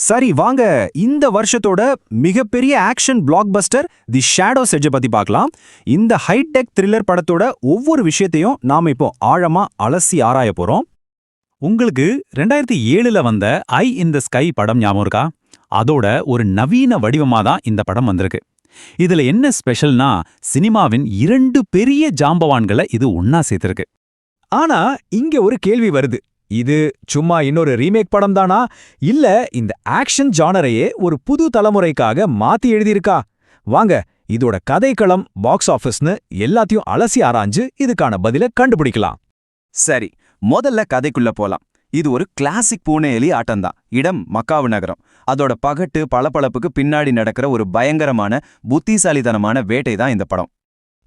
சரி வாங்க இந்த வருஷத்தோட மிகப்பெரிய ஆக்ஷன் பிளாக்பஸ்டர் தி ஷேடோஸ் எட்ஜை பத்தி பார்க்கலாம். இந்த ஹைடெக் த்ரில்லர் படத்தோட ஒவ்வொரு விஷயத்தையும் நாம இப்போ ஆழமா அலசி ஆராய போறோம். உங்களுக்கு 2007ல வந்த ஐ இன் த ஸ்கை படம் ஞாபகம் இருக்கா? அதோட ஒரு நவீன வடிவமா தான் இந்த படம் வந்திருக்கு. இதுல என்ன ஸ்பெஷல்னா சினிமாவின் 2 பெரிய ஜாம்பவான்களை இது ஒன்னா சேர்த்திருக்கு. ஆனா இங்க ஒரு கேள்வி வருது. இது சும்மா இன்னொரு ரீமேக் படம் தானா, இல்ல இந்த ஆக்ஷன் ஜானரையே ஒரு புது தலைமுறைக்காக மாத்தி எழுதியிருக்கா? வாங்க இதோட கதைக்களம், பாக்ஸ் ஆஃபீஸ்னு எல்லாத்தையும் அலசி ஆராய்ஞ்சு இதுக்கான பதில கண்டுபிடிக்கலாம். சரி, முதல்ல கதைக்குள்ள போலாம். இது ஒரு கிளாசிக் பூனை எலி ஆட்டம்தான். இடம் மக்காவு நகரம். அதோட பகட்டு பளபளப்புக்கு பின்னாடி நடக்கிற ஒரு பயங்கரமான புத்திசாலித்தனமான வேட்டை தான் இந்த படம்.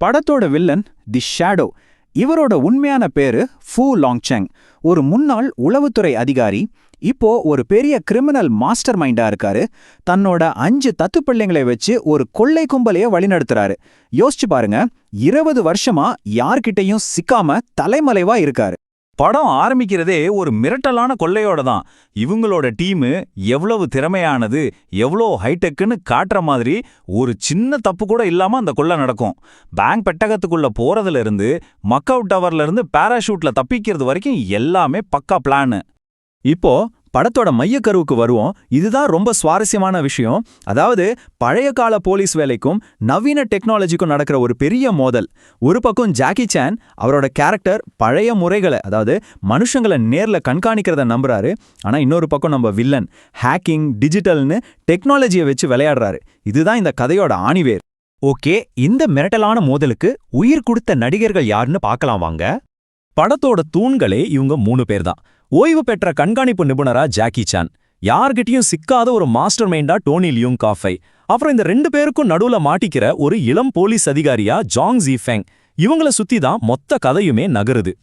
படத்தோட வில்லன் தி ஷேடோ. இவரோட உண்மையான பேரு ஃபூ லாங்செங். ஒரு முன்னாள் உளவுத்துறை அதிகாரி. இப்போ ஒரு பெரிய கிரிமினல் மாஸ்டர் மைண்டா இருக்காரு. தன்னோட 5 தத்து பிள்ளைங்களை வச்சு ஒரு கொள்ளை கும்பலையே வழிநடத்துறாரு. யோசிச்சு பாருங்க, 20 வருஷமா யார்கிட்டையும் சிக்காம தலைமறைவா இருக்காரு. படம் ஆரம்பிக்கிறதே ஒரு மிரட்டலான கொள்ளையோட தான். இவங்களோட டீமு எவ்வளவு திறமையானது, எவ்வளோ ஹைடெக்குன்னு காட்டுற மாதிரி ஒரு சின்ன தப்பு கூட இல்லாம அந்த கொள்ளை நடக்கும். பேங்க் பெட்டகத்துக்குள்ள போறதுல இருந்து மக்கவுட் டவர்ல இருந்து பாராஷூட்ல தப்பிக்கிறது வரைக்கும் எல்லாமே பக்கா பிளானு. இப்போ படத்தோட மையக்கருவுக்கு வருவோம். இதுதான் ரொம்ப சுவாரஸ்யமான விஷயம். அதாவது பழைய கால போலீஸ் வேலைக்கும் நவீன டெக்னாலஜிக்கும் நடக்கிற ஒரு பெரிய மோதல். ஒரு பக்கம் ஜாக்கி சான், அவரோட கேரக்டர் பழைய முறைகளை, அதாவது மனுஷங்களை நேர்ல கண்காணிக்கிறத நம்புறாரு. ஆனா இன்னொரு பக்கம் நம்ம வில்லன் ஹேக்கிங், டிஜிட்டல்னு டெக்னாலஜியை வச்சு விளையாடுறாரு. இதுதான் இந்த கதையோட ஆணிவேர். ஓகே, இந்த மிரட்டலான மோதலுக்கு உயிர் கொடுத்த நடிகர்கள் யாருன்னு பார்க்கலாம் வாங்க. படத்தோட தூண்களே இவங்க 3 பேர் தான். ஓய்வு பெற்ற கண்காணிப்பு நிபுணரா ஜாக்கி சான், யார்கிட்டயும் சிக்காத ஒரு மாஸ்டர் மைண்டா டோனி லியூங் காஃபை, அப்புறம் இந்த 2 பேருக்கும் நடுவுல மாட்டிக்கிற ஒரு இளம் போலீஸ் அதிகாரியா ஜாங் ஜீஃபெங். இவங்கள சுத்தி தான் மொத்த கதையுமே நகருது.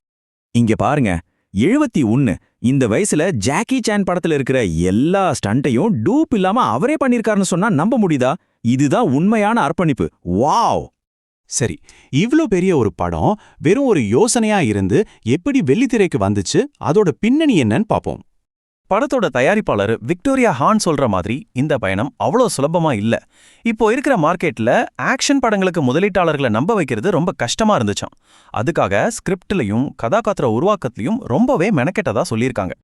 இங்க பாருங்க, 71 இந்த வயசுல ஜாக்கி சான் படத்துல இருக்கிற எல்லா ஸ்டண்ட்டையும் டூப் இல்லாம அவரே பண்ணிருக்காருன்னு சொன்னா நம்ப முடியுதா? இதுதான் உண்மையான அர்ப்பணிப்பு. வாவ்! சரி, இவ்ளோ பெரிய ஒரு படம் வெறும் ஒரு யோசனையா இருந்து எப்படி வெள்ளித்திரைக்கு வந்துச்சு, அதோட பின்னணி என்னன்னு பாப்போம். படத்தோட தயாரிப்பாளர் விக்டோரியா ஹான் சொல்ற மாதிரி இந்த பயணம் அவ்வளோ சுலபமா இல்ல. இப்போ இருக்கிற மார்க்கெட்ல ஆக்ஷன் படங்களுக்கு முதலீட்டாளர்களை நம்ப வைக்கிறது ரொம்ப கஷ்டமா இருந்துச்சாம். அதுக்காக ஸ்கிரிப்ட்லயும் கதாபாத்திர உருவாக்கத்திலையும் ரொம்பவே மெனக்கெட்டதா சொல்லியிருக்காங்க.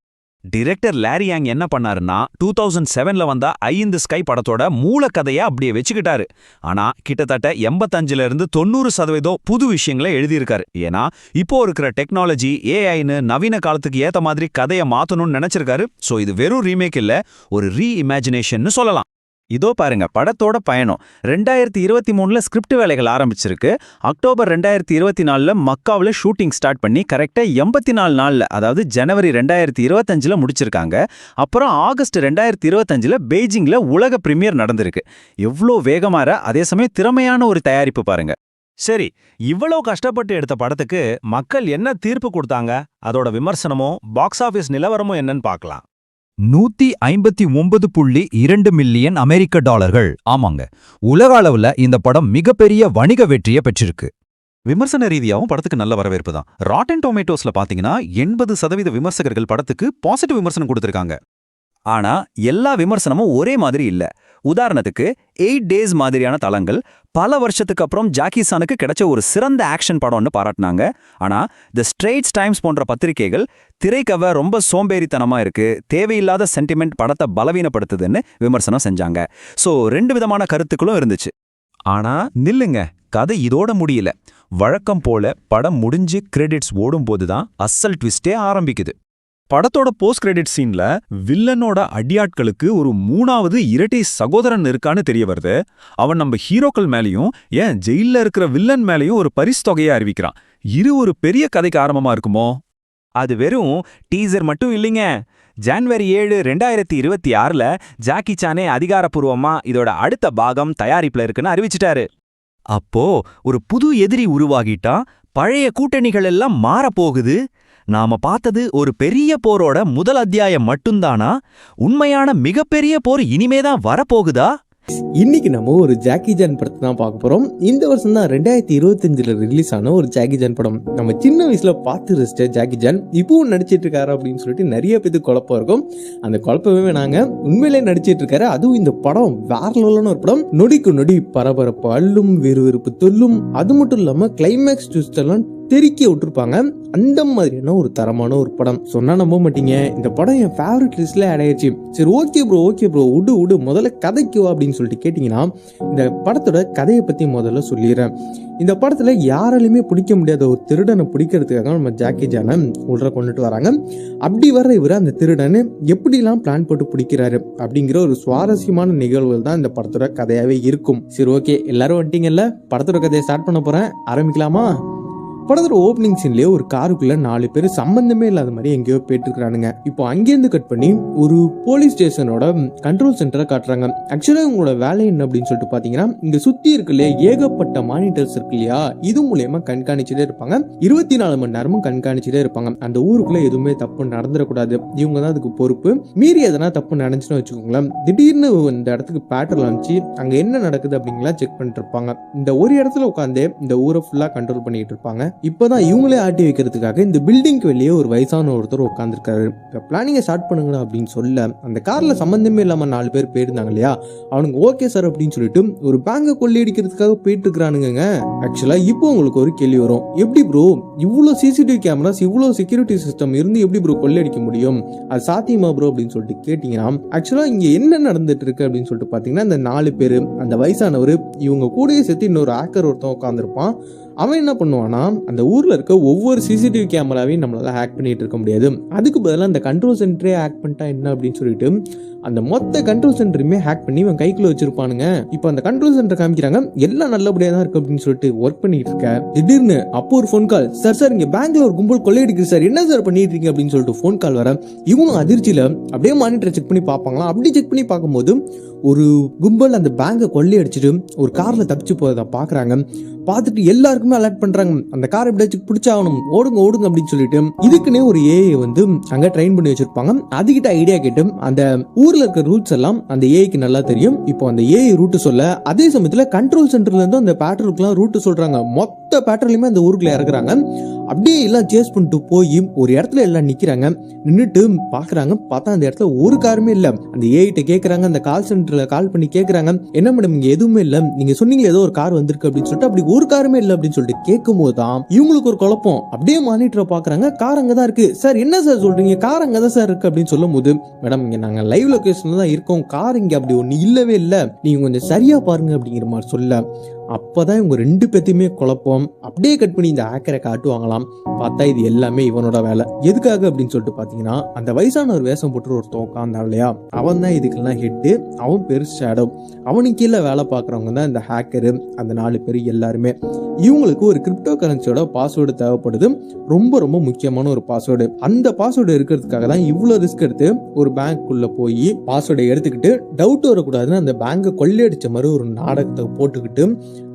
டிரெக்டர் லாரி யாங் என்ன பண்ணாருன்னா 2007ல வந்த ஐ இன் தி ஸ்கை படத்தோட மூலக்கதையை அப்படியே வச்சுக்கிட்டாரு. ஆனா கிட்டத்தட்ட 85ல இருந்து 90% புது விஷயங்களை எழுதியிருக்காரு. ஏன்னா இப்போ இருக்கிற டெக்னாலஜி, ஏஐன்னு நவீன காலத்துக்கு ஏத்த மாதிரி கதையை மாத்தணும்னு நினைச்சிருக்காரு. சோ இது வெறும் ரீமேக் இல்ல, ஒரு ரீஇமேஜினேஷன் சொல்லலாம். இதோ பாருங்க படத்தோட பயணம். 2023ல ஸ்கிரிப்ட் வேலைகள் ஆரம்பிச்சிருக்கு. அக்டோபர் 2024ல மக்காவுல ஷூட்டிங் ஸ்டார்ட் பண்ணி கரெக்டா 84 நாள்ல, அதாவது ஜனவரி 2025ல முடிச்சிருக்காங்க. அப்புறம் ஆகஸ்ட் 2025ல பெய்ஜிங்ல உலக பிரீமியர் நடந்திருக்கு. எவ்வளோ வேகமாற, அதே சமயம் திறமையான ஒரு தயாரிப்பு பாருங்க. சரி, இவ்வளோ கஷ்டப்பட்டு எடுத்த படத்துக்கு மக்கள் என்ன தீர்ப்பு கொடுத்தாங்க, அதோட விமர்சனமும் பாக்ஸ் ஆஃபீஸ் நிலவரமும் என்னன்னு பார்க்கலாம். 159.2 மில்லியன் அமெரிக்க டாலர்கள். ஆமாங்க, உலக அளவுல இந்த படம் மிகப்பெரிய வணிக வெற்றியை பெற்றிருக்கு. விமர்சன ரீதியாகவும் படத்துக்கு நல்ல வரவேற்பு தான். ராட்டன் டொமேட்டோஸ்ல பாத்தீங்கன்னா 80% விமர்சகர்கள் படத்துக்கு பாசிட்டிவ் விமர்சனம் கொடுத்திருக்காங்க. ஆனா எல்லா விமர்சனமும் ஒரே மாதிரி இல்ல. உதாரணத்துக்கு 8 டேஸ் மாதிரியான தளங்கள் பல வருஷத்துக்கு அப்புறம் ஜாக்கி சானுக்கு கிடைச்ச ஒரு சிறந்த ஆக்ஷன் படம்னு பாராட்டினாங்க. ஆனா தி ஸ்ட்ரெய்ட்ஸ் டைம்ஸ் போன்ற பத்திரிகைகள் திரைக்கவ ரொம்ப சோம்பேறித்தனமா இருக்கு, தேவையில்லாத சென்டிமெண்ட் படத்தை பலவீனப்படுத்துதுன்னு விமர்சனம் செஞ்சாங்க. சோ 2 விதமான கருத்துக்களும் இருந்துச்சு. ஆனா நில்லுங்க, கதை இதோட முடியல. வழக்கம் போல படம் முடிஞ்சு கிரெடிட்ஸ் ஓடும்போதுதான் அசல் ட்விஸ்டே ஆரம்பிக்குது. படத்தோட போஸ்ட் கிரெடிட் சீன்ல வில்லனோட அடியாட்களுக்கு ஒரு 3வது இரட்டை சகோதரன் இருக்கான்னு தெரிய வருது. அவன் நம்ம ஹீரோக்கள் மேலேயும், ஏன் ஜெயில்ல இருக்கிற வில்லன் மேலேயும் ஒரு பரிசு தொகையை அறிவிக்கிறான். இது ஒரு பெரிய கதைக்கு ஆரம்பமா இருக்குமோ? அது வெறும் டீசர் மட்டும் இல்லைங்க. ஜனவரி 7, 2026ல ஜாக்கி சானே அதிகாரப்பூர்வமா இதோட அடுத்த பாகம் தயாரிப்புல இருக்குன்னு அறிவிச்சிட்டாரு. அப்போ ஒரு புது எதிரி உருவாகிட்டா பழைய கூட்டணிகள் எல்லாம் மாறப்போகுது. நாம பார்த்தது ஒரு பெரிய போரோட முதல் அத்தியாயம் மட்டும்தானா? உண்மையான மிகப்பெரிய போர் இனிமேதான் வரப்போகுதா? இன்னைக்கு நம்ம ஒரு ஜாக்கி ஜான் படத்தை தான் பார்க்க போறோம். இந்த வருஷம் தான் 2025 ரிலீஸ் ஆன ஒரு ஜாக்கி ஜான் படம். நம்ம சின்ன வயசுல பார்த்து ரசிச்ச ஜாக்கி ஜான் இப்பவும் நடிச்சிட்டு இருக்காரு அப்படின்னு சொல்லிட்டு நிறைய பேருக்கு குழப்பம் இருக்கும். அந்த குழப்பமே வேணாங்க, உண்மையிலே நடிச்சிட்டு இருக்காரு. அதுவும் இந்த படம் வேற லெவலான ஒரு படம். நொடிக்கு நொடி பரபரப்பு அள்ளும், விறுவிறுப்பு தொல்லும். அது மட்டும் இல்லாம கிளைமேக்ஸ் ட்விஸ்ட் எல்லாம் தெறிக்கி விட்டுருப்பாங்க. அந்த மாதிரியான ஒரு தரமான ஒரு படம். சொன்னா நம்ப மாட்டீங்க, இந்த படம் என் ஃபேவரட் லிஸ்ட்ல ஆட் ஆயிடுச்சு. சரி ஓகே ப்ரோ விடு முதல்ல கதைக்கு வா அப்படின்னு சொல்லிட்டு கேட்டீங்கன்னா, இந்த படத்தோட கதையை பத்தி முதல்ல சொல்லிடுறேன். இந்த படத்துல யாராலுமே பிடிக்க முடியாத ஒரு திருடனை பிடிக்கிறதுக்காக நம்ம ஜாக்கி ஜானை உள்ள கொண்டுட்டு வராங்க. அப்படி வர இவர் அந்த திருடனை எப்படிலாம் பிளான் போட்டு பிடிக்கிறாரு அப்படிங்கிற ஒரு சுவாரஸ்யமான நிகழ்வுகள் தான் இந்த படத்தோட கதையாவே இருக்கும். சரி ஓகே, எல்லாரும் வந்துட்டீங்கல்ல, படத்தோட கதையை ஸ்டார்ட் பண்ண போறேன். ஆரம்பிக்கலாமா? படத்தோட ஓப்பனிங் சீன்லயே ஒரு காருக்குள்ள 4 பேர் சம்பந்தமே இல்லாத மாதிரி எங்கேயோ போயிட்டு இருக்கானுங்க. இப்போ அங்கேருந்து கட் பண்ணி ஒரு போலீஸ் ஸ்டேஷனோட கண்ட்ரோல் சென்டரை காட்டுறாங்க. ஆக்சுவலா உங்களோட வேலை என்ன அப்படின்னு சொல்லிட்டு பாத்தீங்கன்னா, இங்க சுத்தி இருக்கு இல்லையா ஏகப்பட்ட மானிட்டர்ஸ் இருக்கு இல்லையா, இது மூலயமா கண்காணிச்சுட்டே இருப்பாங்க. 24 மணி நேரமும் கண்காணிச்சுட்டே இருப்பாங்க. அந்த ஊருக்குள்ள எதுவுமே தப்பு நடந்துடக்கூடாது, இவங்க தான் அதுக்கு பொறுப்பு. மீறி எதனா தப்பு நடந்துச்சுன்னு வச்சுக்கோங்களேன், திடீர்னு இந்த இடத்துக்கு பேட்ரோல் அனுப்பிச்சு அங்க என்ன நடக்குது அப்படிங்களா செக் பண்ணிட்டு இருப்பாங்க. இந்த ஒரு இடத்துல உட்காந்து இந்த ஊரை ஃபுல்லா கண்ட்ரோல் பண்ணிட்டு இருப்பாங்க. இப்பதான் இவங்களே ஆட்டி வைக்கிறதுக்காக இந்த பில்டிங்க்கு வெளியே ஒரு வயசான ஒருத்தர் உட்காந்துருக்காரு. பிளானிங்கை ஸ்டார்ட் பண்ணுங்க அப்படின்னு சொல்ல, அந்த கார்ல சம்பந்தமே இல்லாம 4 பேர் போயிருந்தாங்க இல்லையா, அவனுக்கு ஓகே சார் அப்படின்னு சொல்லிட்டு ஒரு பேங்கை கொள்ளையடிக்கிறதுக்காக போயிட்டு இருக்கிறானுங்க. ஆக்சுவலா இப்போ உங்களுக்கு ஒரு கேள்வி வரும், எப்படி ப்ரோ இவ்வளவு சிசிடிவி கேமராஸ் இவ்வளவு செக்யூரிட்டி சிஸ்டம் இருந்து எப்படி ப்ரோ கொள்ளையடிக்க முடியும், அது சாத்தியமா ப்ரோ அப்படின்னு சொல்லிட்டு கேட்டீங்கன்னா, ஆக்சுவலா இங்க என்ன நடந்துட்டு இருக்கு அப்படின்னு சொல்லிட்டு பாத்தீங்கன்னா, இந்த 4 பேரு அந்த வயசானவர் இவங்க கூடயே சேர்த்து இன்னொரு ஹேக்கர் ஒருத்தன் உட்காந்துருப்பான். அவன் என்ன பண்ணுவானா, அந்த ஊர்ல இருக்க ஒவ்வொரு சிசிடிவி கேமராவையும் நம்மளால ஹேக் பண்ணிட்டு இருக்க முடியாது, அதுக்கு பதிலாக அந்த கண்ட்ரோல் சென்டரே ஹேக் பண்ணிட்டா என்ன அப்படின்னு சொல்லிட்டு அந்த மொத்த கண்ட்ரோல் சென்டருமே ஹேக் பண்ணி இவன் கைக்குள்ள வச்சிருப்பானுங்க. இப்போ அந்த கண்ட்ரோல் சென்டர் காமிக்கிறாங்க, எல்லாம் நல்லபடியா தான் இருக்கு அப்படின்னு சொல்லிட்டு ஒர்க் பண்ணிட்டு இருக்க, திடீர்னு அப்போ ஒரு ஃபோன் கால், சார் இங்க பேங்க்ல ஒரு கும்பல் கொள்ளையடிக்குது சார், என்ன சார் பண்ணிட்டு இருக்கீங்க அப்படின்னு சொல்லிட்டு ஃபோன் கால் வர, இவனும் அதிர்ச்சியில அப்படியே மானிட்டரை செக் பண்ணி பார்ப்பாங்களாம். அப்படி செக் பண்ணி பார்க்கும்போது ஒரு கும்பல் அந்த பேங்கை கொள்ளையடிச்சிட்டு ஒரு கார்ல தப்பிச்சு போறதை பாக்குறாங்க. பார்த்துட்டு எல்லாருக்குமே அலர்ட் பண்றாங்க, அந்த கார் எப்படியாச்சும் பிடிச்சாகணும், ஓடுங்க அப்படின்னு சொல்லிட்டு இதுக்குன்னே ஒரு ஏஐ வந்து அங்க ட்ரெயின் பண்ணி வச்சிருப்பாங்க. அதுகிட்ட ஐடியா கேட்டு அந்த ஊர்ல இருக்க ரூட்ஸ் எல்லாம் அந்த ஏஐக்கு நல்லா தெரியும். இப்போ அந்த ஏஐ ரூட் சொல்ல, அதே சமயத்துல கண்ட்ரோல் சென்டர்ல இருந்து அந்த பேட்ரோலுக்குலாம் ரூட் சொல்றாங்க. மொத்த பேட்ரோலுமே அந்த ஊருக்குள்ள இறக்குறாங்க. அப்படியே எல்லாம் சேஸ் பண்ணிட்டு போய் ஒரு இடத்துல எல்லாம் நிக்கிறாங்க. நின்றுட்டு பாக்குறாங்க, பார்த்தா அந்த இடத்துல ஒரு காருமே இல்ல. அந்த ஏஐட்ட கேக்குறாங்க, அந்த கால் சென்டர்ல கால் பண்ணி கேக்குறாங்க, என்ன மேடம் இங்க எதுவுமே இல்ல, நீங்க சொன்னீங்களே ஏதோ ஒரு கார் வந்திருக்கு அப்படின்னு சொல்லிட்டு, அப்படி ஒரு காருமே இல்ல அப்படின்னு சொல்லிட்டு கேட்கும் போதுதான் இவங்களுக்கு ஒரு குழப்பம். அப்படியே மானிட்டரை பாக்குறாங்க, கார் அங்கதான் இருக்கு. சார் என்ன சார் சொல்றீங்க, கார் அங்கதான் சார் இருக்கு அப்படின்னு சொல்லும் போது, மேடம் இங்க நாங்க லைவ் லொகேஷன்ல தான் இருக்கோம், கார் இங்க அப்படி ஒண்ணு இல்லவே இல்ல, நீங்க கொஞ்சம் சரியா பாருங்க அப்படிங்கிற மாதிரி சொல்ல, அப்பதான் இவங்க 2 பேத்தையுமே குழப்பம். அப்படியே கட் பண்ணி இந்த ஹேக்கரை காட்டுவாங்களாம். பார்த்தா இது எல்லாமே இவனோட வேலை. எதுக்காக அப்படின்னு சொல்லிட்டு பாத்தீங்கன்னா, அந்த வயசான ஒரு வேஷம் போட்டு ஒருத்தன் உட்காந்தான் இல்லையா, அவன் தான் இதுக்கெல்லாம் ஹெட்டு. அவன் பேரு ஷேடோ. அவனுக்கு கீழே வேலை பார்க்குறவங்க தான் இந்த ஹேக்கரு. அந்த 4 பேர் எல்லாருமே இவங்களுக்கு ஒரு கிரிப்டோ கரன்சியோட பாஸ்வேர்டு தேவைப்படுது. ரொம்ப ரொம்ப முக்கியமான ஒரு பாஸ்வேர்டு. அந்த பாஸ்வேர்டு இருக்கிறதுக்காக தான் இவ்வளவு ரிஸ்க் எடுத்து ஒரு பேங்க்குள்ள போய் பாஸ்வேர்டை எடுத்துக்கிட்டு டவுட் வரக்கூடாதுன்னு அந்த பேங்கை கொள்ளையடிச்ச மாதிரி ஒரு நாடகத்தை போட்டுக்கிட்டு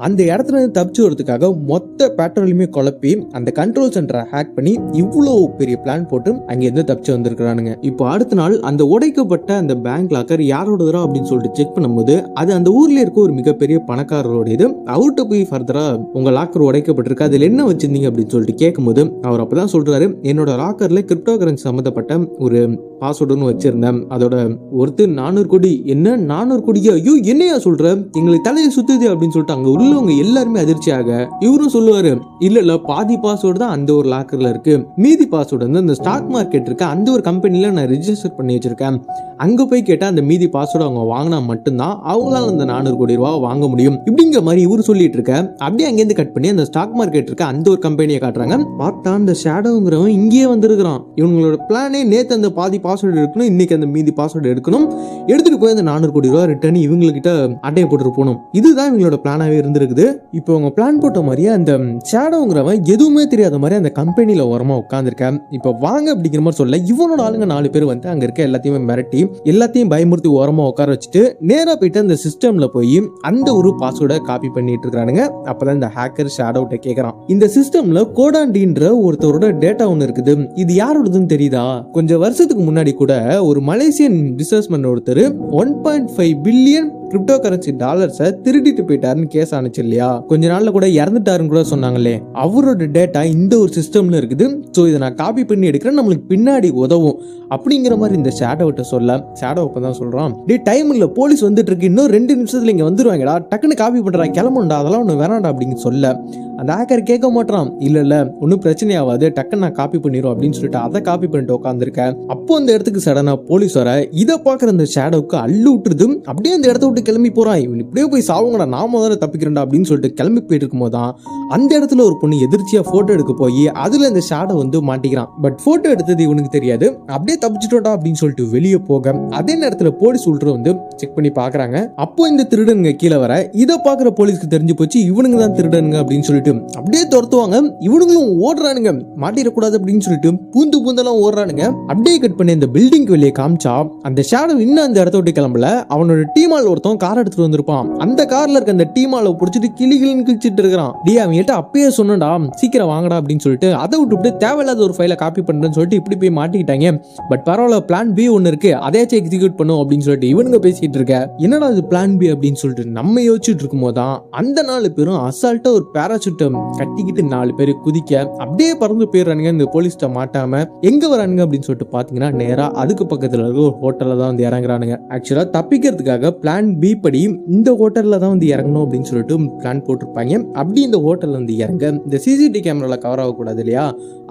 அந்த இடத்துல இருந்து தப்பிச்சு வரதுக்காக மொத்த பேட்ரோலையுமே குழப்பி அந்த கண்ட்ரோல் சென்டரை ஹேக் பண்ணி இவ்வளவு பெரிய பிளான் போட்டு அங்க இருந்து தப்பிச்சு வந்திருக்கிறானுங்க. இப்போ அடுத்த நாள் அந்த உடைக்கப்பட்ட அந்த பேங்க் லாக்கர் யாரோடதா அப்படின்னு சொல்லிட்டு செக் பண்ணும்போது அது அந்த ஊர்ல இருக்க ஒரு மிகப்பெரிய பணக்காரருடையது. அவர்கிட்ட போய் ஃபர்தரா உங்க லாக்கர் உடைக்கப்பட்டிருக்கு, அதுல என்ன வச்சிருந்தீங்க அப்படின்னு சொல்லிட்டு கேட்கும்போது அவர் அப்பதான் சொல்றாரு, என்னோட லாக்கர்ல கிரிப்டோ கரன்சி சம்பந்தப்பட்ட ஒரு பாஸ்வேர்டுன்னு வச்சிருந்தேன், அதோட ஒருத்து 400 கோடி. என்ன 400 கோடியா, ஐயோ என்னையா சொல்ற, எங்களுக்கு தலையை சுத்துது அப்படின்னு சொல்லிட்டு அங்க உள்ளவங்க எல்லாருமே அதிர்ச்சியாக இவரும் சொல்லுவாரு, இல்ல பாதி பாஸ்வேர்டு தான் அந்த ஒரு லாக்கர்ல இருக்கு, மீதி பாஸ்வேர்டு வந்து அந்த ஸ்டாக் மார்க்கெட் இருக்கு அந்த ஒரு கம்பெனில நான் ரெஜிஸ்டர் பண்ணி வச்சிருக்கேன், அங்க போய் கேட்டா அந்த மீதி பாஸ்வேர்டு அவங்க வாங்கினா மட்டும்தான் அவங்களால அந்த 400 கோடி ரூபா வாங்க முடியும் இப்படிங்கிற மாதிரி இவரு சொல்லிட்டு இருக்க. அப்படியே அங்கேருந்து கட் பண்ணி அந்த ஸ்டாக் மார்க்கெட் இருக்க அந்த ஒரு கம்பெனியை காட்டுறாங்க. பார்த்தா அந்த ஷேடோங்கிறவன் இங்கேயே வந்திருக்கிறான். இவங்களோட பிளானே நேத்து அந்த பாதி பாஸ்வேர்டு எடுக்கணும், இன்னைக்கு அந்த மீதி பாஸ்வேர்டு எடுக்கணும், எடுத்துட்டு போய் அந்த 400 கோடி ரூபா ரிட்டர்ன் இவங்ககிட்ட அட்டையை போட்டுட்டு போகணும். இதுதான் இவங்களோட பிளானாவே இருந்திருக்குது. இப்போ அவங்க பிளான் போட்ட மாதிரியே அந்த ஷேடோங்கிறவன் எதுவுமே தெரியாத மாதிரி அந்த கம்பெனில ஓரமா உட்காந்துருக்கேன். இப்போ வாங்க அப்படிங்கிற மாதிரி சொல்ல இவனோட ஆளுங்க 4 பேர் வந்து அங்க இருக்க எல்லாத்தையுமே மிரட்டி எல்லாத்தையும் பயமுறுத்தி ஓரமா உட்கார வச்சுட்டு நேரா போயிட்டு அந்த சிஸ்டம்ல போய் அந்த ஒரு பாஸ்வேர்டை காப்பி பண்ணிட்டு இருக்கானுங்க. அப்பதான் இந்த ஹேக்கர் ஷேடோட்ட கேக்குறான், இந்த சிஸ்டம்ல கோடாண்டின்ற ஒருத்தரோட டேட்டா ஒன்னு இருக்குது, இது யாரோடதுன்னு தெரியுதா? கொஞ்சம் வருஷத்துக்கு முன்னாடி கூட ஒரு மலேசியன் பிசினஸ்மேன் ஒருத்தர் 1.5 பில்லியன் கிரிப்டோ கரன்சி டாலர்ஸை திருடிட்டு போயிட்டாருன்னு கேஸ் ஆனிச்சு இல்லையா, கொஞ்ச நாள்ல கூட இறந்துட்டாருன்னு கூட சொன்னாங்களே, அவரோட டேட்டா இந்த ஒரு சிஸ்டம்ல இருக்குது. ஸோ இதை நான் காப்பி பண்ணி எடுக்கிறேன், நம்மளுக்கு பின்னாடி உதவும் அப்படிங்கிற மாதிரி இந்த ஷேடோவிட்ட சொல்ல, ஷேடோ அப்போ தான் சொல்றான், டே டைம் இல்லை, போலீஸ் வந்துட்டு இருக்கு, இன்னும் 2 நிமிஷத்துல இங்க வந்துருவாங்கடா, டக்குன்னு காப்பி பண்றான், கிளம்புண்டா, அதெல்லாம் ஒன்று வேணாண்டா அப்படின்னு சொல்ல, அந்த ஹேக்கர் கேட்க மாட்டான், இல்ல ஒன்றும் பிரச்சனை ஆகாது, டக்குன்னு நான் காப்பி பண்ணிடுவோம் அப்படின்னு சொல்லிட்டு அதை காப்பி பண்ணிட்டு உட்காந்துருக்கேன். அப்போ அந்த இடத்துக்கு சடனா போலீஸ் வர, இதை பார்க்குற அந்த ஷேடோவுக்கு அள்ளு விட்டுருது. அப்படியே அந்த இடத்த விட்டு கிளம்பி போறான். இவன் இப்படியே போய் சாவுங்கடா, நான் முதல்ல தப்பிக்கிறேன்டா அப்படின்னு சொல்லிட்டு கிளம்பி போயிட்டு இருக்கும்போது தான் அந்த இடத்துல ஒரு பொண்ணு எதிர்ச்சியா போட்டோ எடுக்க போய் அதுல இந்த ஷேடோ வந்து மாட்டிக்கிறான். பட் போட்டோ எடுத்தது இவனுக்கு தெரியாது. அப்படியே தப்பிச்சுட்டோடா அப்படின்னு சொல்லிட்டு வெளியே போக, அதே நேரத்துல போலீஸ் உள்ள வந்து செக் பண்ணி பாக்குறாங்க. அப்போ இந்த திருடனுங்க கீழே வர, இதை பாக்குற போலீஸ்க்கு தெரிஞ்சு போச்சு இவனுங்க தான் திருடனுங்க அப்படின்னு சொல்லிட்டு அப்படியே துரத்துவாங்க. இவனுங்களும் ஓடுறானுங்க, மாட்டிடக்கூடாது அப்படின்னு சொல்லிட்டு பூந்தெல்லாம் ஓடுறானுங்க. அப்படியே கட் பண்ணி இந்த பில்டிங்க்கு வெளியே காமிச்சா, அந்த ஷேடோ இன்னும் அந்த இடத்த விட்டு கிளம்பல. அவனோட டீமால் ஒருத்தன் கார் எடுத்துட்டு வந்திருப்பான். அந்த கார்ல இருக்க அந்த டீமால பிடிச்சிட்டு கிளிகிளின்னு கிழிச்சிட்டு இருக்கிறான். டே அவன் கிட்ட அப்பயே சொன்னடா சீக்கிரம் வாங்கடா அப்படின்னு சொல்லிட்டு, அதை விட்டு தேவையில்லாத ஒரு ஃபைலை காப்பி பண்றேன்னு சொல்லிட்டு இப்படி போய் மாட்டிக்கிட்டாங்க. பட் பரவாயில்ல, பிளான் பி ஒன்னு இருக்கு, அதையாச்சும் எக்ஸிக்யூட் பண்ணும் அப்படின்னு சொல்லிட்டு இவனுங்க பேசிட்டு இருக்க, என்னடா அது பிளான் பி அப்படின்னு சொல்லிட்டு நம்ம யோசிச்சுட்டு இருக்கும் போதுதான் அந்த 4 பேரும் அசால்ட்டா ஒரு பேராசூட்டை கட்டிக்கிட்டு 4 பேர் குதிக்க அப்படியே பறந்து போயிடுறானுங்க. இந்த போலீஸ்ட மாட்டாம எங்க வரானுங்க அப்படின்னு சொல்லிட்டு பாத்தீங்கன்னா, நேரா அதுக்கு பக்கத்துல இருக்க ஒரு ஹோட்டல்ல தான் வந்து இறங்குறானுங்க. ஆக்சுவலா தப்பிக்கிறதுக்காக பிளான் பி படி இந்த ஹோட்டல்ல தான் வந்து இறங்கணும் அப்படின்னு சொல்லிட்டு பிளான் போட்டிருப்பாங்க. அப்படி இந்த ஹோட்டல்ல வந்து இறங்க இந்த சிசிடிவி கேமரால கவர் ஆகக்கூடாது இல்லையா,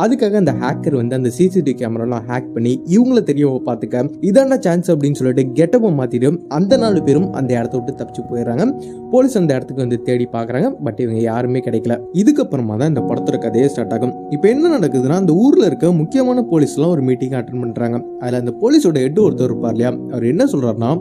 அதுக்காக அந்த ஹேக்கர் வந்து அந்த சிசிடிவி கேமராலாம் ஹேக் பண்ணி இவங்களை தெரிய பார்த்துக்க, இதான சான்ஸ் அப்படின்னு சொல்லிட்டு கெட்டப்பை மாத்திட்டு அந்த 4 பேரும் அந்த இடத்த விட்டு தப்பிச்சு போயிடுறாங்க. போலீஸ் அந்த இடத்துக்கு வந்து தேடி பாக்குறாங்க. பட் இவங்க யாருமே கிடைக்கல. இதுக்கப்புறமா தான் இந்த படத்தோட கதையே ஸ்டார்ட் ஆகும். இப்போ என்ன நடக்குதுன்னா, அந்த ஊர்ல இருக்க முக்கியமான போலீஸ்லாம் ஒரு மீட்டிங் அட்டென்ட் பண்றாங்க. அதுல அந்த போலீஸோட ஹெட் ஒருத்தர் இருப்பார் இல்லையா, அவர் என்ன சொல்றாருன்னா,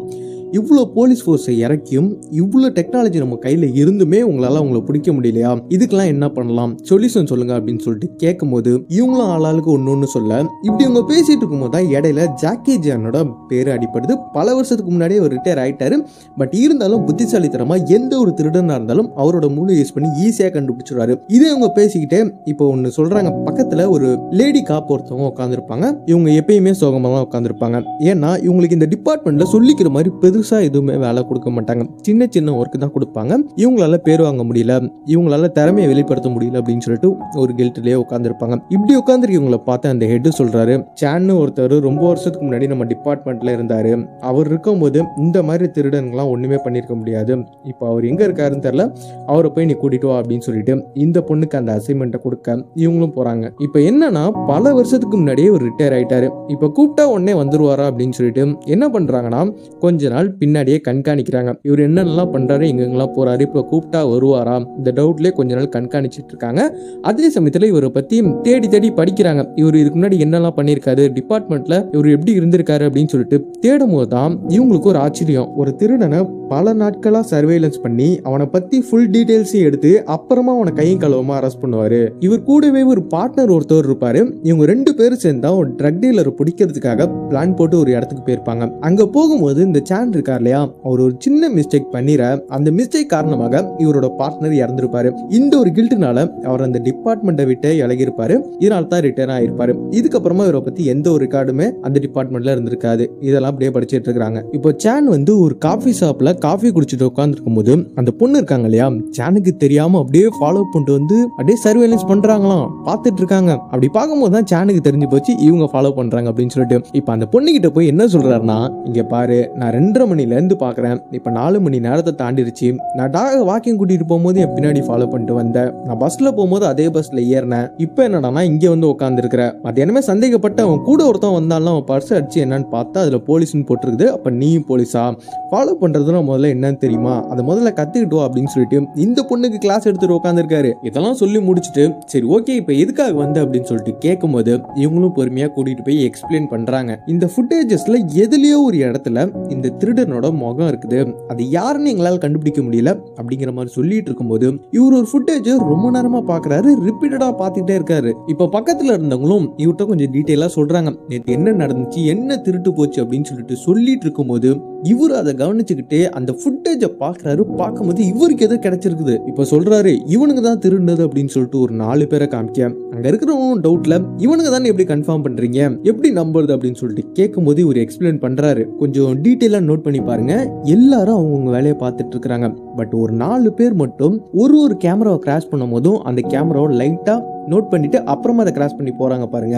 இவ்வளோ போலீஸ் ஃபோர்ஸை இறக்கியும் இவ்வளோ டெக்னாலஜி நம்ம கையில் இருந்துமே உங்களால் அவங்கள பிடிக்க முடியலையா, இதுக்கெல்லாம் என்ன பண்ணலாம், சொல்யூஷன் சொல்லுங்க அப்படின்னு சொல்லிட்டு கேட்கும்போது இவங்களும் ஆளாளுக்கு ஒன்று சொல்ல, இப்படி இவங்க பேசிட்டு இருக்கும்போது தான் இடையில ஜாக்கி சானோட பேர் அடிப்படுது. பல வருஷத்துக்கு முன்னாடியே அவர் ரிட்டையர் ஆயிட்டாரு. பட் இருந்தாலும் புத்திசாலித்தனமா எந்த ஒரு திருடனா இருந்தாலும் அவரோட மூளை யூஸ் பண்ணி ஈஸியாக கண்டுபிடிச்சிடுவாரு. இதே இவங்க பேசிக்கிட்டே இப்போ ஒன்று சொல்றாங்க, பக்கத்தில் ஒரு லேடி காப் ஒருத்தவங்க உட்காந்துருப்பாங்க. இவங்க எப்பயுமே சோகமாக தான் உட்காந்துருப்பாங்க. ஏன்னா இவங்களுக்கு இந்த டிபார்ட்மெண்ட்ல சொல்லிக்கிற மாதிரி பெருசா எதுவுமே வேலை கொடுக்க மாட்டாங்க, சின்ன சின்ன ஒர்க் தான் கொடுப்பாங்க. இவங்களால பேர் வாங்க முடியல, இவங்களால திறமையை வெளிப்படுத்த முடியல அப்படின்னு சொல்லிட்டு ஒரு கில்ட்லயே உட்காந்துருப்பாங்க. இப்படி உட்காந்துருக்கவங்களை பார்த்து அந்த ஹெட் சொல்றாரு, சான்னு ஒருத்தர் ரொம்ப வருஷத்துக்கு முன்னாடி நம்ம டிபார்ட்மெண்ட்ல இருந்தாரு, அவர் இருக்கும்போது இந்த மாதிரி திருடன்கள்லாம் ஒண்ணுமே பண்ணிருக்க முடியாது, இப்போ அவர் எங்க இருக்காருன்னு தெரியல, அவரை போய் நீ கூட்டிட்டு வா அப்படின்னு சொல்லிட்டு இந்த பொண்ணுக்கு அந்த அசைன்மெண்ட்டை கொடுக்க இவங்களும் போறாங்க. இப்போ என்னன்னா, பல வருஷத்துக்கு முன்னாடியே ஒரு ரிட்டையர் ஆயிட்டாரு, இப்போ கூப்பிட்டா உடனே வந்துருவாரா அப்படின்னு சொல்லிட்டு என்ன பண்றாங்கன்னா, கொஞ்ச நாள் பின்னாடியே கண்காணிக்கிறாங்க. இவர் என்னென்னலாம் பண்றாரு, எங்கெங்கெல்லாம் போறாரு, இப்போ கூப்பிட்டா வருவாரா, இந்த டவுட்லேயே கொஞ்ச நாள் கண்காணிச்சிட்டு இருக்காங்க. அதே சமயத்தில் இவரை பத்தி தேடி தேடி படிக்கிறாங்க. இவர் இதுக்கு முன்னாடி என்னெல்லாம் பண்ணியிருக்காரு, டிபார்ட்மெண்ட்ல இவர் எப்படி இருந்திருக்காரு அப்படின்னு சொல்லிட்டு தேடும் போது தான் இவங்களுக்கு ஒரு ஆச்சரியம். ஒரு திருடனை பல நாட்களா சர்வேலன்ஸ் பண்ணி அவனை பத்தி ஃபுல் டீடைல்ஸையும் எடுத்து அப்புறமா அவனை கையும் களவுமா அரெஸ்ட் பண்ணுவாரு. இவர் கூடவே ஒரு பார்ட்னர் ஒருத்தர் இருப்பாரு. இவங்க 2 பேரும் சேர்ந்தா ஒரு ட்ரக் டீலரை பிடிக்கிறதுக்காக பிளான் போட்டு ஒரு இடத்துக்கு போயிருப்பாங்க. அங்க போகும்போது இந்த சான் இருக்கார் இல்லையா, அவர் ஒரு சின்ன மிஸ்டேக் பண்ணிற, அந்த மிஸ்டேக் காரணமாக இவரோட பார்ட்னர் இறந்திருப்பாரு. இந்த ஒரு கில்ட்னால அவர் அந்த டிபார்ட்மெண்ட்டை விட்டு இறங்கியிருப்பாரு. இதனால தான் ரிட்டர்ன் ஆயிருப்பாரு. இதுக்கப்புறமா இவரை பத்தி எந்த ஒரு ரெக்கார்டுமே அந்த டிபார்ட்மெண்ட்ல இருந்திருக்காது. இதெல்லாம் அப்படியே படிச்சுட்டு இருக்காங்க. இப்போ சான் வந்து ஒரு காஃபி ஷாப்ல காஃபி குடிச்சிட்டு உட்காந்துருக்கும் போது அந்த பொண்ணு இருக்காங்க இல்லையா, சானுக்கு தெரியாம அப்படியே ஃபாலோ பண்ணிட்டு வந்து அப்படியே சர்வேலன்ஸ் பண்றாங்களாம், பார்த்துட்டு இருக்காங்க. அப்படி பார்க்கும்போது தான் சானுக்கு தெரிஞ்சு போச்சு இவங்க ஃபாலோ பண்றாங்க அப்படின்னு சொல்லிட்டு இப்போ அந்த பொண்ணு கிட்ட போய் என்ன சொல்றாருன்னா, இங்க பாரு, நான் 2:30 மணில இருந்து பாக்குறேன், இப்ப 4 மணி நேரத்தை தாண்டிருச்சு, நான் டாக வாக்கிங் கூட்டிட்டு போகும்போது என் பின்னாடி ஃபாலோ பண்ணிட்டு வந்தேன், நான் பஸ்ல போகும்போது அதே பஸ்ல ஏறினேன், இப்போ என்னடானா இங்க வந்து உட்கார்ந்து இருக்கிற, மத்தியானமே சந்தேகப்பட்ட அவன் கூட ஒருத்தன் வந்தாலும் அவன் பர்ஸ் அடிச்சு என்னன்னு பார்த்தா அதுல போலீஸ்னு போட்டிருக்குது, அப்ப நீயும் போலீஸா, ஃபாலோ பண்றதுன்னா முதல்ல என்னன்னு தெரியுமா, அதை முதல்ல கத்துக்கிட்டோம் அப்படின்னு சொல்லிட்டு இந்த பொண்ணுக்கு கிளாஸ் எடுத்துட்டு உட்காந்துருக்காரு. இதெல்லாம் சொல்லி முடிச்சுட்டு சரி ஓகே இப்போ எதுக்காக வந்து அப்படின்னு சொல்லிட்டு கேட்கும்போது இவங்களும் பொறுமையா கூட்டிட்டு போய் எக்ஸ்பிளைன் பண்றாங்க. இந்த ஃபுட்டேஜஸ்ல எதுலயோ ஒரு இடத்துல இந்த திருடனோட முகம் இருக்குது, அது யாருன்னு எங்களால் கண்டுபிடிக்க முடியல அப்படிங்கிற மாதிரி சொல்லிட்டு இருக்கும்போது இவர் ஒரு ஃபுட்டேஜ் ரொம்ப நேரமா பாக்குறாரு, ரிப்பீட்டடா பார்த்துக்கிட்டே இருக்காரு. இப்ப பக்கத்துல இருந்தவங்களும் இவர்கிட்ட கொஞ்சம் டீட்டெயிலா சொல்றாங்க, நேற்று என்ன நடந்துச்சு, என்ன திருட்டு போச்சு அப்படின்னு சொல்லிட்டு சொல்லிட்டு இருக்கும்போது இவரு அதை கவனிச்சுக்கிட்டு அந்த ஃபுட்டேஜை பாக்குறாரு. பார்க்கும்போது இவருக்கு எதோ கிடைச்சிருக்குது. இப்ப சொல்றாரு இவனுக்கு தான் திருடுனது அப்படின்னு சொல்லிட்டு ஒரு 4 பேரை காமிக்க, அங்க இருக்கிறவங்க டவுட்ல இவனுக்கு தான் எப்படி கன்ஃபார்ம் பண்றீங்க, எப்படி நம்புறது அப்படின்னு சொல்லிட்டு கேட்கும்போது இவர் எக்ஸ்பிளைன் பண்றாரு. கொஞ்சம் டீட்டெயிலா நோட் பண்ணி பாருங்க, எல்லாரும் அவங்க வேலையை பார்த்துட்டு இருக்காங்க. பட் ஒரு 4 பேர் மட்டும் ஒரு கேமராவை கிராஷ் பண்ணும் போதும் அந்த கேமராவை லைட்டா நோட் பண்ணிட்டு அப்புறமா அதை கிராஸ் பண்ணி போறாங்க பாருங்க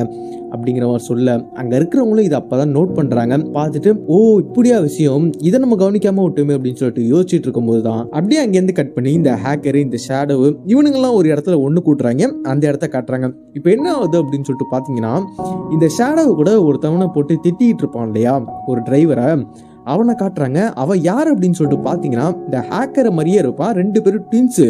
அப்படிங்கிற மாதிரி சொல்ல, அங்க இருக்கிறவங்களும் இதை அப்பதான் நோட் பண்றாங்க. பார்த்துட்டு ஓ இப்படியா விஷயம், இதை நம்ம கவனிக்காம விட்டுமே அப்படின்னு சொல்லிட்டு யோசிச்சுட்டு இருக்கும் போதுதான் அப்படியே அங்கேருந்து கட் பண்ணி இந்த ஹேக்கர், இந்த ஷேடோவு, இவனுங்கெல்லாம் ஒரு இடத்துல ஒண்ணு கூட்டுறாங்க. அந்த இடத்த காட்டுறாங்க. இப்ப என்ன ஆகுது அப்படின்னு சொல்லிட்டு பாத்தீங்கன்னா, இந்த ஷேடோவை கூட ஒருத்தவனை போட்டு திட்டிட்டு இருப்பான் இல்லையா ஒரு டிரைவரை, அவனை காட்டுறாங்க. அவன் யார் அப்படின்னு சொல்லிட்டு பாத்தீங்கன்னா இந்த ஹேக்கரை மாதிரியே இருப்பான். 2 பேரும் ட்வின்ஸ்.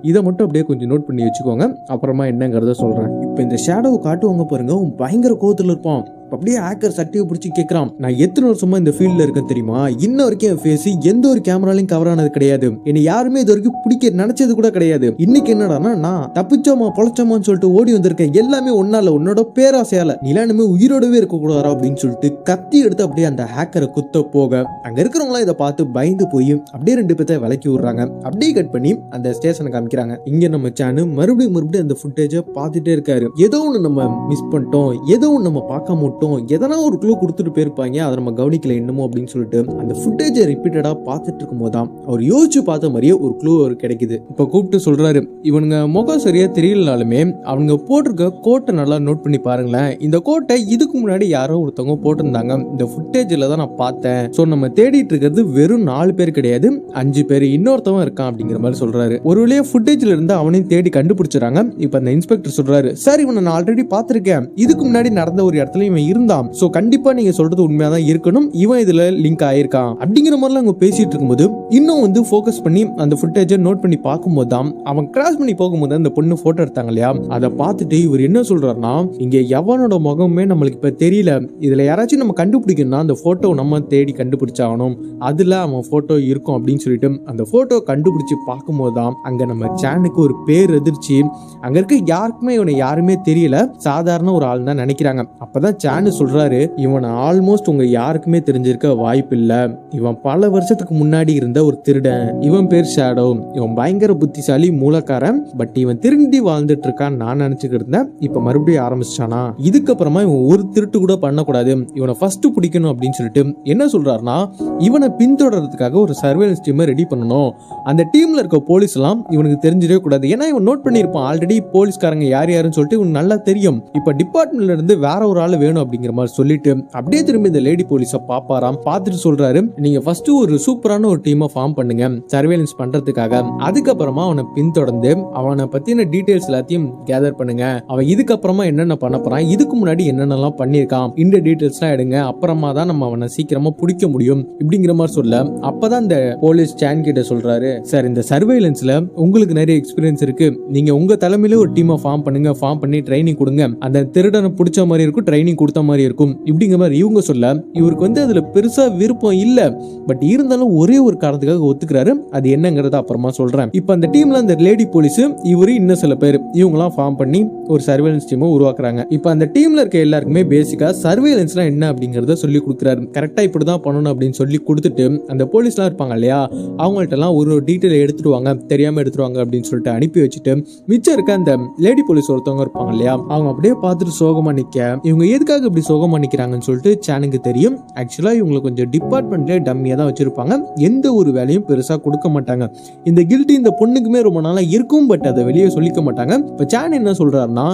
இதை மட்டும் அப்படியே கொஞ்சம் நோட் பண்ணி வச்சுக்கோங்க, அப்புறமா என்னங்கிறத சொல்றேன். இப்ப இந்த ஷேடோவை காட்டுவாங்க பாருங்க, பயங்கர கோவத்துல இருப்பான். அப்படியே ஹேக்கர் சட்டையை பிடிச்சி கேட்கறான், நான் எத்தனை வருஷமா இந்த ஃபீல்ட்ல இருக்கேன் தெரியுமா, இன்ன வரைக்கும் என் ஃபேஸ் எந்த ஒரு கேமராலையும் கவர் ஆனது கிடையாது, என்னை யாருமே இது வரைக்கும் பிடிக்க நினைச்சது கூட கிடையாது. இன்னைக்கு என்னடானா நான் தப்பிச்சோமா பொழைச்சோமான்னு சொல்லிட்டு ஓடி வந்திருக்கேன், எல்லாமே ஒன்னால உன்னோட பேராசையால, நீலானுமே உயிரோடவே இருக்க கூடாதா அப்படின்னு சொல்லிட்டு கத்தி எடுத்து அப்படியே அந்த ஹேக்கரை குத்த போக, அங்க இருக்கிறவங்களாம் இதை பார்த்து பயந்து போய் அப்படியே 2 பேர்த்த விலக்கி விடுறாங்க. அப்படியே கட் பண்ணி அந்த ஸ்டேஷனை காமிக்கிறாங்க. இங்க நம்ம சேனு மறுபடியும் அந்த ஃபுட்டேஜை பார்த்துட்டே இருக்காரு. ஏதோ ஒன்று நம்ம மிஸ் பண்ணிட்டோம், ஏதோ ஒன்று நம்ம பார்க்க மாட்டோம், எதனா ஒரு க்ளூ கொடுத்துட்டு போயிருப்பாங்க, அதை நம்ம கவனிக்கல இன்னமும் அப்படின்னு சொல்லிட்டு அந்த ஃபுட்டேஜை ரிப்பீட்டடா பார்த்துட்டு இருக்கும் போதுதான் அவர் யோசிச்சு பார்த்த மாதிரியே ஒரு க்ளூ அவருக்கு கிடைக்குது. இப்ப கூப்பிட்டு சொல்றாரு, இவனுங்க முகம் சரியா தெரியலனாலுமே அவங்க போட்டிருக்க கோட்டை நல்லா நோட் பண்ணி பாருங்களேன், இந்த கோட்டை இதுக்கு முன்னாடி யாரோ ஒருத்தவங்க போட்டிருந்தாங்க, இந்த ஃபுட்டேஜ்ல தான் நான் பார்த்தேன். சோ நம்ம தேடிட்டு இருக்கிறது வெறும் 4 பேர் கிடையாது, 5 பேர், இன்னொருத்தவன் இருக்கான் அப்படிங்கிற மாதிரி சொல்றாரு. ஒரு வழியா ஃபுட்டேஜ்ல இருந்து அவனையும் தேடி கண்டுபிடிச்சிடறாங்க. இப்ப அந்த இன்ஸ்பெக்டர் சொல்றாரு, சார் இவனை நான் ஆல்ரெடி பார்த்திருக்கேன், இதுக்கு முன்னாடி நடந்த ஒரு இடத்துல இவன் இருந்தான், சோ கண்டிப்பா நீங்க சொல்றது உண்மையாதான் இருக்கணும், இவன் இதுல லிங்க் ஆயிருக்கான் அப்படிங்கிற மாதிரிலாம் அவங்க பேசிட்டு இருக்கும்போது இன்னும் ஃபோக்கஸ் பண்ணி அந்த ஃபுட்டேஜை நோட் பண்ணி பார்க்கும்போது தான் அவன் கிராஸ் பண்ணி போகும்போது அந்த பொண்ணு போட்டோ எடுத்தாங்க இல்லையா, அதை பார்த்துட்டு இவர் என்ன சொல்றாருன்னா, இங்க எவனோட முகமே நம்மளுக்கு இப்ப தெரியல, இதுல யாராச்சும் நம்ம கண்டுபிடிக்கணும்னா அந்த போட்டோ நம்ம தேடி கண்டுபிடிச்சாகணும், அதுல அவன் போட்டோ இருக்கும் அப்படின்னு சொல்லிட்டு அந்த போட்டோ கண்டுபிடிச்சு பார்க்கும்போது தான் அங்க நம்ம சேனுக்கு ஒரு பேர் எதிர்ச்சி. அங்க இருக்க யாருக்குமே இவனை யாருமே தெரியல, சாதாரண ஒரு ஆள் தான் நினைக்கிறாங்க. அப்பதான் சேனு சொல்றாரு, இவனை ஆல்மோஸ்ட் உங்க யாருக்குமே தெரிஞ்சிருக்க வாய்ப்பு இல்ல, இவன் பல வருஷத்துக்கு முன்னாடி இருந்த ஒரு திருடன், இவன் பேர் ஷேடோ, இவன் பயங்கர புத்திசாலி மூலக்காரன், பட் இவன் திருந்தி வாழ்ந்துட்டு இருக்கான்னு நான் நினைச்சுக்கிட்டு இருந்தேன், இப்ப மறுபடியும் ஆரம்பிச்சானா, இதுக்கப்புறமா இவன் ஒரு திருட்டு கூட பண்ணக்கூடாது, இவனை ஃபர்ஸ்ட் பிடிக்கணும் அப்படின்னு சொல்லிட்டு என்ன சொல்றாருன்னா, இவனை பின்தொடர்றதுக்காக ஒரு சர்வேலன்ஸ் டீமை ரெடி பண்ணணும், அந்த டீம்ல இருக்க போலீஸ் எல்லாம் இவனுக்கு தெரிஞ்சிடவே கூடாது, ஏன்னா இவன் நோட் பண்ணிருப்பான் ஆல்ரெடி போலீஸ்காரங்க யார் யாருன்னு சொல்லிட்டு இவனுக்கு நல்லா தெரியும், இப்ப டிபார்ட்மெண்ட்ல இருந்து வேற ஒரு ஆள் வேணும் அப்படிங்கிற மாதிரி சொல்லிட்டு அப்படியே திரும்பி இந்த லேடி போலீஸை பாப்பாராம். பார்த்துட்டு சொல்றாரு, நீங்க ஃபர்ஸ்ட் ஒரு சூப்பரான ஒரு டீமை ஃபார்ம் பண்ணுங்க சர்வேலன்ஸ் பண்றதுக்காக, அதுக்கப்புறமா அவனை பின்தொடர்ந்து அவனை பத்தின டீடைல்ஸ் எல்லாத்தையும் கேதர் பண்ணுங்க, அவன் இதுக்கப்புறமா என்னென்ன பண்ண போறான், இதுக்கு முன்னாடி என்னென்னலாம் பண்ணிருக்கான், இந்த டீடைல்ஸ் எல்லாம் எடுங்க, அப்புறமா தான் நம்ம அவனை சீக்கிரமா பிடிக்க முடியும் இப்படிங்கிற மாதிரி சொல்ல, அப்பதான் இந்த போலீஸ் சேன் கிட்ட சொல்றாரு, சார் இந்த சர்வேலன்ஸ்ல உங்களுக்கு நிறைய எக்ஸ்பீரியன்ஸ் இருக்கு, நீங்க உங்க தலைமையில ஒரு டீமை ஃபார்ம் பண்ணுங்க, ஃபார்ம் பண்ணி ட்ரைனிங் கொடுங்க, அந்த திருடனை பிடிச்ச மாதிரி இருக்கும், ட்ரைனிங் கொடுத்த மாதிரி இருக்கும் இப்படிங்கிற மாதிரி இவங்க சொல்ல, இவருக்கு அதுல பெருசா விருப்பம் இல்ல, பட் இருந்தாலும் ஒரே ஒரு காரணத்துக்காக ஒத்துக்கிறாரு, அது என்னங்கறத அப்புறமா சொல்றேன். இப்ப அந்த டீம்ல அந்த லேடி போலீஸ் இவரு இன்னும் சில பேர் இவங்கலாம் ஃபார்ம் பண்ணி ஒரு சர்வேலன்ஸ் டீமை உருவாக்குறாங்க. இப்ப அந்த டீம்ல இருக்க எல்லாருக்குமே பேசிக்கா சர்வேலன்ஸ்னா என்ன அப்படிங்கறத சொல்லி கொடுக்குறாரு. கரெக்டா இப்படிதான் பண்ணணும் அப்படின்னு சொல்லி கொடுத்துட்டு அந்த போலீஸ்லாம் இருப்பாங்க இல்லையா, அவங்கள்ட்ட எல்லாம் ஒரு டீட்டெயில் எடுத்துட்டு வாங்க, தெரியாம எடுத்துட்டு வாங்க அப்படின்னு சொல்லிட்டு அனுப்பி வச்சுட்டு மிச்சம் இருக்க அந்த லேடி போலீஸ் ஒருத்தவங்க இருப்பாங்க இல்லையா, அவங்க அப்படியே பார்த்துட்டு சோகமா நிக்க, இவங்க எதுக்காக இப்படி சோகமா நிக்கிறாங்கன்னு சொல்லிட்டு சேனுக்கு தெரியும். ஆக்சுவலா இவங்க கொஞ்சம் டிபார்ட்மெண்ட்ல டம்மியா தான் வச்சிருப்பாங்க, எந்த ஒரு வேலையும் பெருசா கொடுக்க மாட்டாங்க, இந்த கில்ட்டி இந்த பொண்ணுக்குமே ரொம்ப நாளா இருக்கும், பட் அதை வெளியே சொல்லிக்க மாட்டாங்க. இப்ப சேன் என்ன சொல்றாருன்னா,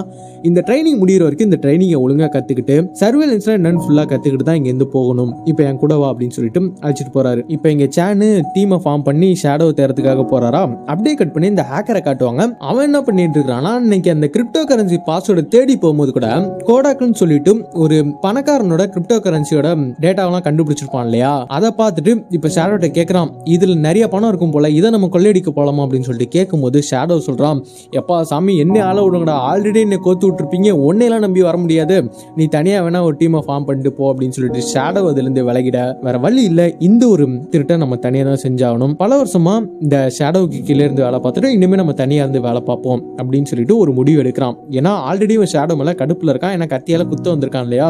இந்த ட்ரைனிங் முடிகிற வரைக்கும் இந்த ட்ரைனிங்கை ஒழுங்கா கத்துக்கிட்டு சர்வேலன்ஸ்ல என்னன்னு ஃபுல்லா கத்துக்கிட்டு தான் இங்க இருந்து போகணும், இப்ப என் கூட வா அப்படின்னு சொல்லிட்டு அழைச்சிட்டு போறாரு. இப்ப இங்க சேனு டீமை ஃபார்ம் பண்ணி ஷேடோ தேர்றதுக்காக போறாரா, அப்படியே கட் பண்ணி இந்த ஹேக்கரை காட்டுவாங்க. அவன் என்ன பண்ணிட்டு இருக்கானா, இன்னைக்கு அந்த கிரிப்டோ கரன்சி பாஸ்வேர்டு தேடி போகும்போது கூட கோடாக்னு சொல்லிட்டு ஒரு பணக்காரனோட கிரிப்டோ கரன்சியோட டேட்டாவெல்லாம் கண்டுபிடிச்சிருப்பான் இல்லையா, அதை பார்த்துட்டு இப்ப ஷேடோட்ட கேட்கறான், இதுல நிறைய பணம் இருக்கும் போல, இதை நம்ம கொள்ளையடிக்க போலாமா அப்படின்னு சொல்லிட்டு கேட்கும்போது ஷேடோ சொல்றான், எப்பா சாமி என்ன ஆள விடுங்கடா, ஆல்ரெடி என்ன கோத்து விட்டுருப்பீங்க, ஒன்னையெல்லாம் நம்பி வர முடியாது, நீ தனியா வேணா ஒரு டீமை ஃபார்ம் பண்ணிட்டு போ அப்படின்னு சொல்லிட்டு ஷேடோ அதுல இருந்து விலகிட, வேற வழி இல்ல, இந்த ஒரு திருட்டை நம்ம தனியா தான் செஞ்சாகணும், பல வருஷமா இந்த ஷேடோவுக்கு கீழே இருந்து வேலை பார்த்துட்டு இனிமே நம்ம தனியா இருந்து வேலை பார்ப்போம் அப்படின்னு சொல்லிட்டு ஒரு முடிவு எடுக்கிறான். ஏன்னா ஆல்ரெடி ஷேடோ மேல கடுப்புல இருக்கான், ஏன்னா கத்தியால குத்த வந்திருக்கான் இல்லையா,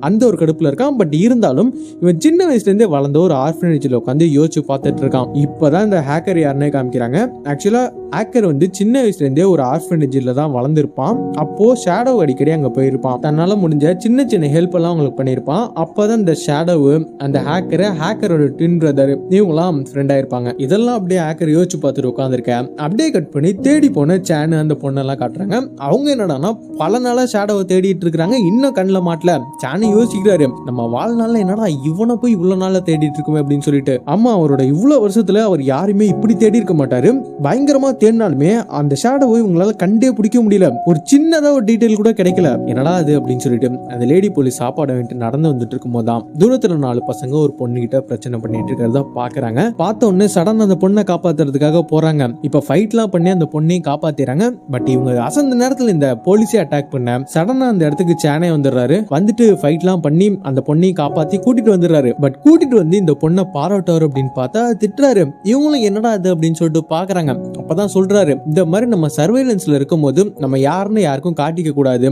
அந்த ஒரு கடுப்புல இருக்கான். பட் இருந்தாலும் இவன் சின்ன வயசுல இருந்தே வளர்ந்த ஒரு ஆர்ஃபனேஜ்ல உட்காந்து யோசிச்சு பார்த்துட்டு இருக்கான். இப்பதான் இந்த ஹேக்கர் யாருன்னே காமிக்கிறாங்க. ஆக்சுவலா ஹேக்கர் வந்து சின்ன வயசுல இருந்தே ஒரு ஆர்ஃபனேஜ்ல தான் வளர்ந்துருப்பான். அப்போ ஷேடோ அடிக்கடி அங்க போயிருப்பான். தன்னால முடிஞ்ச சின்ன சின்ன ஹெல்ப் எல்லாம் அவங்களுக்கு பண்ணிருப்பான். அப்பதான் இந்த ஷேடோவு அந்த ஹேக்கரோட ட்வின் பிரதர் இவங்களாம் ஃப்ரெண்ட் ஆயிருப்பாங்க. இதெல்லாம் அப்படியே ஹேக்கர் யோசிச்சு பார்த்துட்டு உட்காந்துருக்கேன். அப்படியே கட் பண்ணி தேடி போன சேனு அந்த பொண்ணெல்லாம் காட்டுறாங்க. அவங்க என்னடானா பல நாளா ஷேடோவை தேடிட்டு இருக்காங்க. இன்னும் கண்ணில் மாட்டல. சேனு யோசிக்கிறாரு, நம்ம வாழ்நாள்ல என்னடா இவனை போய் இவ்வளவு நாள தேடிட்டு இருக்குமே அப்படின்னு சொல்லிட்டு. அம்மா அவரோட இவ்வளவு வருஷத்துல அவர் யாருமே இப்படி தேடி இருக்க மாட்டாரு. பயங்கரமா தேடினாலுமே அந்த ஷேடோவை இவங்களால கண்டே பிடிக்க முடியல. ஒரு சின்னதா ஒரு டீடைல் கூட கிடைக்கல. என்னடா அது அப்படின்னு சொல்லிட்டு அந்த லேடி போலீஸ் சாப்பாடு வாங்கிட்டு நடந்து வந்துட்டு இருக்கும் போதுதான் தூரத்துல 4 பசங்க ஒரு பொண்ணுகிட்ட பிரச்சனை பண்ணிட்டு இருக்கிறதா பாக்குறாங்க. பார்த்த உடனே சடன் அந்த பொண்ணை காப்பாத்துறதுக்காக போறாங்க. இப்ப ஃபைட்லாம் பண்ணி அந்த பொண்ணையும் காப்பாத்திறாங்க. பட் இவங்க அசந்த நேரத்துல இந்த போலீஸே அட்டாக் பண்ண சடனா அந்த இடத்துக்கு சேனே வந்துடுறாரு. வந்துட்டு ஃபைட்லாம் பண்ணி அந்த பொண்ணையும் காப்பாத்தி கூட்டிட்டு வந்துடுறாரு. பட் கூட்டிட்டு வந்து இந்த பொண்ணை பாராட்டுவார் அப்படின்னு பார்த்தா திட்டுறாரு. இவங்களும் என்னடா அது அப்படின்னு சொல்லிட்டு பாக்குறாங்க. அப்பதான் சொல்றாரு, இந்த மாதிரி நம்ம சர்வேலன்ஸ்ல இருக்கும் போது நம்ம யாருன்னு யாருக்கும் காட்டிக்க கூடாது.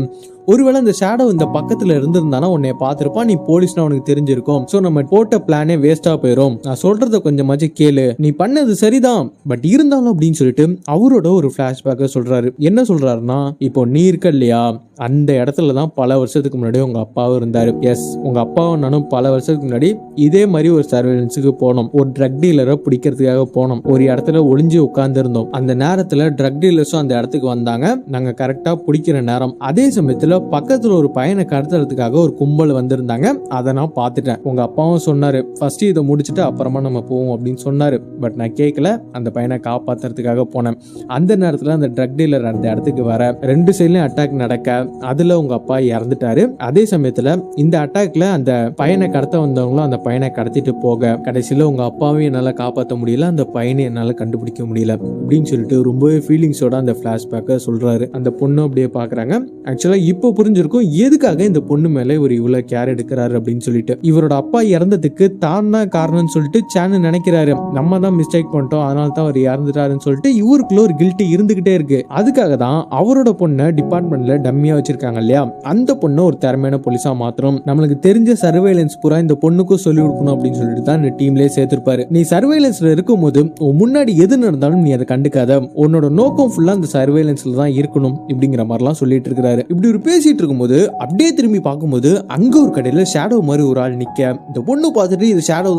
ஒருவேளை இந்த ஷேடோ இந்த பக்கத்துல இருந்திருந்தானா உன்னை பார்த்திருப்பான், நீ போலீஸ்னா உனக்கு தெரிஞ்சிருக்கும். சோ நம்ம போட்ட பிளானே வேஸ்டா போயிடும். நான் சொல்றத கொஞ்சமாச்சும் கேளு, நீ பண்ணது சரிதான், பட் இருந்தாலும் அப்படின்னு சொல்லிட்டு அவரோட ஒரு பிளாஷ்பேக்க சொல்றாரு. என்ன சொல்றாருன்னா, இப்போ நீ இருக்க இல்லையா, அந்த இடத்துல தான் பல வருஷத்துக்கு முன்னாடி உங்க அப்பாவும் இருந்தாரு. எஸ், உங்க அப்பாவும் நானும் பல வருஷத்துக்கு முன்னாடி இதே மாதிரி ஒரு சர்வேலன்ஸுக்கு போனோம். ஒரு ட்ரக் டீலரை பிடிக்கிறதுக்காக போனோம். ஒரு இடத்துல ஒளிஞ்சு உட்கார்ந்து இருந்தோம். அந்த நேரத்துல ட்ரக் டீலர்ஸும் அந்த இடத்துக்கு வந்தாங்க. நாங்க கரெக்டா பிடிக்கிற நேரம். அதே சமயத்துல பக்கத்துல ஒரு பையனை கடத்துறதுக்காக ஒரு கும்பல் வந்திருந்தாங்க. அதை நான் பார்த்துட்டேன். உங்க அப்பாவும் சொன்னாரு, ஃபர்ஸ்ட் இதை முடிச்சுட்டு அப்புறமா நம்ம போவோம் அப்படின்னு சொன்னாரு. பட் நான் கேட்கல. அந்த பையனை காப்பாத்துறதுக்காக போனேன். அந்த நேரத்துல அந்த ட்ரக் டீலர் அந்த இடத்துக்கு வர 2 சைட்லயும் அட்டாக் நடக்க அதுல உங்க அப்பா இறந்துட்டாரு. அதே சமயத்துல இந்த அட்டாக்ல அந்த பையனை கடத்த வந்தவங்களும் அந்த பையனை கடத்திட்டு போக கடைசியில உங்க அப்பாவையும் என்னால காப்பாற்ற முடியல, அந்த பையனை என்னால கண்டுபிடிக்க முடியல அப்படின்னு சொல்லிட்டு ரொம்பவே ஃபீலிங்ஸோட அந்த பிளாஷ்பேக்க சொல்றாரு. அந்த பொண்ணு அப்படியே பாக்குறாங்க. ஆக்சுவலா இப்போ புரிஞ்சிருக்கும் எதுக்காக இந்த பொண்ணு மேல இவர் இவ்வளவு கேர் எடுக்கிறாரு அப்படின்னு சொல்லிட்டு. இவரோட அப்பா இறந்ததுக்கு தான் தான் காரணம்னு சொல்லிட்டு சேனு நினைக்கிறாரு. நம்ம தான் மிஸ்டேக் பண்ணிட்டோம், அதனால தான் அவர் இறந்துட்டாருன்னு சொல்லிட்டு இவருக்குள்ள ஒரு கில்ட்டி இருந்துகிட்டே இருக்கு. அதுக்காக தான் அவரோட பொண்ணை டிபார்ட்மெண்ட்ல டம்மியா வச்சிருக்காங்க இல்லையா, அந்த பொண்ணு ஒரு திறமையான போலீஸா மாத்திரம் நம்மளுக்கு தெரிஞ்ச சர்வேலன்ஸ் பூரா இந்த பொண்ணுக்கும் சொல்லி கொடுக்கணும் அப்படின்னு சொல்லிட்டு தான் இந்த டீம்லயே சேர்த்திருப்பாரு. நீ சர்வேலன்ஸ்ல இருக்கும் போது முன்னாடி எது நடந்தாலும் நீ அதை கண்டுக்காத, உன்னோட நோக்கம் ஃபுல்லா அந்த சர்வேலன்ஸ்ல தான் இருக்கணும் இப்படிங்கிற மாதிரிலாம் சொல்லிட்டு இருக்காரு. இப்படி ஒரு பேசிட்டு இருக்கும்போது அப்படியே திரும்பி பார்க்கும்போது அங்க ஒரு கடையில ஷேடோ மாதிரி ஒரு ஆள் நிக்க, இந்த பொண்ணு பார்த்துட்டு இது ஷேடோ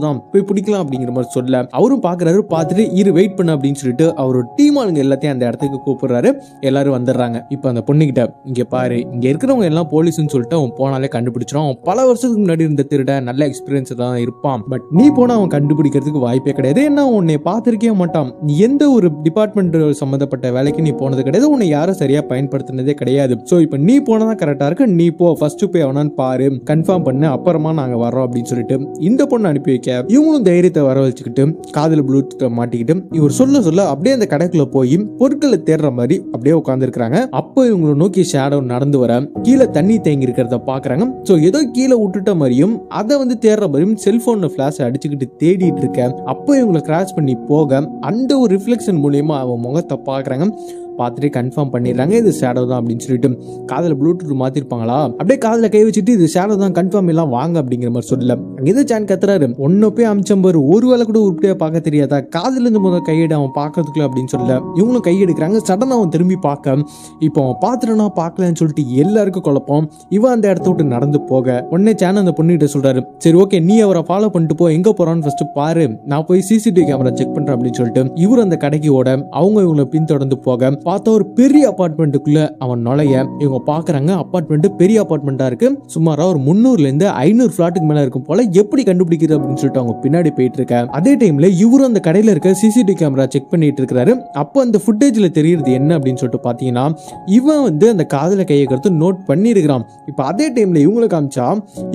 தான் போய் பிடிக்கலாம் அப்படிங்கிற மாதிரி சொல்ல அவரும் பாக்குறாரு. பார்த்துட்டு இரு வெயிட் பண்ண அப்படின்னு சொல்லிட்டு அவரோட டீம் ஆளுங்க எல்லாத்தையும் அந்த இடத்துக்கு கூப்பிடுறாரு. எல்லாரும் வந்துடுறாங்க. இப்ப அந்த பொண்ணுகிட்ட, இங்க பாரு, இங்க இருக்கிறவங்க எல்லாம் போலீஸ்னு சொல்லிட்டு அவன் போனாலே கண்டுபிடிச்சிடும். அவன் பல வருஷத்துக்கு முன்னாடி இருந்த திருட, நல்ல எக்ஸ்பீரியன்ஸ் தான் இருப்பான். பட் நீ போனா அவன் கண்டுபிடிக்கிறதுக்கு வாய்ப்பே கிடையாது. ஏன்னா உன்னை பார்த்திருக்கவே மாட்டான். நீ எந்த ஒரு டிபார்ட்மெண்ட் சம்பந்தப்பட்ட வேலைக்கு நீ போனது கிடையாது. உன்னை யாரும் சரியா பயன்படுத்தினதே கிடையாது. சோ இப்ப நீ போனதான் கரெக்டா இருக்கு. நீ போ, ஃபர்ஸ்ட் போய் அவனான்னு பாரு, கன்ஃபார்ம் பண்ணு, அப்புறமா நாங்க வர்றோம் அப்படின்னு சொல்லிட்டு இந்த பொண்ணு அனுப்பி வைக்க இவங்களும் தைரியத்தை வர வச்சுக்கிட்டு காதுல ப்ளூடூத் மாட்டிக்கிட்டு இவர் சொல்ல அப்படியே அந்த கடைக்குள்ள போய் பொருட்களை தேடுற மாதிரி அப்படியே உட்கார்ந்து இருக்காங்க. அப்போ இவங்களை நோக்கி ஷேடோ நடந்து வர கீழே தண்ணி தேங்கி இருக்கிறத பாக்குறாங்க. சோ ஏதோ கீழே விட்டுட்ட மாதிரியும் அதை வந்து தேடுற மாதிரியும் செல்போன்ல பிளாஷ் அடிச்சுக்கிட்டு தேடிட்டு இருக்க, அப்போ இவங்களை கிராஷ் பண்ணி போக அந்த ஒரு ரிஃப்ளெக்ஷன் மூலியமா அவன் முகத்தை பாக்குறாங்க. பார்த்துட்டு கன்ஃபார்ம் பண்ணிடுறாங்க இது ஷேடோ தான் அப்படின்னு சொல்லிட்டு. காதில் ப்ளூடூத் மாத்திருப்பாங்களா, அப்படியே காதில் கை வச்சுட்டு இது ஷேடோ தான் கன்ஃபார்ம் எல்லாம் வாங்க அப்படிங்கிற மாதிரி சொல்லல. அங்கே சேன் கத்துறாரு, ஒன்னு போய் அமிச்சம்பர் ஒரு வேலை கூட உருப்படியா பார்க்க தெரியாதா, காதுல இருந்து முதல் கையெடு அவன் பார்க்கறதுக்குள்ள அப்படின்னு சொல்லல. இவங்களும் கையெடுக்கிறாங்க. சடனா அவன் திரும்பி பார்க்க, இப்போ அவன் பார்த்துட்டா பார்க்கலன்னு சொல்லிட்டு எல்லாருக்கும் குழப்பம். இவன் அந்த இடத்த விட்டு நடந்து போக உடனே சேன் அந்த பொண்ணுகிட்ட சொல்றாரு, சரி ஓகே நீ அவரை ஃபாலோ பண்ணிட்டு போ, எங்க போறான்னு ஃபர்ஸ்ட் பாரு, நான் போய் சிசிடிவி கேமரா செக் பண்றேன் அப்படின்னு சொல்லிட்டு இவர் அந்த கடைக்கு ஓட அவங்க இவங்களை பின்தொடர்ந்து போக பார்த்தா ஒரு பெரிய அபார்ட்மெண்ட்டுக்குள்ள அவன் நுழைய இவங்க பாக்குறாங்க. அபார்ட்மெண்ட் பெரிய அபார்ட்மெண்டா இருக்கு. சுமாரா ஒரு 300 இருந்து 500 பிளாட்டுக்கு மேல இருக்கும் போல. எப்படி கண்டுபிடிக்கிறது அப்படின்னு சொல்லிட்டு அவங்க பின்னாடி போயிட்டு இருக்க அதே டைம்ல இவரும் அந்த கடையில இருக்க சிசிடிவி கேமரா செக் பண்ணிட்டு இருக்காரு. அப்போ அந்த ஃபுட்டேஜ்ல தெரியுது என்ன அப்படின்னு சொல்லிட்டு பாத்தீங்கன்னா இவன் வந்து அந்த காதுல கையை கருத்து நோட் பண்ணி இருக்கிறான். இப்ப அதே டைம்ல இவங்களை காமிச்சா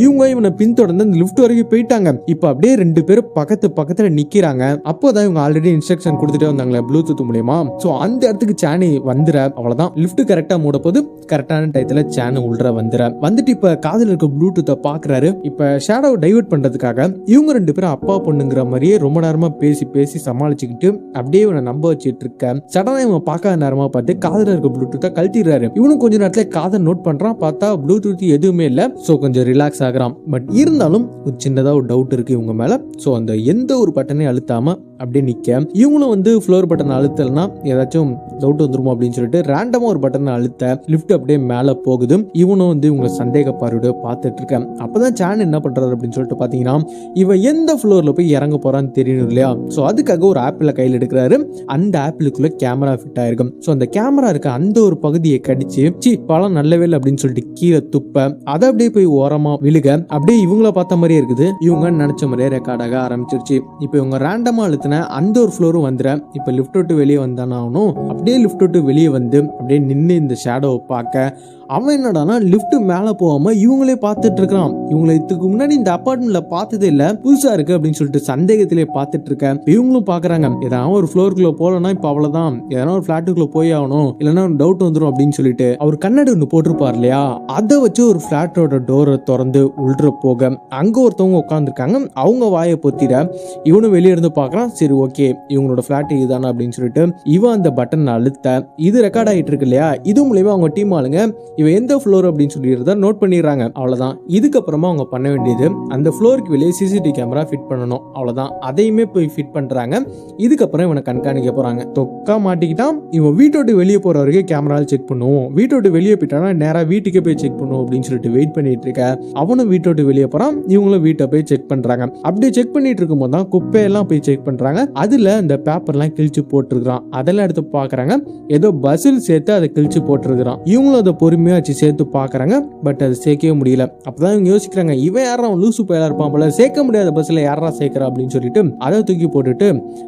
இவங்க இவனை பின்தொடர்ந்து அந்த லிஃப்ட் வரைக்கும் போயிட்டாங்க. இப்ப அப்படியே 2 பேரும் பக்கத்துல நிக்கிறாங்க. அப்போதான் இவங்க ஆல்ரெடி இன்ஸ்ட்ரக்ஷன் கொடுத்துட்டே வந்தாங்களே ப்ளூடூத் மூலமா. சோ அந்த இடத்துக்கு சேன் சாணி வந்துற அவ்வளவுதான். லிஃப்ட் கரெக்டா மூட போது கரெக்டான டயத்துல சாணி உள்ள வந்துட்டு இப்ப காதுல இருக்க ப்ளூடூத்தை பாக்குறாரு. இப்ப ஷேடோ டைவர்ட் பண்றதுக்காக இவங்க 2 பேரும் அப்பா பொண்ணுங்கிற மாதிரியே ரொம்ப நேரமா பேசி சமாளிச்சுக்கிட்டு அப்படியே இவனை நம்ப வச்சிட்டு இருக்க. சடனா இவன் பார்க்காத நேரமா பார்த்து காதுல இருக்க ப்ளூடூத்தை கழட்டிடுறாரு. இவனும் கொஞ்ச நேரத்துல காதை நோட் பண்றான். பார்த்தா ப்ளூடூத் எதுவுமே இல்ல. சோ கொஞ்சம் ரிலாக்ஸ் ஆகுறான். பட் இருந்தாலும் ஒரு சின்னதா ஒரு டவுட் இருக்கு இவங்க மேல. சோ அந்த எந்த ஒரு பட்டனையும் அழுத்தாம அப்படியே நிக்க, இவங்களும் ஃப்ளோர் பட்டன் அழுத்தலனா ஏதாச்சும் டவுட் வந்துருமோ அப்படின்னு சொல்லிட்டு ரேண்டமா ஒரு பட்டனை அழுத்த லிஃப்ட் அப்படியே மேல போகுது. இவனும் இவங்க சந்தேக பார்வையோட பார்த்துட்டு இருக்கேன். அப்பதான் சான் என்ன பண்றாரு அப்படின்னு சொல்லிட்டு பாத்தீங்கன்னா, இவன் எந்த ஃப்ளோர்ல போய் இறங்க போறான்னு தெரியணும் இல்லையா? சோ அதுக்காக ஒரு ஆப்பிள கையில் எடுக்கிறாரு. அந்த ஆப்பிளுக்குள்ள கேமரா ஃபிட் ஆயிருக்கும். சோ அந்த கேமரா இருக்க அந்த ஒரு பகுதியை கடிச்சு பழம் நல்லவே இல்லை அப்படின்னு சொல்லிட்டு கீழே துப்ப, அதை அப்படியே போய் ஓரமா விழுக, அப்படியே இவங்கள பார்த்த மாதிரியே இருக்குது. இவங்க நினைச்ச மாதிரியே ரெக்கார்ட் ஆக ஆரம்பிச்சிருச்சு. இப்போ இவங்க ரேண்டமா அழுத்தின அந்த ஒரு ஃப்ளோரும் வந்துற. இப்ப லிஃப்ட் விட்டு வெளியே வந்தானா ஆகணும். அப்படியே லிஃப்ட் விட்டு வெளியே வந்து அப்படியே நின்று இந்த ஷேடோவை பார்க்க, அவன் என்னடானா லிஃப்ட் மேல போகாம இவங்களே பார்த்துட்டு இருக்கான். இவங்களை இதுக்கு முன்னாடி இந்த அபார்ட்மெண்ட்ல பார்த்ததே இல்ல, புதுசா இருக்கு அப்படின்னு சொல்லிட்டு சந்தேகத்திலே பார்த்துட்டு இருக்க. இவங்களும் பாக்குறாங்க, ஏதாவது ஒரு ஃப்ளோருக்குள்ள போலன்னா இப்ப அவ்வளவுதான், ஏதாவது ஒரு பிளாட்டுக்குள்ள போய் ஆகணும், இல்லைன்னா ஒரு டவுட் வந்துடும் அப்படின்னு சொல்லிட்டு அவர் கண்ணாடி ஒன்று போட்டிருப்பார் இல்லையா, அதை வச்சு ஒரு பிளாட்டோட டோரை திறந்து உள்ள போக அங்க ஒருத்தவங்க உட்காந்துருக்காங்க. அவங்க வாயை பொத்திட இவனும் வெளியே இருந்து பாக்குறான். சரி ஓகே, இவங்களோட பிளாட் இதுதானே அப்படின்னு சொல்லிட்டு இவன் அந்த பட்டன் அழுத்த, இது ரெக்கார்ட் ஆகிட்டு இருக்கு இல்லையா, இது மூலியமா அவங்க டீம் ஆளுங்க இவன் எந்த ஃப்ளோர் அப்படின்னு சொல்லிடுறத நோட் பண்ணிடுறாங்க. அவ்வளவுதான். இதுக்கப்புறமா அவங்க பண்ண வேண்டியது அந்த ஃப்ளோருக்கு வெளியே சிசிடிவி கேமரா ஃபிட் பண்ணணும். அவ்வளவுதான். அதையுமே போய் ஃபிட் பண்றாங்க. இதுக்கப்புறம் இவனை கண்காணிக்க போறாங்க. தொக்கா மாட்டிக்கிட்டான். இவன் வீட்டோட்டு வெளியே போற வரைக்கும் கேமரால செக் பண்ணுவோம், வீட்டோட்டு வெளியே போயிட்டானா நேரா வீட்டுக்கே போய் செக் பண்ணுவோம் அப்படின்னு சொல்லிட்டு வெயிட் பண்ணிட்டு இருக்க. அவனும் வீட்டோட்டு வெளியே போறான். இவங்களும் வீட்டை போய் செக் பண்றாங்க. அப்படியே செக் பண்ணிட்டு இருக்கும் போது தான் குப்பையெல்லாம் போய் செக் பண்றாங்க. அதுல இந்த பேப்பர்லாம் கிழிச்சு போட்டுருக்கான். அதெல்லாம் எடுத்து பாக்குறாங்க. ஏதோ பஸ்ஸில் சேர்த்து அதை கிழிச்சு போட்டுருக்கான். இவங்களும் அதை பொறுமையா வச்சு சேர்த்து பாக்குறாங்க. பட் அது சேர்க்கவே முடியல. அப்பதான் இவங்க யோசிக்கிறாங்க, இவன் யாரா லூசு பையலா இருப்பான் போல, சேர்க்க முடியாத பஸ்ல யாரா சேர்க்கிறா அப்படின்னு சொல்லிட்டு அதை தூக்கி போட்டுட்டு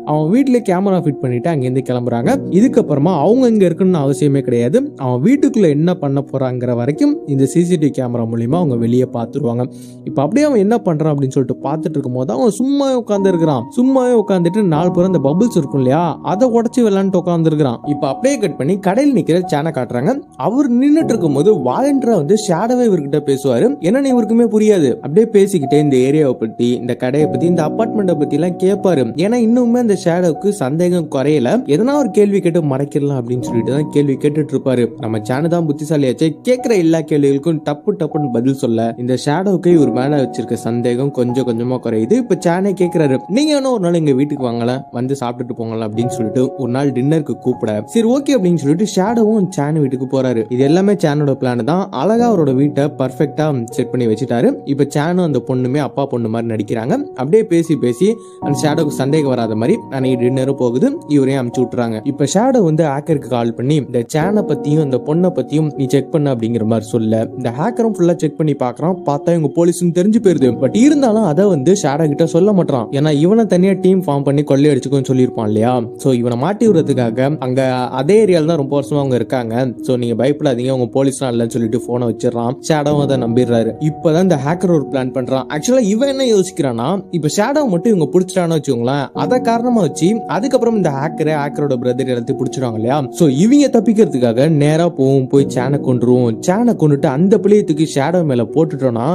அவன் வீட்டுல கேமரா ஃபிட் பண்ணிட்டு அங்கிருந்து கிளம்புறாங்க. இதுக்கப்புறமா அவங்க இங்க இருக்கணும்னு அவசியமே கிடையாது. அவன் வீட்டுக்குள்ள என்ன பண்ண போறாங்கிற வரைக்கும் இந்த சிசிடிவி கேமரா மூலியமா அவங்க வெளியே பார்த்துருவாங்க. இப்ப அப்படியே அவன் என்ன பண்றான் அப்படின்னு சொல்லிட்டு பார்த்துட்டு இருக்கும் போது அவன் சும்மாவே உட்கார்ந்து இருக்கிறான். சும்மாவே உட்காந்துட்டு 4 பேரும் அந்த பபிள்ஸ் இருக்கும் இல்லையா, அதை உடச்சு விளையாண்டு உட்கார்ந்து இருக்கிறான். இப்ப அப்படியே கட் பண்ணி கடையில் நிக்கிற சேனை காட்டுறாங்க. அவர் நின்னுட்டு இருக்கும் போது வாலண்டரா ஷேடோவே இவர்கிட்ட பேசுவாரு. என்னன்னு இவருக்குமே புரியாது. அப்படியே பேசிக்கிட்டே இந்த ஏரியாவை பத்தி, இந்த கடையை பத்தி, இந்த அபார்ட்மெண்ட்டை பத்தி எல்லாம் கேட்பாரு. ஏன்னா இன்னுமே அந்த ஷேடோவுக்கு சந்தேகம் குறையல. எதனா ஒரு கேள்வி கேட்டு மறைக்கலாம் அப்படின்னு சொல்லிட்டு தான் கேள்வி கேட்டுட்டு இருப்பாரு. நம்ம சேனை தான் புத்திசாலியாச்சே, கேட்கிற எல்லா கேள்விகளுக்கும் டப்புன்னு பதில் சொல்ல இந்த ஷேடோவுக்கு இவர் மேல வச்சிருக்க சந்தேகம் கொஞ்சம் கொஞ்சமா குறையுது. இப்ப சேனை கேட்கிறாரு, நீங்க என்ன ஒரு நாள் எங்க வீட்டுக்கு வாங்கல, வந்து சாப்பிட்டுட்டு போங்கலாம் அப்படின்னு சொல்லிட்டு ஒரு நாள் டின்னருக்கு கூப்பிட, சரி ஓகே அப்படின்னு சொல்லிட்டு ஷேடோவும் சேனை வீட்டுக்கு போறாரு. இது எல்லாமே சேனோட பிளான் தான். அழகா அவரோட வீட்டை பர்ஃபெக்டா செட் பண்ணி வச்சுட்டாரு. இப்ப சேனும் அந்த பொண்ணுமே அப்பா பொண்ணு மாதிரி நடிக்கிறாங்க. அப்படியே பேசி அந்த ஷேடோக்கு சந்தேகம் வராத மாதிரி அன்னைக்கு டின்னரும் போகுது. இவரையும் அமுச்சு விட்டுறாங்க. இப்ப ஷேடோ ஹேக்கருக்கு கால் பண்ணி இந்த சேனை பத்தியும் இந்த பொண்ணை பத்தியும் நீ செக் பண்ண அப்படிங்கிற மாதிரி சொல்ல, இந்த ஹேக்கரும் ஃபுல்லா செக் பண்ணி பாக்குறான். பார்த்தா இவங்க போலீஸ்னு தெரிஞ்சு போயிருது. பட் இருந்தாலும் அதை ஷேடோ கிட்ட சொல்ல மாட்டான். ஏன்னா இவனை தனியா டீம் ஃபார்ம் பண்ணி கொள்ளை அடிச்சுக்கோன்னு சொல்லியிருப்பான் இல்லையா. சோ இவனை மாட்டி விடுறதுக்காக அங்க அதே ஏரியால தான் ரொம்ப வருஷமா அவங்க இருக்காங்க. சோ நீங்க பயப்படாதீங்க, உங்க போலீஸ்லாம் இல்லைன்னு சொல்லிட்டு போனை வச்சிடறான். ஷேடோவும் அதை நம்பிடுறாரு. இப்பதான் இந்த ஹேக்கர் ஒரு பிளான் பண்றான். ஆக்சுவலா இவன் என்ன யோசிக்கிறான்னா, இப்ப ஷேடோ மட்டும் இவங்க பிடிச்சிட்டான்னு வச்சுக்கோங்களேன், அதை காரணமா வச்சு அதுக்கப்புறம் இந்த ஹேக்கரோட பிரதர் எல்லாத்தையும் பிடிச்சிருவாங்க இல்லையா. சோ இவங்க தப்பிக்கிறதுக்காக நேரா போய் சேனை கொண்டுருவோம். சேனை கொண்டுட்டு அந்த பிள்ளையத்துக்கு ஷேடோ மேல போட்டுட்டோம்னா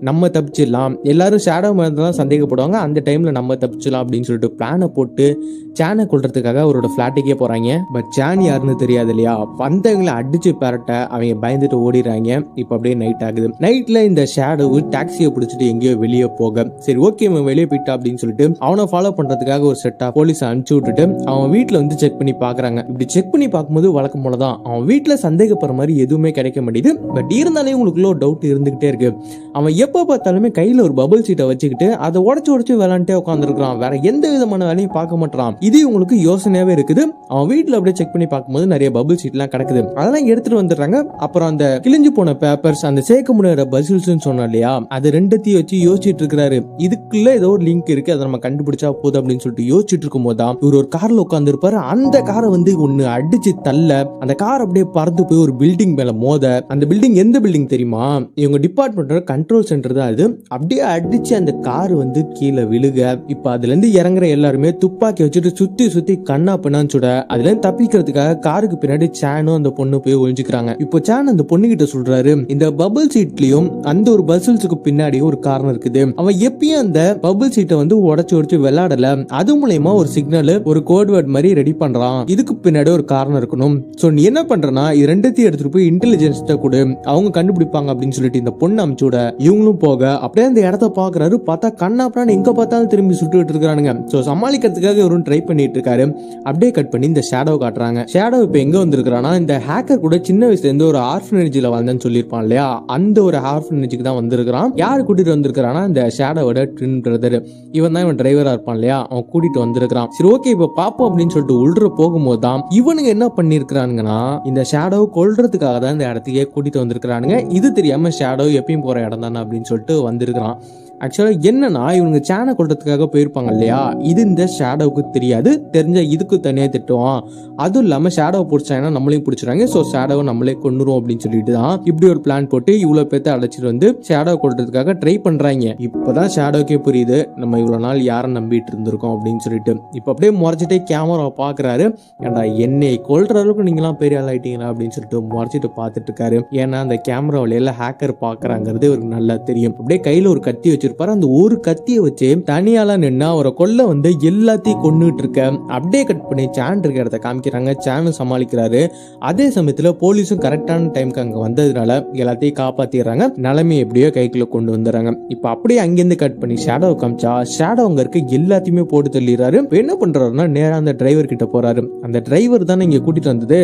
நம்ம தப்பிச்சிடலாம். எல்லாரும் ஷேடோ மேல தான் சந்தேகப்படுவாங்க. அந்த டைம்ல நம்ம தப்பிச்சிடலாம் அப்படின்னு சொல்லிட்டு பிளானை போட்டு சேனை கொள்றதுக்காக அவரோட பிளாட்டுக்கே போறாங்க. பட் சேன் யாருன்னு தெரியாது இல்லையா. வந்தவங்களை அடிச்சு பரட்ட அவங்க பயந்துட்டு ஓடிடுறாங்க. இப்ப அப்படியே நைட் ஆகுது. நைட்ல இந்த ஷேடோ டாக்ஸியை பிடிச்சிட்டு எங்கேயோ வெளியே போக, சரி ஓகே இவன் வெளியே போயிட்டா அப்படின்னு சொல்லிட்டு அவனை ஃபாலோ பண்றதுக்காக ஒரு செட்டா போலீஸ் அனுப்பிச்சு விட்டுட்டு அவன் வீட்டுல செக் பண்ணி பாக்குறாங்க. இப்படி செக் பண்ணி பார்க்கும்போது வழக்கம் போலதான் அவன் வீட்டுல சந்தேகப்படுற மாதிரி எதுவுமே கிடைக்க மாட்டேது. பட் இருந்தாலே உங்களுக்குள்ள ஒரு டவுட் இருந்துகிட்டே இருக்கு. அவன் எப்ப பார்த்தாலுமே கையில ஒரு பபிள் சீட்டை வச்சுக்கிட்டு அதை உடச்சு விளையாண்டே உட்காந்துருக்கான். வேற எந்த விதமான வேலையும் பார்க்க மாட்டான். இது உங்களுக்கு யோசனையாவே இருக்குது. அவன் வீட்டுல அப்படியே செக் பண்ணி பார்க்கும்போது நிறைய பபிள் சீட் எல்லாம் கிடக்குது. அதெல்லாம் எடுத்துட்டு வந்துடுறாங்க. அப்புறம் அந்த கிழிஞ்சு போன பேப்பர்ஸ், அந்த சேர்க்க முடியாத பசில்ஸ் சொன்னா இல்லையா, அது ரெண்டத்தையும் வச்சு யோசிச்சுட்டு இருக்கிறாரு. இதுக்குள்ள ஏதோ ஒரு லிங்க் இருக்கு, அதை நம்ம கண்டுபிடிச்சா போதும் அப்படின்னு சொல்லிட்டு யோசிச்சுட்டு இருக்கும் போதுதான் இவர் ஒரு கார்ல உட்கார்ந்து இருப்பாரு. அந்த காரை வந்து ஒண்ணு அடிச்சு தள்ள அந்த கார் அப்படியே பறந்து போய் ஒரு பில்டிங் மேல மோத, அந்த பில்டிங் எந்த பில்டிங் தெரியுமா, இவங்க டிபார்ட்மெண்டோட கண்ட்ரோல் சென்டர் தான் அது. அப்படியே அடிச்சு அந்த கார் வந்து கீழே விழுக, இப்ப அதுல இருந்து இறங்குற எல்லாருமே துப்பாக்கி வச்சுட்டு சுத்தி சுத்தி கண்ணா பின்னான்னு சுட, அதுல இருந்து தப்பிக்கிறதுக்காக காருக்கு பின்னாடி சானும் அந்த பொண்ணு போய் ஒழிஞ்சுக்கிறாங்க. இப்போ சான் அந்த பொண்ணு கிட்ட சொல்றாரு, இந்த பபிள் சீட்லயும் அந்த ஒரு பசில்ஸுக்கு பின்னாடி ஒரு காரணம் இருக்குது. அவன் எப்பயும் அந்த பபிள் சீட்டை வந்து உடைச்சு உடைச்சு விளையாடல, அது மூலமா ஒரு சிக்னல், ஒரு கோட் வேர்ட் மாதிரி ரெடி பண்றான். இதுக்கு பின்னாடி ஒரு காரணம் இருக்கணும். சோ நீ என்ன பண்றனா, இது ரெண்டத்தையும் எடுத்துட்டு போய் இன்டெலிஜென்ஸ் கொடு, அவங்க கண்டுபிடிப்பாங்க அப்படின்னு சொல்லிட்டு இந்த பொண்ணு அமுச்சுட, இவங்களும் போக அப்படியே அந்த இடத்த பாக்குறாரு. பார்த்தா கண்ணாப்படான்னு எங்க பார்த்தாலும் திரும்பி சுட்டுட்டு இருக்கானுங்க. சோ சமாளிக்கிறதுக்காக இவரும் ட்ரை பண்ணிட்டு இருக்காரு. அப்படியே கட் பண்ணி இந்த ஷேடோ காட்டுறாங்க. ஷேடோ இப்ப எங்க வந்திருக்கானா, இந்த ஹேக்கர் கூட சின்ன வயசுல இருந்து ஒரு ஆர்ஃபனேஜ்ல வந்தேன்னு சொல்லியிருப்பான் இல்லையா, அந்த ஒரு ஆர்ஃபனேஜுக்கு தான் வந்திருக்கான். யாரு கூட்டிட்டு வந்திருக்கானா, இந்த ஷேடோவோட ட்வின் பிரதர். இவன் தான் இவன் டிரைவரா இருப்பான் இல்லையா, அவன் கூட்டிட்டு வந்திருக்கான். சரி ஓகே இப்ப பாப்போம் அப்படின்னு சொல்லிட்டு உள்ள போகும்போது தான் இவனுங்க என்ன பண்ணிருக்கானுங்கன்னா, இந்த ஷேடோ கொல்றதுக்காக தான் இந்த இடத்துக்கே கூட்டிட்டு வந்திருக்கானுங்க. இது தெரியாம ஷேடோ எப்பயும் போற இடம் தானே அப்படின்னு சொல்லிட்டு வந்திருக்கான். ஆக்சுவலா என்னன்னா, இவங்க சேனை கொள்றதுக்காக போயிருப்பாங்க இல்லையா, இது இந்த ஷேடோவுக்கு தெரியாது. தெரிஞ்ச இதுக்கு தனியா திட்டுவான். அதுவும் இல்லாம ஷேடோவை பிடிச்சாங்கன்னா நம்மளையும் பிடிச்சிடாங்க, சோ ஷேடோவை நம்மளே கொண்டுரும் அப்படின்னு சொல்லிட்டு தான் இப்படி ஒரு பிளான் போட்டு இவ்வளவு பேர்த்த அழைச்சிட்டு வந்து ஷேடோவை கொள்றதுக்காக ட்ரை பண்றாங்க. இப்பதான் ஷேடோக்கே புரியுது நம்ம இவ்வளவு நாள் யாரை நம்பிட்டு இருந்திருக்கோம் அப்படின்னு சொல்லிட்டு. இப்ப அப்படியே முறைச்சிட்டே கேமராவை பாக்குறாரு. ஏன்டா என்னை கொல்ற அளவுக்கு நீங்களாம் பெரிய ஆள் ஆயிட்டீங்களா அப்படின்னு சொல்லிட்டு முறைச்சிட்டு பாத்துட்டு இருக்காரு. ஏன்னா அந்த கேமரா வழியில ஹேக்கர் பாக்குறாங்கிறது இவருக்கு நல்லா தெரியும். அப்படியே கையில ஒரு கத்தி வச்சு அந்த ஒரு கத்தியை வச்சு தனியால நின்று அவரை கொல்ல வந்து எல்லாத்தையும் கொன்னுட்டு இருக்க. அப்படியே கட் பண்ணி சான் இருக்க இடத்த காமிக்கிறாங்க. சானும் சமாளிக்கிறாரு. அதே சமயத்துல போலீஸும் கரெக்டான டைமுக்கு அங்க வந்ததுனால எல்லாத்தையும் காப்பாத்திடுறாங்க. நிலைமையை எப்படியோ கைக்குள்ள கொண்டு வந்துடுறாங்க. இப்ப அப்படியே அங்கிருந்து கட் பண்ணி ஷேடோ காமிச்சா, ஷேடோ அங்க இருக்க எல்லாத்தையுமே போட்டு தள்ளிடுறாரு. என்ன பண்றாருன்னா, நேரா அந்த டிரைவர் கிட்ட போறாரு. அந்த டிரைவர் தானே இங்க கூட்டிட்டு வந்தது,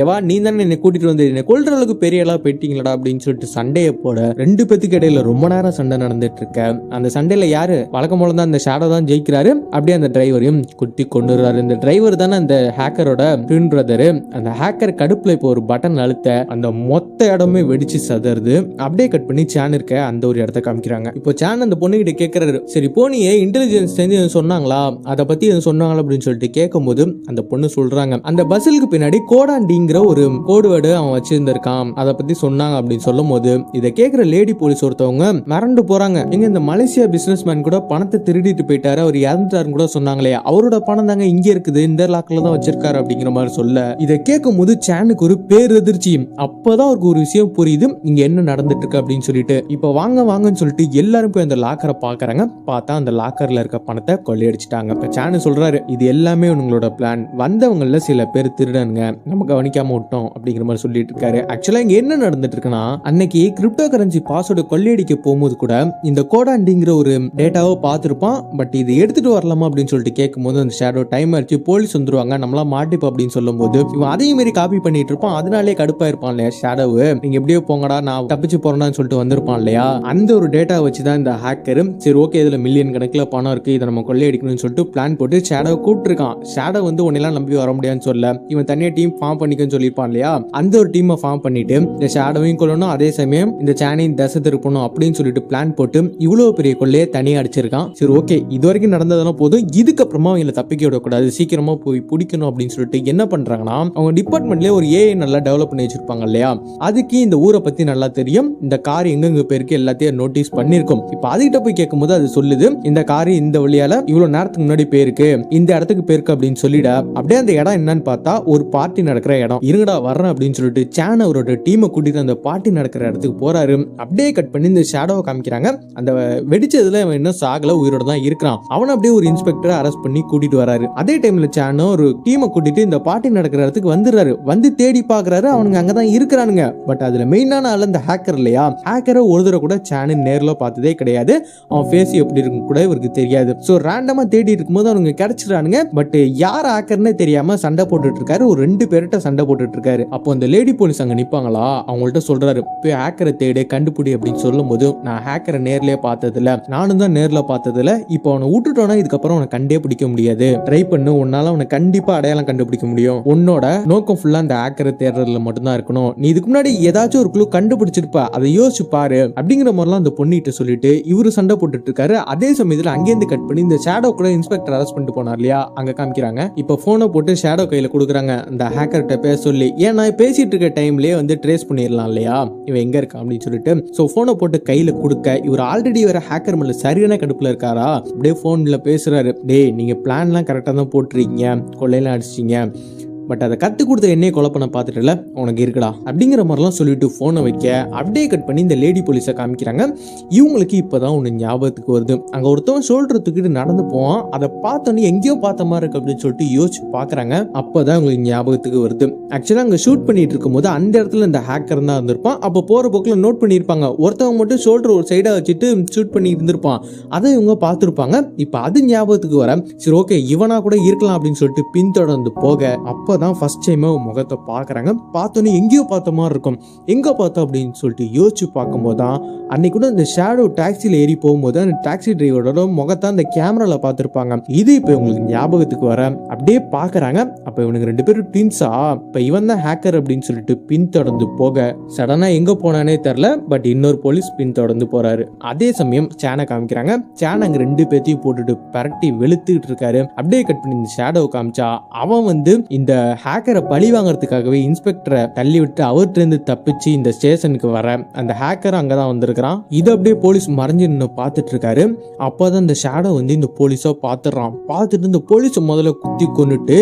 எவா நீ தானே என்னை கூட்டிட்டு வந்து என்னை கொல்ற அளவுக்கு பெரிய ஆளா போயிட்டீங்களா அப்படின்னு சொல்லிட்டு சண்டையை போட, ரெண்டு பேத்துக்கு இடையில ரொம்ப நேரம் சண்டை நடந்துட்டு இருக்க. அந்த சண்டையில யாரு வழக்கம் போல தான் அந்த ஷேடோ தான் ஜெயிக்கிறாரு. அப்படியே அந்த டிரைவரையும் குத்தி கொண்டுறாரு. இந்த டிரைவர் தானே அந்த ஹேக்கரோட ட்வின் பிரதர். அந்த ஹேக்கர் கடுப்புல இப்போ ஒரு பட்டன் அழுத்த அந்த மொத்த இடமே வெடிச்சு சதறுது. அப்படியே கட் பண்ணி சான் இருக்க அந்த ஒரு இடத்த காமிக்கிறாங்க. இப்போ சான் அந்த பொண்ணு கிட்ட கேட்கறாரு, சரி போனியே இன்டெலிஜென்ஸ் சொன்னாங்களா, அதை பத்தி சொன்னாங்களா அப்படின்னு சொல்லிட்டு கேட்கும் போது அந்த பொண்ணு சொல்றாங்க, அந்த பஸ்ஸுக்கு பின்னாடி கோடாண்டிங்கிற ஒரு கோடு வேர்டு அவன் வச்சிருந்திருக்கான், அதை பத்தி சொன்னாங்க அப்படின்னு சொல்லும் போது இதை கேட்கிற லேடி போலீஸ் ஒருத்தவங்க மிரண்டு போறாங்க. எங்க இந்த மலேசியா பிசினஸ் மேன் கூட பணத்தை திருடிட்டு போயிட்டாரு, அவர் இறந்துட்டாருன்னு கூட சொன்னாங்களே, அவரோட பணம் தாங்க இங்க இருக்குது, இந்த லாக்ல தான் வச்சிருக்காரு அப்படிங்கிற மாதிரி சொல்ல, இதை கேட்கும் போது சானுக்கு ஒரு பேரதிர்ச்சி. அப்பதான் அவருக்கு ஒரு விஷயம் புரியுது, இங்க என்ன நடந்துட்டு இருக்கு அப்படின்னு சொல்லிட்டு. இப்ப வாங்க வாங்கன்னு சொல்லிட்டு எல்லாரும் போய் அந்த லாக்கரை பாக்குறாங்க. பார்த்தா அந்த லாக்கர்ல இருக்க பணத்தை கொள்ளையடிச்சிட்டாங்க. இப்ப சானு சொல்றாரு, இது எல்லாமே உங்களோட பிளான், வந்தவங்கள சில பேர் திருடனுங்க, நம்ம கவனிக்காம விட்டோம் அப்படிங்கிற மாதிரி சொல்லிட்டு இருக்காரு. ஆக்சுவலா இங்க என்ன நடந்துட்டு இருக்குன்னா, அன்னைக்கு கிரிப்டோ கரன்சி பாஸ்வேர்டு கொள்ளையடிக்க போகும்போது கூட இந்த கோடாண்டிங்கிற ஒரு டேட்டாவை பார்த்துருப்பான். பட் இது எடுத்துட்டு வரலாமா அப்படின்னு சொல்லிட்டு கேட்கும்போது அந்த ஷேடோ டைம் ஆச்சு, போலீஸ் வந்துருவாங்க, நம்மளா மாட்டிப்போம் அப்படின்னு சொல்லும் போது இவன் அதே மாதிரி காப்பி பண்ணிட்டு இருப்பான். அதனாலே கடுப்பா இருப்பான் இல்லையா ஷேடோவு, நீங்க எப்படியோ போங்கடா நான் தப்பிச்சு போறேன்னு சொல்லிட்டு வந்திருப்பான் இல்லையா. அந்த ஒரு டேட்டா வச்சுதான் இந்த ஹேக்கர், சரி ஓகே இதுல மில்லியன் கணக்குல பணம் இருக்கு, இதை நம்ம கொள்ளையடிக்கணும்னு சொல்லிட்டு பிளான் போட்டு ஷேடோ கூப்பிட்டுருக்கான். ஷேடோ வந்து உன்னெல்லாம் நம்பி வர முடியாதுன்னு சொல்ல, இவன் தனியா டீம் ஃபார்ம் பண்ணிக்கன்னு சொல்லியிருப்பான் இல்லையா. அந்த ஒரு டீமை ஃபார்ம் பண்ணிட்டு இந்த ஷேடோவையும் கொள்ளணும், அதே சமயம் இந்த சானையும் தசை திருப்பணும் அப்படின்னு சொல்லிட்டு பிளான் போட்டு இவ்வளவு பெரிய கொள்ளையை தனியா அடிச்சிருக்கான். சரி ஓகே இது வரைக்கும் நடந்ததெல்லாம் போதும், இதுக்கப்புறமா அவங்களை தப்பிக்க விடக்கூடாது, சீக்கிரமா போய் பிடிக்கணும் அப்படின்னு சொல்லிட்டு என்ன பண்றாங்கன்னா, அவங்க டிபார்ட்மெண்ட்லயே ஒரு ஏஐ நல்லா டெவலப் பண்ணி வச்சிருப்பாங்க இல்லையா, அதுக்கு இந்த ஊரை பத்தி நல்லா தெரியும், இந்த கார் எங்கெங்க போயிருக்கு எல்லாத்தையும் நோட்டீஸ் பண்ணிருக்கும். இப்ப அதுகிட்ட போய் கேட்கும்போது அது சொல்லுது, இந்த கார் இந்த வழியால இவ்வளவு நேரத்துக்கு முன்னாடி போயிருக்கு, இந்த இடத்துக்கு போயிருக்கு அப்படின்னு சொல்லிட, அப்படியே அந்த இடம் என்னன்னு பார்த்தா ஒரு பார்ட்டி நடக்கிற இடம். இருங்கடா வர்றேன் அப்படின்னு சொல்லிட்டு சான் அவரோட டீமை கூட்டிட்டு அந்த பார்ட்டி நடக்கிற இடத்துக்கு போறாரு. அப்படியே கட் பண்ணி இந்த ஷேடோவை காமிக்கிறாங்க. அந்த வெடிச்சதுல அவன் இன்னும் சாகல, உயிரோட தான் இருக்கிறான். அவன் அப்படியே ஒரு இன்ஸ்பெக்டரை அரெஸ்ட் பண்ணி கூட்டிட்டு வராரு. அதே டைம்ல சானோ ஒரு டீமை கூட்டிட்டு இந்த பார்ட்டி நடக்கிற இடத்துக்கு வந்துடுறாரு. வந்து தேடி பாக்குறாரு, அவனுங்க அங்கதான் இருக்கிறானுங்க. பட் அதுல மெயினான ஆள் அந்த ஹேக்கர் இல்லையா, ஹேக்கரை ஒரு தடவை கூட சானு நேர்ல பார்த்ததே கிடையாது, அவன் ஃபேஸ் எப்படி இருக்கும் கூட இவருக்கு தெரியாது. சோ ரேண்டமா தேடி இருக்கும்போது அவனுங்க கிடைச்சிடானுங்க. பட் யார் ஹேக்கர்னே தெரியாம சண்டை போட்டுட்டு இருக்காரு, ஒரு 2 பேர்கிட்ட சண்டை போட்டுட்டு இருக்காரு. அப்போ அந்த லேடி போலீஸ் அங்க நிப்பாங்களா, அவங்கள்ட்ட சொல்றாரு, போய் ஹேக்கரை தேடு கண்டுபிடி அப்படின்னு சொல்லும் போது, நான் ஹேக்கரை நேர்லயே பார்த்ததில்ல, நானும் தான் நேர்ல பார்த்ததில்ல. இப்போ அவனை விட்டுட்டோன்னா இதுக்கப்புறம் அவனை கண்டே பிடிக்க முடியாது. ட்ரை பண்ணு, உன்னால அவனை கண்டிப்பா அடையாளம் கண்டுபிடிக்க முடியும். உன்னோட நோக்கம் ஃபுல்லா அந்த ஹேக்கரை தேடுறதுல மட்டும்தான் இருக்கணும். நீ இதுக்கு முன்னாடி ஏதாச்சும் ஒரு க்ளூ கண்டுபிடிச்சிருப்ப, அதை யோசிச்சு பாரு அப்படிங்கிற மாதிரிலாம் அந்த பொண்ணிட்ட சொல்லிட்டு இவரு சண்டை போட்டுட்டு இருக்காரு. அதே சமயத்துல அங்கேருந்து கட் பண்ணி இந்த ஷேடோ கூட இன்ஸ்பெக்டர் அரெஸ்ட் பண்ணிட்டு போனார் இல்லையா, அங்க காமிக்கிறாங்க. இப்ப போனை போட்டு ஷேடோ கையில கொடுக்குறாங்க அந்த ஹேக்கர்கிட்ட பேச சொல்லி. ஏன்னா பேசிட்டு இருக்க டைம்லயே வந்து ட்ரேஸ் பண்ணிடலாம் இல்லையா இவன் எங்க இருக்கா அப்படின்னு சொல்லிட்டு. சோ போனை போட்டு கையில கொடுக்க இவர் ஆல்ரெடி வேற ஹேக்கர் மேல சரியான கடுப்புல இருக்காரா. அப்படியே போன்ல பேசுறாரு, டேய் நீங்க பிளான்லாம் கரெக்டா தான் போட்டுருக்கீங்க, கொள்ளையெல்லாம் அடிச்சிட்டீங்க, பட் அதை கற்றுக் கொடுத்த என்னையே கொலை பண்ண பார்த்துட்டுல உனக்கு இருக்குடா அப்படிங்கிற மாதிரிலாம் சொல்லிட்டு ஃபோனை வைக்க அப்படியே கட் பண்ணி இந்த லேடி போலீஸை காமிக்கிறாங்க. இவங்களுக்கு இப்போதான் ஒன்று ஞாபகத்துக்கு வருது. அங்கே ஒருத்தவன் ஷோல்டர் தூக்கிட்டு நடந்து போவான், அதை பார்த்தோன்னே எங்கேயோ பார்த்த மாதிரி இருக்கு அப்படின்னு சொல்லிட்டு யோசிச்சு பார்க்குறாங்க. அப்போதான் உங்களுக்கு ஞாபகத்துக்கு வருது. ஆக்சுவலாக அங்கே ஷூட் பண்ணிட்டு இருக்கும்போது அந்த இடத்துல இந்த ஹேக்கர் தான் இருந்திருப்பான். அப்போ போகிற போக்கில் நோட் பண்ணியிருப்பாங்க, ஒருத்தவங்க மட்டும் ஷோல்டர் ஒரு சைடாக வச்சுட்டு ஷூட் பண்ணி இருந்திருப்பான். அதை இவங்க பார்த்துருப்பாங்க. இப்போ அது ஞாபகத்துக்கு வர சரி ஓகே இவனா கூட இருக்கலாம் அப்படின்னு சொல்லிட்டு பின்தொடர்ந்து போக அப்போ தான் ஃபர்ஸ்ட் டைம் முகத்தை பார்க்குறாங்க. பார்த்தோன்னே எங்கேயோ பார்த்த மாதிரி இருக்கும். எங்கே பார்த்தோம் அப்படின்னு சொல்லிட்டு யோசிச்சு பார்க்கும்போது தான் அன்னைக்கு கூட இந்த ஷேடோ டாக்ஸியில் ஏறி போகும்போது அந்த டாக்ஸி டிரைவரோட முகத்தை அந்த கேமராவில் பார்த்துருப்பாங்க. இது இப்போ இவங்களுக்கு ஞாபகத்துக்கு வர அப்படியே பார்க்குறாங்க. அப்போ இவனுக்கு 2 பேரும் ட்வின்ஸா, இப்போ இவன் தான் ஹேக்கர் அப்படின்னு சொல்லிட்டு பின்தொடர்ந்து போக சடனாக எங்கே போனானே தெரில, பட் இன்னொரு போலீஸ் பின்தொடர்ந்து போறாரு. அதே சமயம் சேனை காமிக்கிறாங்க. சேனை அங்கே 2 பேர்த்தையும் போட்டுட்டு பரட்டி வெளுத்துக்கிட்டு இருக்காரு. அப்படியே கட் பண்ணி இந்த ஷேடோவை காமிச்சா அவன் வந்து இந்த ஹேக்கரை பழி வாங்கறதுக்காகவே இன்ஸ்பெக்டரை தள்ளி விட்டு அவர்கிட்ட இருந்து தப்பிச்சு இந்த ஸ்டேஷனுக்கு வர அந்த ஹேக்கர் அங்கதான் வந்திருக்கிறான். இது அப்படியே போலீஸ் மறைஞ்சு நின்று பார்த்துட்டு இருக்காரு. அப்பதான் இந்த ஷேடோ வந்து இந்த போலீஸை பார்த்துடுறான். பார்த்துட்டு இந்த போலீஸை முதல்ல குத்தி கொன்னுட்டு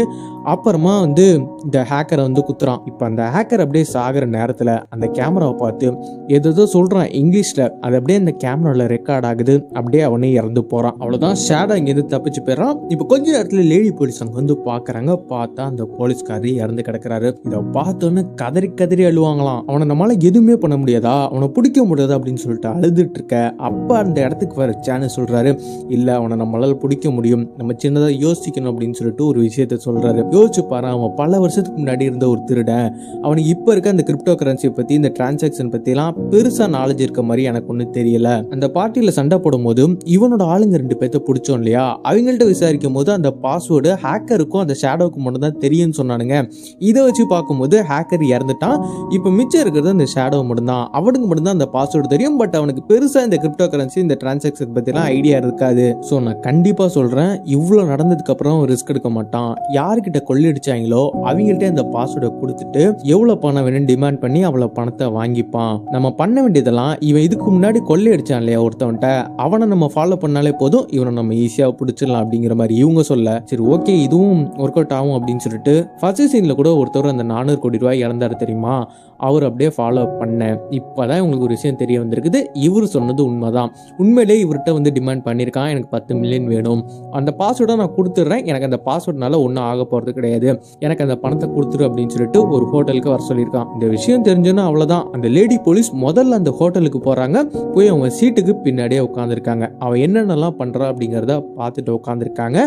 அப்புறமா வந்து இந்த ஹேக்கரை வந்து குத்துறான். இப்போ அந்த ஹேக்கர் அப்படியே சாகிற நேரத்தில் அந்த கேமராவை பார்த்து ஏதோ சொல்றான் இங்கிலீஷ்ல. அது அப்படியே அந்த கேமராவில் ரெக்கார்ட் ஆகுது. அப்படியே அவனே இறந்து போறான். அவ்வளவுதான், ஷேடோ இங்கேருந்து தப்பிச்சு போயிடறான். இப்போ கொஞ்ச நேரத்துல லேடி போலீஸ் அங்க வந்து பாக்குறாங்க. பார்த்தா அந்த போலீஸ்காரி இறந்து கிடக்குறாரு. இதை பார்த்தோன்னு கதறி கதறி அழுவாங்களாம். அவனை நம்மளால எதுவுமே பண்ண முடியாதா, அவனை பிடிக்க முடியாதா அப்படின்னு சொல்லிட்டு அழுதுட்டு இருக்க. அப்ப அந்த இடத்துக்கு வர சேனல் சொல்றாரு, இல்ல அவனை நம்மளால பிடிக்க முடியும், நம்ம சின்னதா யோசிக்கணும் அப்படின்னு சொல்லிட்டு ஒரு விஷயத்த சொல்றாரு. யோசிச்சு பாரு, அவன் பல வருஷத்துக்கு முன்னாடி இருந்த ஒரு திருடன். அவனுக்கு இப்ப இருக்க அந்த கிரிப்டோ கரன்சி பத்தி இந்த டிரான்சாக்சன் பத்தி எல்லாம் பெருசா நாலேஜ் இருக்க மாதிரி எனக்கு ஒண்ணு தெரியல. அந்த பார்ட்டியில சண்டை போடும் போது இவனோட ஆளுங்க 2 பேர்த்த பிடிச்சோம் இல்லையா, அவங்கள்ட்ட விசாரிக்கும் போது அந்த பாஸ்வேர்டு ஹேக்கருக்கும் அந்த ஷேடோவுக்கு மட்டும் தான் தெரியும்னு சொன்னானுங்க. இதை வச்சு பார்க்கும்போது ஹேக்கர் இறந்துட்டான். இப்போ மிச்சம் இருக்கிறது அந்த ஷேடோ மட்டும்தான். அவனுக்கு மட்டும்தான் அந்த பாஸ்வேர்டு தெரியும். பட் அவனுக்கு பெருசா இந்த கிரிப்டோ கரன்சி இந்த டிரான்சாக்சன் பத்திலாம் ஐடியா இருக்காது. ஸோ நான் கண்டிப்பா சொல்றேன், இவ்வளோ நடந்ததுக்கு அப்புறம் ரிஸ்க் எடுக்க மாட்டான். யாருக்கிட்ட கொள்ளையடிச்சாங்களோ அவங்கள்ட்ட அந்த பாஸ்வேர்டை கொடுத்துட்டு எவ்வளவு பணம் வேணும்னு டிமாண்ட் பண்ணி அவ்வளவு பணத்தை வாங்கிப்பான். நம்ம பண்ண வேண்டியதெல்லாம், இவன் இதுக்கு முன்னாடி கொள்ளையடிச்சான் இல்லையா ஒருத்தவன்ட்ட, அவனை நம்ம ஃபாலோ பண்ணாலே போதும், இவனை நம்ம ஈஸியா பிடிச்சிடலாம் அப்படிங்கிற மாதிரி இவங்க சொல்ல, சரி ஓகே இதுவும் ஒர்க் அவுட் ஆகும் அப்படின்னு சொல்லிட்டு ஃபர்ஸ்ட் சீன்ல கூட ஒருத்தர் அந்த 400 கோடி ரூபாய் இழந்தாரு தெரியுமா, அவர் அப்படியே ஃபாலோ பண்ண. இப்பதான் உங்களுக்கு ஒரு விஷயம் தெரிய வந்திருக்குது, இவர் சொன்னது உண்மைதான். உண்மையிலேயே இவர்கிட்ட வந்து டிமாண்ட் பண்ணியிருக்கான், எனக்கு 10 மில்லியன் வேணும், அந்த பாஸ்வேர்டை நான் கொடுத்துட்றேன், எனக்கு அந்த பாஸ்வேர்ட்னால ஒன்றும் ஆக போகிறது கிடையாது, எனக்கு அந்த பணத்தை கொடுத்துரு அப்படின்னு சொல்லிட்டு ஒரு ஹோட்டலுக்கு வர சொல்லியிருக்கான். இந்த விஷயம் தெரிஞ்சோன்னா அவ்வளோதான், அந்த லேடி போலீஸ் முதல்ல அந்த ஹோட்டலுக்கு போகிறாங்க. போய் அவங்க சீட்டுக்கு பின்னாடியே உட்காந்துருக்காங்க. அவன் என்னென்னலாம் பண்ணுறா அப்படிங்கிறத பார்த்துட்டு உட்காந்துருக்காங்க.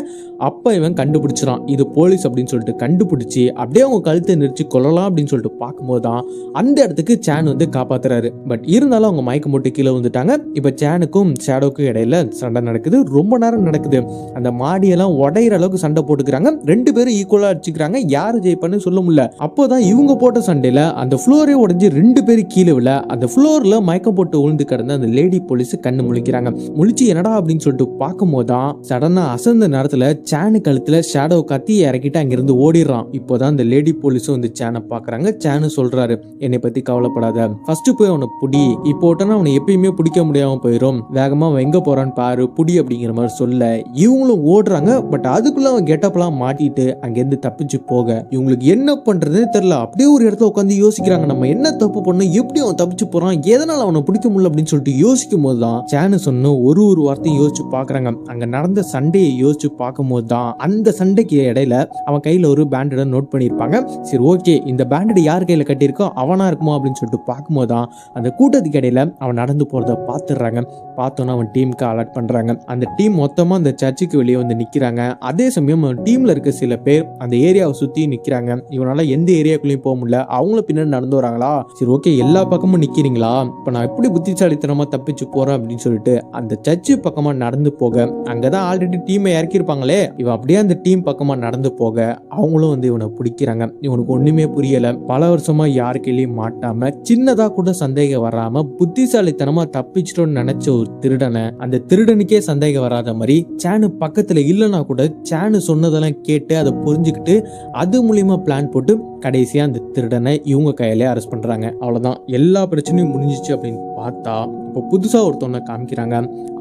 அப்போ இவன் கண்டுபிடிச்சிடான் இது போலீஸ் அப்படின்னு சொல்லிட்டு கண்டுபிடிச்சி அப்படியே அவங்க கழுத்தை நெரிச்சு கொள்ளலாம் அப்படின்னு சொல்லிட்டு பார்க்கும்போது தான் அந்த இடத்துக்கு சேன் வந்து காப்பாத்துறாரு. பட் இருந்தாலும் அவங்க மயக்கம் போட்டு கீழே வந்துட்டாங்க. இப்போ சேனுக்கும் ஷேடோக்கும் இடையில சண்டை நடக்குது, ரொம்ப நேரம் நடக்குது. அந்த மாடியெல்லாம் உடையிற அளவுக்கு சண்டை போட்டுக்கிறாங்க. 2 பேரும் ஈக்குவலா அடிச்சுக்கிறாங்க, யாரு ஜெயிப்பான்னு சொல்ல முடியல. அப்போதான் இவங்க போட்ட சண்டையில அந்த ஃப்ளோரே உடைஞ்சு 2 பேரும் கீழே விழ, அந்த ஃப்ளோர்ல மயக்கம் போட்டு விழுந்து கிடந்த அந்த லேடி போலீஸ் கண்ணு முழிக்கிறாங்க. முழிச்சு என்னடா அப்படின்னு சொல்லிட்டு பார்க்கும்போது தான் சடனா அசந்த நேரத்துல சேனு கழுத்துல ஷேடோ கத்தி இறக்கிட்டு அங்கிருந்து ஓடிடுறான். இப்போதான் அந்த லேடி போலீஸும் வந்து சேனை பாக்குறாங்க. சேனு சொல்றாரு, என்னை பத்தி கவலைப்படாத, ஃபர்ஸ்ட் போய் அவனை புடி, இப்போ ஓட்டனா அவனை எப்பயுமே பிடிக்க முடியாம போயிடும், வேகமா அவன் எங்க போறான்னு பாரு, புடி அப்படிங்கிற மாதிரி சொல்ல இவங்களும் ஓடுறாங்க. பட் அதுக்குள்ள அவன் கெட்டப்லாம் மாட்டிட்டு அங்கிருந்து தப்பிச்சு போக இவங்களுக்கு என்ன பண்றதுன்னு தெரியல. அப்படியே ஒரு இடத்துல உட்காந்து யோசிக்கிறாங்க, நம்ம என்ன தப்பு பண்ணோம், எப்படி அவன் தப்பிச்சு போறான், எதனால அவனை பிடிக்க முடியல அப்படின்னு சொல்லிட்டு யோசிக்கும் போது தான் சேனு சொன்ன ஒரு வார்த்தையும் யோசிச்சு பாக்குறாங்க. அங்க நடந்த சண்டையை யோசிச்சு பார்க்கும்போது தான் அந்த சண்டைக்கு இடையில அவன் கையில ஒரு பேண்டட நோட் பண்ணியிருப்பாங்க. சரி ஓகே இந்த பேண்டட் யார் கையில கட்டியிருக்கோ அவனா இருக்குமோ அப்படின்னு சொல்லிட்டு பார்க்கும்போது தான் அந்த கூட்டத்துக்கு இடையில அவன் நடந்து போறத பார்த்துடுறாங்க. பார்த்தோன்னா அவன் டீமுக்கு அலர்ட் பண்றாங்க. அந்த டீம் மொத்தமா அந்த சர்ச்சுக்கு வெளியே வந்து நிக்கிறாங்க. அதே சமயம் டீம்ல இருக்க சில பேர் அந்த ஏரியாவை சுத்தி நிக்கிறாங்க. இவனால எந்த ஏரியாக்குள்ளேயும் போக முடியல. அவங்களும் பின்னாடி நடந்து வராங்களா, சரி ஓகே எல்லா பக்கமும் நிக்கிறீங்களா, இப்ப நான் எப்படி புத்திசாலித்தனமா தப்பிச்சு போறேன் அப்படின்னு சொல்லிட்டு அந்த சர்ச்சு பக்கமா நடந்து போக, அங்கதான் ஆல்ரெடி டீமை இறக்கிருப்பாங்களே, இவன் அப்படியே அந்த டீம் பக்கமா நடந்து போக அவங்களும் வந்து இவனை பிடிக்கிறாங்க. இவனுக்கு ஒண்ணுமே புரியல. பல வருஷமா யாருக்கையிலயும் மாட்டாம சின்னதா கூட சந்தேகம் வராம புத்திசாலித்தனமா தப்பிச்சிட்டோன்னு நினைச்ச ஒரு திருடனை அந்த திருடனுக்கே சந்தேகம் வராத மாதிரி சானு பக்கத்துல இல்லைன்னா கூட சானு சொன்னதெல்லாம் கேட்டு அதை புரிஞ்சுக்கிட்டு அது மூலியமா பிளான் போட்டு கடைசியா அந்த திருடனை இவங்க கையிலே அரெஸ்ட் பண்றாங்க. அவ்வளவுதான், எல்லா பிரச்சனையும் முடிஞ்சிச்சு அப்படின்னு பார்த்தா இப்போ புதுசா ஒருத்தவனை காமிக்கிறாங்க.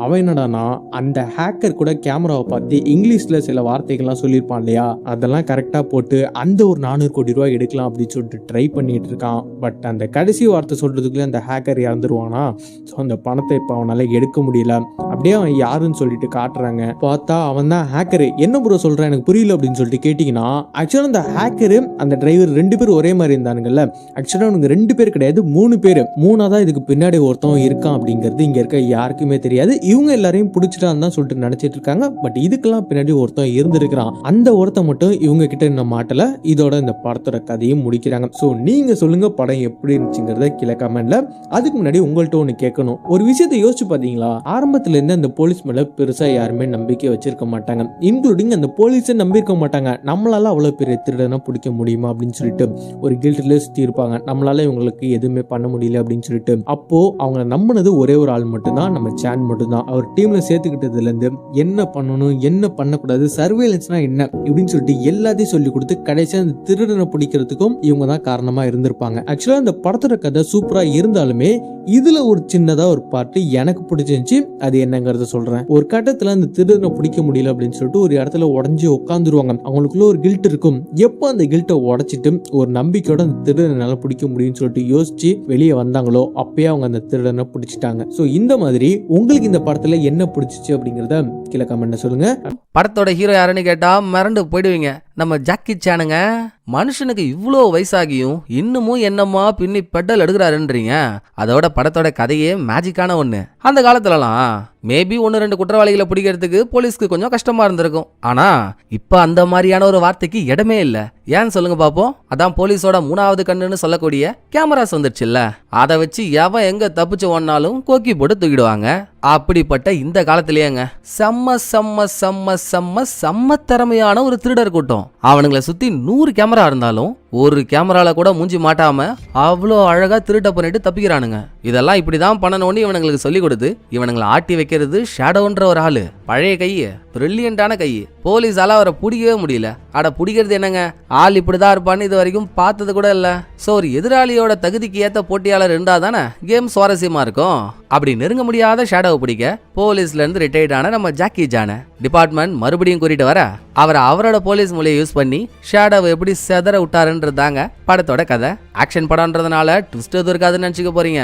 அவன் என்னடானா அந்த ஹேக்கர் கூட கேமராவை பார்த்து இங்கிலீஷ்ல சில வார்த்தைகள்லாம் சொல்லியிருப்பான் இல்லையா, அதெல்லாம் கரெக்டா போட்டு அந்த ஒரு 400 கோடி ரூபாய் எடுக்கலாம் அப்படின்னு சொல்லிட்டு ட்ரை பண்ணிட்டு இருக்கான். பட் அந்த கடைசி வார்த்தை சொல்றதுக்குள்ள அந்த ஹேக்கர் இறந்துருவானா. ஸோ அந்த பணத்தை இப்போ அவனால எடுக்க முடியல. அப்படியே அவன் யாருன்னு சொல்லிட்டு காட்டுறாங்க. பார்த்தா அவன் தான் ஹேக்கரு. என்ன ப்ரோ சொல்றேன் எனக்கு புரியல அப்படின்னு சொல்லிட்டு கேட்டீங்கன்னா, ஆக்சுவலா அந்த ஹேக்கரு அந்த டிரைவர் 2 பேரும் ஒரே மாதிரி இருந்தானுங்கல்ல. ஆக்சுவலா அவனுக்கு 2 பேர் கிடையாது, 3 பேர். 3ஆதான் இதுக்கு பின்னாடி ஒருத்தன் இருக்கான் அப்படிங்கிறது இங்க இருக்க யாருக்குமே தெரியாது. இவங்க எல்லாரையும் பிடிச்சிட்டான்னு தான் சொல்லிட்டு நினைச்சிட்டு இருக்காங்க. பட் இதுக்கெல்லாம் பின்னாடி ஒருத்தன் இருந்திருக்கிறான். அந்த ஒருத்தன் மட்டும் இவங்க கிட்ட இன்னும் மாட்டல. இதோட இந்த படத்தோட கதையும் முடிக்கிறாங்க. ஸோ நீங்க சொல்லுங்க படம் எப்படி இருந்துச்சுங்கிறத கீழே கமெண்ட்ல. அதுக்கு முன்னாடி உங்கள்கிட்ட ஒன்று கேட்கணும். ஒரு விஷயத்தை யோசிச்சு பார்த்தீங்களா, ஆரம்பத்துல இருந்து அந்த போலீஸ் மேல பெருசா யாருமே நம்பிக்கை வச்சிருக்க மாட்டாங்க, இன்க்ளூடிங் அந்த போலீஸை நம்பியிருக்க மாட்டாங்க. நம்மளால அவ்வளவு பெரிய திருடனை பிடிக்க முடியுமா அப்படின்னு சொல்லிட்டு ஒரு கில்ட்ல சுத்தி இருப்பாங்க. நம்மளால இவங்களுக்கு எதுவுமே பண்ண முடியல அப்படின்னு சொல்லிட்டு. அப்போ அவங்க நம்பினது ஒரே ஒரு ஆள் மட்டும்தான், நம்ம சான் மட்டும்தான். அவர் டீம்ல சேர்த்துக்கிட்டதுல இருந்து என்ன பண்ணணும் என்ன பண்ணக்கூடாது, சர்வேலன்ஸ்னா என்ன இப்படின்னு சொல்லிட்டு எல்லாத்தையும் சொல்லி கொடுத்து கடைசியா அந்த திருடனை பிடிக்கிறதுக்கும் இவங்க தான் காரணமா இருந்திருப்பாங்க. ஆக்சுவலா இந்த படத்தோட கதை சூப்பரா இருந்தாலுமே இதுல ஒரு சின்னதா ஒரு பார்ட் எனக்கு பிடிச்சிருந்துச்சு. அது என்னங்கறத சொல்றேன். ஒரு கட்டத்துல அந்த திருடனை பிடிக்க முடியல அப்படின்னு சொல்லிட்டு ஒரு இடத்துல உடஞ்சி உட்காந்துருவாங்க. அவங்களுக்குள்ள ஒரு கில்ட் இருக்கும். எப்போ அந்த கில்ட்டை உடைச்சிட்டு ஒரு நம்பிக்கையோட அந்த திருடனை பிடிக்க முடியும்னு சொல்லிட்டு யோசிச்சு வெளியே வந்தாங்களோ அப்பயே அவங்க அந்த திருடனை பிடிச்சிட்டாங்க. சோ இந்த மாதிரி உங்களுக்கு இந்த படத்துல என்ன பிடிச்சிச்சு அப்படிங்கறத கீழே கமெண்ட்ல சொல்லுங்க. படத்தோட ஹீரோ யாருன்னு கேட்டா மிரண்டு போயிடுவீங்க. நம்ம ஜாக்கி சானுங்க. மனுஷனுக்கு இவ்வளோ வயசாகியும் இன்னமும் என்னமா பின்னி பெட்டல் எடுக்கிறாருன்றீங்க. அதோட படத்தோட கதையே மேஜிக்கான ஒண்ணு. அந்த காலத்துலலாம் மேபி 1-2 குற்றவாளிகளை பிடிக்கிறதுக்கு போலீஸ்க்கு கொஞ்சம் கஷ்டமா இருந்திருக்கும். ஆனா இப்ப அந்த மாதிரியான ஒரு வார்த்தைக்கு இடமே இல்ல. ஏன்னு சொல்லுங்க பாப்போம். அதான் போலீஸோட 3வது கண்ணுன்னு சொல்லக்கூடிய கேமராஸ் வந்துருச்சுல்ல. அதை வச்சு எவன் எங்க தப்பிச்சு ஓடினாலும் கோக்கி போட்டு தூக்கிடுவாங்க. அப்படிப்பட்ட இந்த காலத்திலேயேங்க செம்ம செம்ம செம்ம செம்ம செம்ம திறமையான ஒரு திருடர் கூட்டம். அவனுங்களை சுத்தி 100 கேமரா இருந்தாலும் ஒரு கேமரால கூட மூஞ்சி மாட்டாம அவ்வளோ அழகா திருட்ட பண்ணிட்டு தப்பிக்கிறானுங்க. இதெல்லாம் இப்படிதான் பண்ணணும்னு இவனுங்களுக்கு சொல்லி கொடுத்து இவனுங்களை ஆட்டி வைக்கிறது ஷேடோன்ற ஒரு ஆளு. பழைய கையு, பிரில்லியண்டான கை. போலீஸால அவரை பிடிக்கவே முடியல. அட பிடிக்கிறது என்னங்க, ஆள் இப்படிதான் இருப்பான்னு இது வரைக்கும் பார்த்தது கூட இல்ல. சோ ஒரு எதிராளியோட தகுதிக்கு ஏத்த போட்டியாளர் இருந்தா தானே கேம் சுவாரஸ்யமா இருக்கும். அப்படி நெருங்க முடியாத ஷேடோவை பிடிக்க போலீஸ்ல இருந்து ரிட்டையர்ட் ஆன நம்ம ஜாக்கி சானை டிபார்ட்மெண்ட் மறுபடியும் கூட்டிட்டு வர அவரை அவரோட போலீஸ் மூலையை யூஸ் பண்ணி ஷேடோவை எப்படி செதற விட்டாருன்றதாங்க படத்தோட கதை. ஆக்ஷன் படம்ன்றதுனால ட்விஸ்ட் எதுவும் இருக்காதுன்னு நினைச்சுக்க போறீங்க.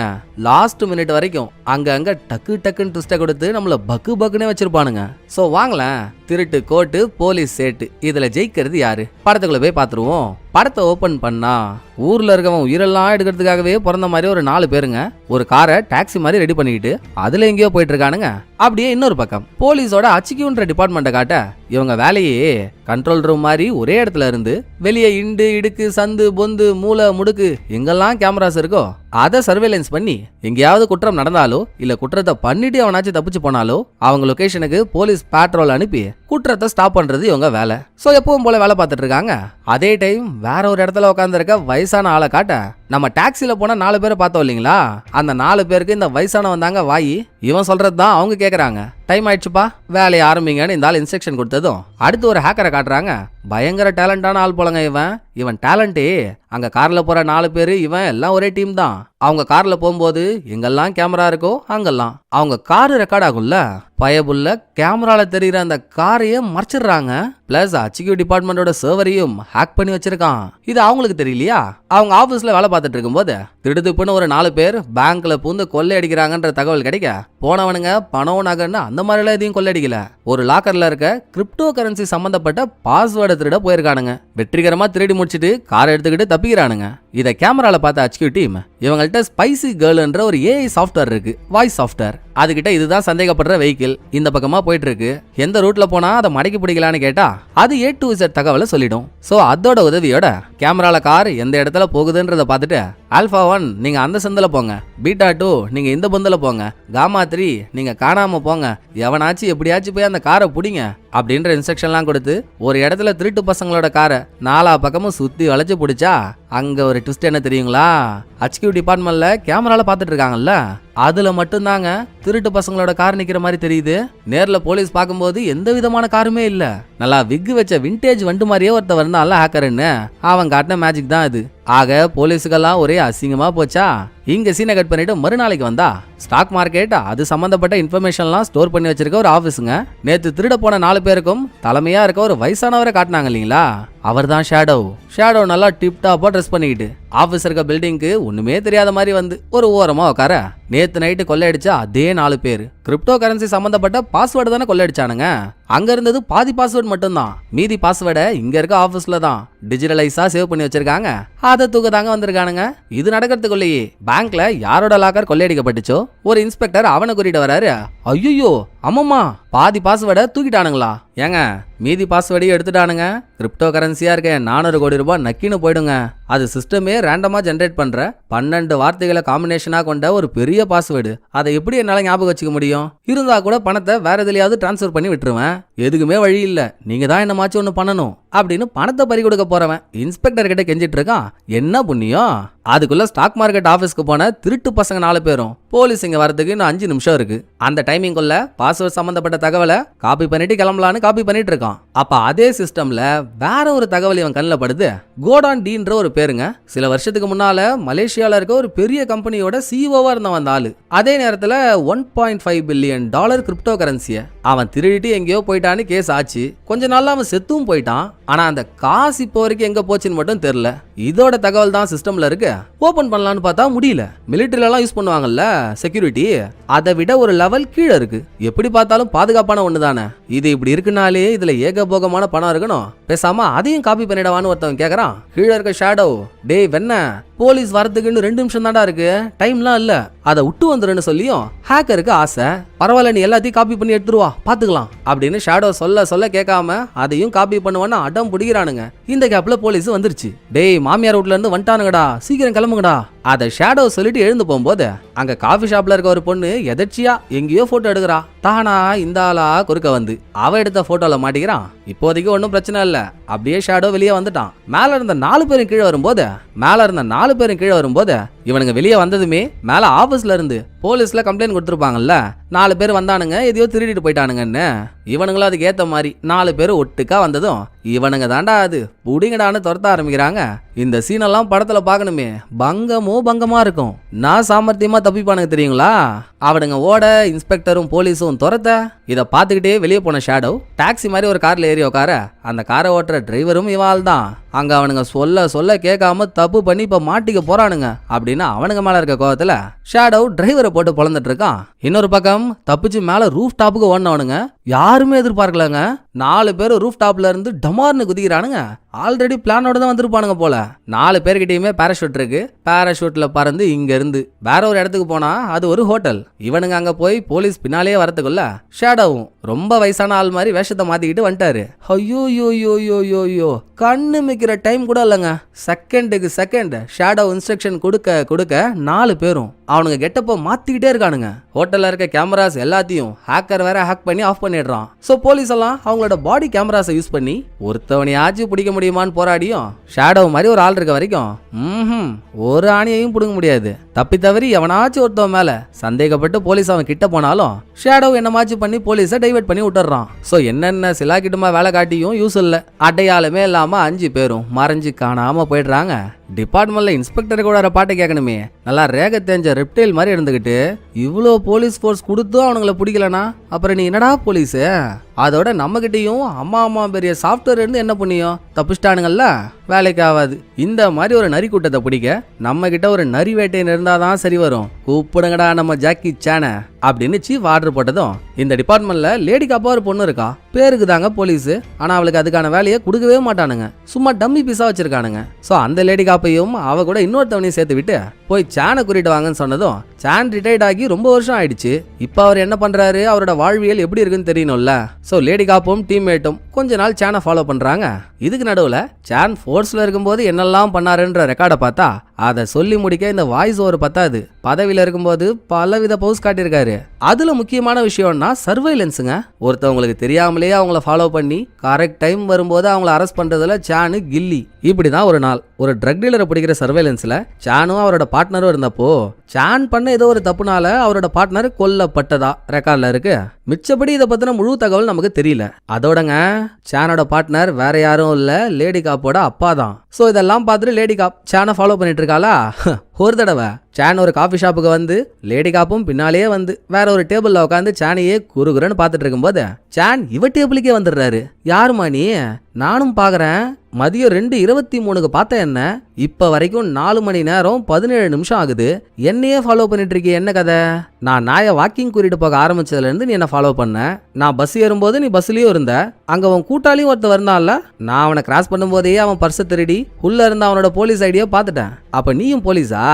லாஸ்ட் மினிட் வரைக்கும் அங்க டக்கு டக்குன்னு ட்விஸ்ட்டை கொடுத்து நம்மள பக்கு பக்குன்னே வச்சிருப்பானுங்க. சோ வாங்கலாம், திருட்டு கோட்டு போலீஸ் சேட்டு, இதுல ஜெயிக்கிறது யாரு? படத்துக்குள்ள போய் பாத்துருவோம். படத்தை ஓபன் பண்ணா ஊர்ல இருக்கவன் உயிரெல்லாம் எடுக்கிறதுக்காகவே பிறந்த மாதிரி ஒரு 4 பேருங்க ஒரு காரை டாக்ஸி மாதிரி ரெடி பண்ணிக்கிட்டு அதுல எங்கேயோ போயிட்டு இருக்கானுங்க. அப்படியே இன்னொரு பக்கம் போலீஸோட அச்சிக்குன்ற டிபார்ட்மெண்ட்டை காட்ட இவங்க வேலையே கண்ட்ரோல் ரூம் மாதிரி ஒரே இடத்துல இருந்து வெளியே இண்டு இடுக்கு சந்து பொந்து மூளை முடுக்கு எங்கெல்லாம் கேமராஸ் இருக்கோ அதை சர்வேலன்ஸ் பண்ணி எங்கேயாவது குற்றம் நடந்தாலோ இல்ல குற்றத்தை பண்ணிட்டு அவனாச்சும் தப்பிச்சு போனாலோ அவங்க லொகேஷனுக்கு போலீஸ் பேட்ரோல் அனுப்பி குற்றத்தை ஸ்டாப் பண்றது இவங்க வேலை. சோ எப்பவும் போல வேலை பார்த்துட்டு இருக்காங்க. அதே டைம் வேற ஒரு இடத்துல உட்கார்ந்து இருக்க வயசான ஆளை காட்ட நம்ம டாக்ஸில போன 4 பேரை பார்த்தோம் இல்லைங்களா, அந்த 4 பேருக்கு இந்த வயசானவன் தாங்க வாயி. இவன் சொல்றது தான் அவங்க கேக்குறாங்க. டைம் ஆயிடுச்சுப்பா வேலையை ஆரம்பிங்கன்னு இந்த ஆள் இன்ஸ்ட்ரக்ஷன் கொடுத்ததும் அடுத்து ஒரு ஹேக்கரை காட்டுறாங்க. பயங்கர டேலண்டான ஆள் போலங்க இவன் டேலண்டே. அங்க கார்ல போற 4 பேரு இவன் எல்லாம் ஒரே டீம் தான். அவங்க கார்ல போகும்போது எங்கெல்லாம் கேமரா இருக்கோ அங்கெல்லாம் அவங்க கார் ரெக்கார்ட் ஆகும்ல. பயபுள்ள கேமரால தெரியுற அந்த காரையே மறைச்சிடுறாங்க. பிளஸ் அச்சிக்யூ டிபார்ட்மெண்டோட சர்வரையும் ஹேக் பண்ணி வச்சிருக்கான். இது அவங்களுக்கு தெரியலையா? அவங்க ஆபீஸ்ல வேலை பார்த்துட்டு இருக்கும்போது திடுதுப்புன்னு ஒரு 4 பேர் பேங்க்ல பூந்து கொள்ளை அடிக்கிறாங்கன்ற தகவல் கிடைக்க போனவனுங்க பணம் நகைன்னு அந்த மாதிரிலாம் எதையும் கொள்ளடிக்கல. ஒரு லாக்கர்ல இருக்க கிரிப்டோ கரன்சி சம்பந்தப்பட்ட பாஸ்வேர்டை திருட போயிருக்கானுங்க. வெற்றிகரமா திருடி முடிச்சிட்டு காரை எடுத்துக்கிட்டு தப்பிக்கிறானுங்க. இதை கேமரால பார்த்த HQ டீம் இவங்கள்ட்ட ஸ்பைசி கேர்ள்ன்ற ஒரு AI சாஃப்ட்வேர் இருக்கு, வாய்ஸ் சாஃப்ட்வேர். அதுகிட்ட இதுதான் சந்தேகப்படுற வெஹிக்கிள், இந்த பக்கமா போயிட்டு இருக்கு, எந்த ரூட்ல போனா அதை மடக்கி பிடிக்கலான்னு கேட்டா அது A to Z தகவலை சொல்லிடும். சோ அதோட உதவியோட கேமரால கார் எந்த இடத்துல போகுதுன்றத பார்த்துட்டு ஆல்பா 1 நீங்க அந்த சந்தில போங்க, பீட்டா 2 நீங்க இந்த பந்தில போங்க, காமா 3 நீங்க காணாம போங்க, எவனாச்சும் எப்படியாச்சும் போய் அந்த காரை பிடிங்க அப்படின்ற இன்ஸ்ட்ரக்ஷன்லாம் கொடுத்து ஒரு இடத்துல திருட்டு பசங்களோட காரை 4 பக்கமும் சுத்தி வளைச்சு பிடிச்சா அங்க ஒரு ட்விஸ்ட் என்ன தெரியுங்களா? HQ டிபார்ட்மெண்ட்ல கேமரால பார்த்துட்டு இருக்காங்கல்ல, அதுல மட்டும்தாங்க திருட்டு பசங்களோட கார் நிக்கிற மாதிரி தெரியுது. நேர்ல போலீஸ் பார்க்கும்போது எந்த விதமான காருமே இல்ல. நல்லா விக்கு வச்ச விண்டேஜ் வண்டு மாதிரியே ஒருத்த வந்தான்ல ஹேக்கர்னு, அவன் காட்டின மேஜிக் தான் அது. ஆக போலீஸுக்கெல்லாம் ஒரே அசிங்கமா போச்சா. இங்க சீனை கட் பண்ணிட்டு மறுநாளைக்கு வந்தா ஸ்டாக் மார்க்கெட் அது சம்பந்தப்பட்ட இன்ஃபர்மேஷன்லாம் ஸ்டோர் பண்ணி வச்சிருக்க ஒரு ஆபீஸுங்க. நேத்து திருட போன 4 பேருக்கும் தலைமையா இருக்க ஒரு வயசானவரை காட்டினாங்க இல்லீங்களா, அவர் தான் ஷேடோ. ஷேடோ நல்லா டிப் டாப்பா ட்ரெஸ் பண்ணிக்கிட்டு ஆபீஸ் இருக்க பில்டிங்க்கு ஒண்ணுமே தெரியாத மாதிரி வந்து ஒரு ஓரமா உட்கார நேத்து நைட்டு கொள்ளையடிச்சா அதே 4 பேர் கிரிப்டோ கரன்சி சம்பந்தப்பட்ட பாஸ்வேர்டு தானே கொள்ளையடிச்சானுங்க. அங்க இருந்தது பாதி பாஸ்வேர்டு மட்டும்தான், மீதி பாஸ்வேர்டை இங்க இருக்க ஆபீஸ்ல தான் டிஜிட்டலைஸா சேவ் பண்ணி வச்சிருக்காங்க. அதை தூக்க தாங்க வந்திருக்கானுங்க. இது நடக்கிறதுக்குள்ளேயே பேங்க்ல யாரோட லாக்கர் கொள்ளையடிக்கப்பட்டுச்சோ ஒரு இன்ஸ்பெக்டர் அவனை கூட்டிட்டு வராரு. ஐயோ அம்மம்மா, பாதி பாஸ்வேர்டை தூக்கிட்டானுங்களா? ஏங்க மீதி பாஸ்வேர்டையும் எடுத்துட்டானுங்க. கிரிப்டோ கரன்சியா இருக்க 400 கோடி ரூபாய் நக்கின்னு போயிடுங்க. அது சிஸ்டமே ரேண்டமா ஜென்ரேட் பண்ற 12 வார்த்தைகளை காம்பினேஷனா கொண்ட ஒரு பெரிய பாஸ்வேர்டு. அதை எப்படி என்னால ஞாபகம் வச்சுக்க முடியும்? இருந்தா கூட பணத்தை வேற எதுலயாவது டிரான்ஸ்ஃபர் பண்ணி விட்டுருவேன். எதுக்குமே வழி இல்ல, நீங்க தான் என்னமாச்சும் ஒண்ணு பண்ணணும் அப்படின்னு பணத்தை பறி கொடுக்க போறவன் இன்ஸ்பெக்டர் கிட்ட கெஞ்சிட்டு இருக்கான். என்ன புண்ணியம்? அதுக்குள்ள ஸ்டாக் மார்க்கெட் ஆபீஸ்க்கு போன திருட்டு பசங்க 4 பேரும் போலீஸ் இங்க வரதுக்கு இன்னும் 5 நிமிஷம் இருக்கு. அந்த டைமிங்குள்ள பாஸ்வேர்ட் சம்பந்தப்பட்ட தகவலை காப்பி பண்ணிட்டு கிளம்பலான்னு காப்பி பண்ணிட்டு இருக்கான். அப்ப அதே சிஸ்டம்ல வேற ஒரு தகவல் இவன் கண்ணில் படுது. கோடான் டீன்ற ஒரு பேருங்க. சில வருஷத்துக்கு முன்னால மலேசியால இருக்க ஒரு பெரிய கம்பெனியோட சிஓவா இருந்தவன் அந்த ஆளு. அதே நேரத்துல $1.5 பில்லியன் கிரிப்டோ கரன்சிய அவன் திருடிட்டு எங்கேயோ போயிட்டான்னு கேஸ் ஆச்சு. கொஞ்ச நாள்ல அவன் செத்தும் போயிட்டான். ஆனா அந்த காசு இப்போ வரைக்கும் எங்க போச்சுன்னு மட்டும் தெரியல. இதோட தகவல் தான் சிஸ்டம்ல இருக்கு. ஓபன் பண்ணலான்னு பார்த்தா முடியல. மிலிட்டரில எல்லாம் யூஸ் பண்ணுவாங்கல்ல செக்யூரிட்டி, அதை விட ஒரு லெவல் கீழே இருக்கு. எப்படி பார்த்தாலும் பாதுகாப்பான ஒண்ணு தானே. இது இப்படி இருக்குனாலே இதுல ஏகபோகமான பணம் இருக்கணும். பேசாம அதையும் காப்பி பண்ணிடவான்னு ஒருத்தவன் கேக்குறான். கீழே இருக்க ஷேடோ, டேய் வெண்ண, போலீஸ் வரதுக்கு இன்னும் 2 நிமிஷம் தான்டா இருக்கு, டைம்லாம் இல்ல, அதை விட்டு வந்துருன்னு சொல்லியும் ஹேக்கருக்கு ஆசை. பரவாயில்ல, நீ எல்லாத்தையும் காப்பி பண்ணி எடுத்துருவா, பாத்துக்கலாம் அப்படின்னு ஷேடோ சொல்ல கேட்காம அதையும் காப்பி பண்ணுவான்னு அடம் பிடிக்கிறானுங்க. இந்த கேப்ல போலீஸ் வந்துருச்சு. டேய் மாமியார் வீட்ல இருந்து வந்துட்டானுங்கடா, சீக்கிரம் கிளம்புங்கடா. அதை ஷேடோ சொல்லிட்டு எழுந்து போகும்போது அங்க காஃபி ஷாப்ல இருக்க ஒரு பொண்ணு எதர்ச்சியா எங்கேயோ போட்டோ எடுக்கிறா. தானா இந்த ஆளா குறுக்க வந்து அவ எடுத்த போட்டோல மாட்டிக்கிறான். இப்போதைக்கு ஒன்றும் பிரச்சனை இல்ல, அப்படியே ஷேடோ வெளியே வந்துட்டான். மேல இருந்த 4 பேரும் கீழே வரும்போது இவனுங்க வெளியே வந்ததுமே மேல ஆபீஸ்ல இருந்து போலீஸ்ல கம்ப்ளைண்ட் கொடுத்துருப்பாங்கல்ல, 4 பேர் வந்தானுங்க எதையோ திருடிட்டு போயிட்டானுங்கன்னு. இவனுங்களும் அதுக்கு ஏத்த மாதிரி 4 பேர் ஒட்டுக்கா வந்ததும் இவனுங்க தாண்டா அது புடிங்கடான்னு துரத்த ஆரம்பிக்கிறாங்க. இந்த சீனெல்லாம் படத்துல பாக்கணுமே, பங்கமா இருக்கும். நான் சாமர்த்தியமா தப்பிப்பானுங்க தெரியுங்களா? அவனுங்க ஓட இன்ஸ்பெக்டரும் போலீஸும் துரத்த இதை பார்த்துக்கிட்டே வெளியே போன ஷேடோ டாக்ஸி மாதிரி ஒரு கார்ல ஏறி உட்கார அந்த காரை ஓட்டுற டிரைவரும் இவாள் தான். அங்க அவனுங்க சொல்ல கேட்காம தப்பு பண்ணி இப்ப மாட்டிக்க போறானுங்க அப்படின்னு அவனுங்க மேல இருக்க கோவத்துல ஷேடோ டிரைவரை போட்டு பொழந்துட்டு இருக்கான். இன்னொரு பக்கம் தப்பிச்சு மேல ரூஃப் டாப்புக்கு ஓடினவனுங்க யாருமே எதிர்பார்க்கலங்க. 4 பேர் ரூஃப் டாப்ல இருந்து டமார்னு குதிக்கிறானுங்க. ஆல்ரெடி பிளானோட தான் வந்திருப்பானுங்க போல. 4 பேர்கிட்டயுமே பேராஷூட் இருக்கு. பேராஷூட்ல பறந்து இங்க இருந்து வேற ஒரு இடத்துக்கு போனா அது ஒரு ஹோட்டல். இவனுங்க அங்க போய் போலீஸ் பின்னாலேயே வரதுக்குள்ள ஷேடோவும் ரொம்ப வயசான ஆள் மாதிரி வேஷத்தை மாத்திக்கிட்டு வந்துட்டாரு. ஐயோ கண்ணு மிக்கிற டைம் கூட இல்லைங்க. செகண்டுக்கு செகண்ட் ஷேடோ இன்ஸ்ட்ரக்ஷன் கொடுக்க 4 பேரும் அவனுங்க கெட்டப்போ மாத்திக்கிட்டே இருக்கானுங்க. ஹோட்டல்ல இருக்க கேமராஸ் எல்லாத்தையும் ஹேக்கர் வேற ஹேக் பண்ணி ஆஃப் பண்ணிடுறான். சோ போலீஸ் எல்லாம் அவங்களோட பாடி கேமராஸை யூஸ் பண்ணி ஒருத்தவனையாச்சும் பிடிக்க முடியுமான்னு போராடியும் ஷேடோ மாதிரி ஒரு ஆள் இருக்க வரைக்கும் ஒரு ஆணியையும் பிடுங்க முடியாது. தப்பி தவறி எவனாச்சும் ஒருத்தவன் மேல சந்தேகப்பட்டு போலீஸ் அவன் கிட்ட போனாலும் ஷேடோ என்னமாச்சும் பண்ணி போலீஸை டைவர்ட் பண்ணி விட்டுறான். சோ என்னென்ன சிலாக்கிட்டுமா வேலை காட்டியும் யூஸ் இல்ல. அடையாளமே இல்லாம 5 பேரும் மறைஞ்சு காணாம போயிடுறாங்க. டிபார்ட்மெண்ட்ல இன்ஸ்பெக்டர் கூட பாட்டை கேட்கணுமே, நல்லா ரேக தெரிஞ்ச ரெப்டைல் மாதிரி இருந்துகிட்டு இவ்வளோ போலீஸ் ஃபோர்ஸ் கொடுத்தும் அவனுங்களை பிடிக்கலனா அப்புறம் நீ என்னடா போலீஸ் அதோட நம்மகிட்டயும் அம்மா பெரிய சாஃப்ட்வேர் இருந்து என்ன பண்ணியும் தப்பிச்சிட்டானுங்கல்ல, வேலைக்கு ஆகாது. இந்த மாதிரி ஒரு நரி கூட்டத்தை பிடிக்க நம்ம கிட்ட ஒரு நரி வேட்டையன் இருந்தாதான் சரி வரும். கூப்பிடுங்கடா நம்ம ஜாக்கி சேனை அப்படின்னு சீஃப் ஆர்டர் போட்டதும், இந்த டிபார்ட்மெண்ட்ல லேடி காப்பா ஒரு பொண்ணு இருக்கா, பேருக்கு தாங்க போலீஸ், ஆனா அவளுக்கு அதுக்கான வேலையை கொடுக்கவே மாட்டானுங்க, சும்மா டம்மி பீஸா வச்சிருக்கானுங்க. சோ அந்த லேடி காப்பையும் அவ கூட இன்னொருத்தவனையும் சேர்த்து விட்டு போய் சேனை கூட்டிட்டு வாங்கன்னு சொன்னதும், சேன் ரிட்டையர்ட் ஆகி ரொம்ப வருஷம் ஆயிடுச்சு. இப்ப அவர் என்ன பண்றாரு, அவரோட வாழ்வியல் எப்படி இருக்குன்னு தெரியணும்ல. சோ லேடி காப்பும் டீம்மேட்டும் கொஞ்ச நாள் சேனை ஃபாலோ பண்றாங்க. இதுக்கு நடுவுல சேன் ஃபோர்ஸ்ல இருக்கும்போது என்னெல்லாம் பண்ணாருன்ற ரெக்கார்டை பார்த்தா அதை சொல்லி முடிக்க இந்த வாய்ஸ் ஓவர் பத்தாது. பதவியில இருக்கும்போது பலவித பவுஸ் காட்டியிருக்காரு. அதுல முக்கியமான விஷயம்னா சர்வைலன்ஸுங்க. ஒருத்தவங்களுக்கு தெரியாமலே அவங்கள ஃபாலோ பண்ணி கரெக்ட் டைம் வரும்போது அவங்கள அரெஸ்ட் பண்றதுல சானு கில்லி. இப்படிதான் ஒரு நாள் ஒரு ட்ரக் டீலரை பிடிக்கிற சர்வைலன்ஸ்ல சானும் அவரோட பார்ட்னரும் இருந்தப்போ, சான் பண்ண ஏதோ ஒரு தப்புனால அவரோட பார்ட்னர் கொல்லப்பட்டதா ரெக்கார்ட்ல இருக்கு. மிச்சப்படி இதை பத்தின முழு தகவல் நமக்கு தெரியல. அதோடங்க சானோட பார்ட்னர் வேற யாரும் இல்ல, லேடி காப்போட அப்பா தான். சோ இதெல்லாம் பார்த்துட்டு லேடி காப் சானை ஃபாலோ பண்ணிட்டு இருக்காளா. ஒரு தடவை சான் ஒரு காஃபி ஷாப்புக்கு வந்து லேடி காப்பும் பின்னாலேயே வந்து வேற ஒரு டேபிள்ல உட்காந்து சானையே குறுகுறன்னு பார்த்துட்டு இருக்கும்போது சான் இவ டேபிளுக்கே வந்துடுறாரு. யாருமா நீ, நானும் பாக்குறேன், மதியம் 2:23 பார்த்த என்ன, இப்ப வரைக்கும் 4 மணி நேரம் 17 நிமிஷம் ஆகுது, என்னையே ஃபாலோ பண்ணிட்டு இருக்கிய, என்ன கதை? நான் நாயை வாக்கிங் கூட்டிட்டு போக ஆரம்பிச்சதுல இருந்து நீ என்ன ஃபாலோ பண்ண. நான் பஸ் ஏறும்போது நீ பஸ்லயும் இருந்த, அங்க அவன் கூட்டாளியும் ஒருத்தர் வந்தான்ல, நான் அவனை கிராஸ் பண்ணும்போதே அவன் பர்ஸை திருடி உள்ள இருந்த அவனோட போலீஸ் ஐடியா பார்த்துட்டேன். அப்ப நீயும் போலீஸா?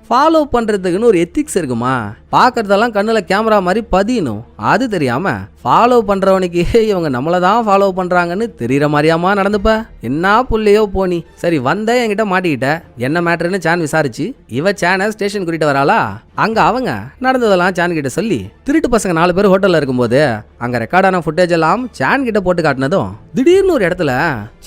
ஃபாலோ பண்றதுக்குன்னு ஒரு எத்திக்ஸ் இருக்குமா? பாக்குறதெல்லாம் கண்ணுல கேமரா மாதிரி பதியணும். அது தெரியாம ஃபாலோ பண்றவனுக்கு இவங்க நம்மள தான் ஃபாலோ பண்றாங்கன்னு தெரியற மாதிரியாமா நடந்துப்ப. என்ன புள்ளையோ போனி. சரி வந்த என்கிட்ட மாட்டிக்கிட்ட, என்ன மேட்டர்னு சான் விசாரிச்சு இவ சானை ஸ்டேஷன் கூட்டிட்டு வராளா. அங்க அவங்க நடந்ததெல்லாம் சான் கிட்ட சொல்லி, திருட்டு பசங்க 4 பேர் ஹோட்டல்ல இருக்கும்போது அங்க ரெக்கார்டான ஃபுட்டேஜ் எல்லாம் சான் கிட்ட போட்டு காட்டினதும், திடீர்னு ஒரு இடத்துல